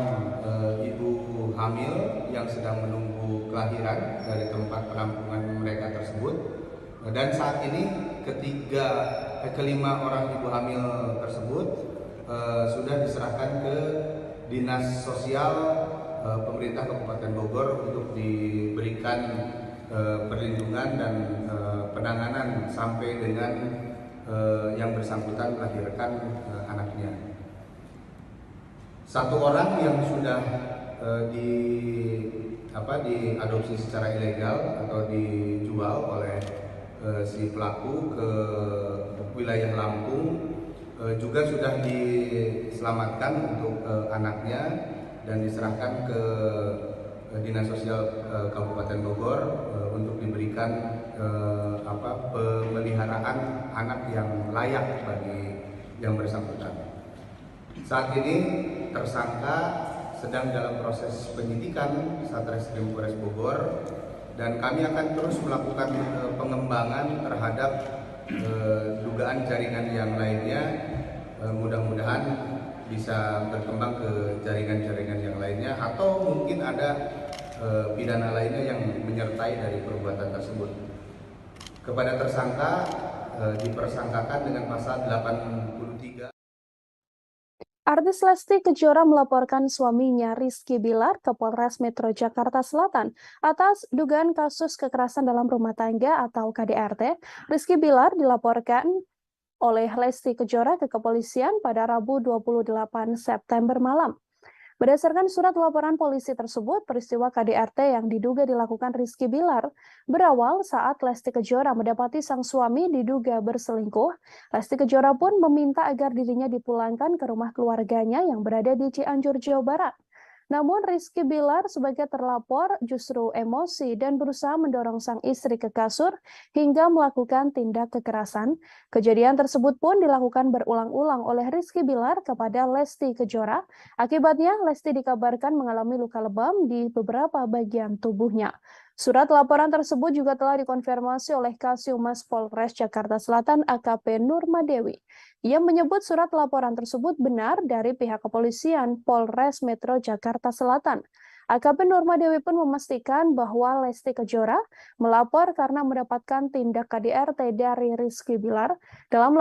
ibu hamil yang sedang menunggu kelahiran dari tempat penampungan mereka tersebut. Dan saat ini kelima orang ibu hamil tersebut sudah diserahkan ke Dinas Sosial Pemerintah Kabupaten Bogor untuk diberikan perlindungan dan penanganan sampai dengan yang bersangkutan melahirkan anaknya. 1 orang yang sudah diadopsi secara ilegal atau dijual oleh si pelaku ke wilayah Lampung juga sudah diselamatkan untuk anaknya dan diserahkan ke Dinas Sosial Kabupaten Bogor untuk diberikan pemeliharaan anak yang layak bagi yang bersangkutan. Saat ini tersangka sedang dalam proses penyidikan Satreskrim Polres Bogor dan kami akan terus melakukan pengembangan terhadap dugaan jaringan yang lainnya. Mudah-mudahan bisa berkembang ke jaringan-jaringan yang lainnya atau mungkin ada pidana lainnya yang menyertai dari perbuatan tersebut. Kepada tersangka dipersangkakan dengan pasal 83. Artis Lesti Kejora melaporkan suaminya Rizky Bilar ke Polres Metro Jakarta Selatan atas dugaan kasus kekerasan dalam rumah tangga atau KDRT. Rizky Bilar dilaporkan oleh Lesti Kejora ke kepolisian pada Rabu 28 September malam. Berdasarkan surat laporan polisi tersebut, peristiwa KDRT yang diduga dilakukan Rizky Bilar berawal saat Lesti Kejora mendapati sang suami diduga berselingkuh. Lesti Kejora pun meminta agar dirinya dipulangkan ke rumah keluarganya yang berada di Cianjur, Jawa Barat. Namun Rizky Bilar sebagai terlapor justru emosi dan berusaha mendorong sang istri ke kasur hingga melakukan tindak kekerasan. Kejadian tersebut pun dilakukan berulang-ulang oleh Rizky Bilar kepada Lesti Kejora. Akibatnya Lesti dikabarkan mengalami luka lebam di beberapa bagian tubuhnya. Surat laporan tersebut juga telah dikonfirmasi oleh Kasiumas Polres Jakarta Selatan AKP Nurmadewi. Ia menyebut surat laporan tersebut benar dari pihak kepolisian Polres Metro Jakarta Selatan. AKP Nurmadewi pun memastikan bahwa Lesti Kejora melapor karena mendapatkan tindak KDRT dari Rizky Bilar. Dalam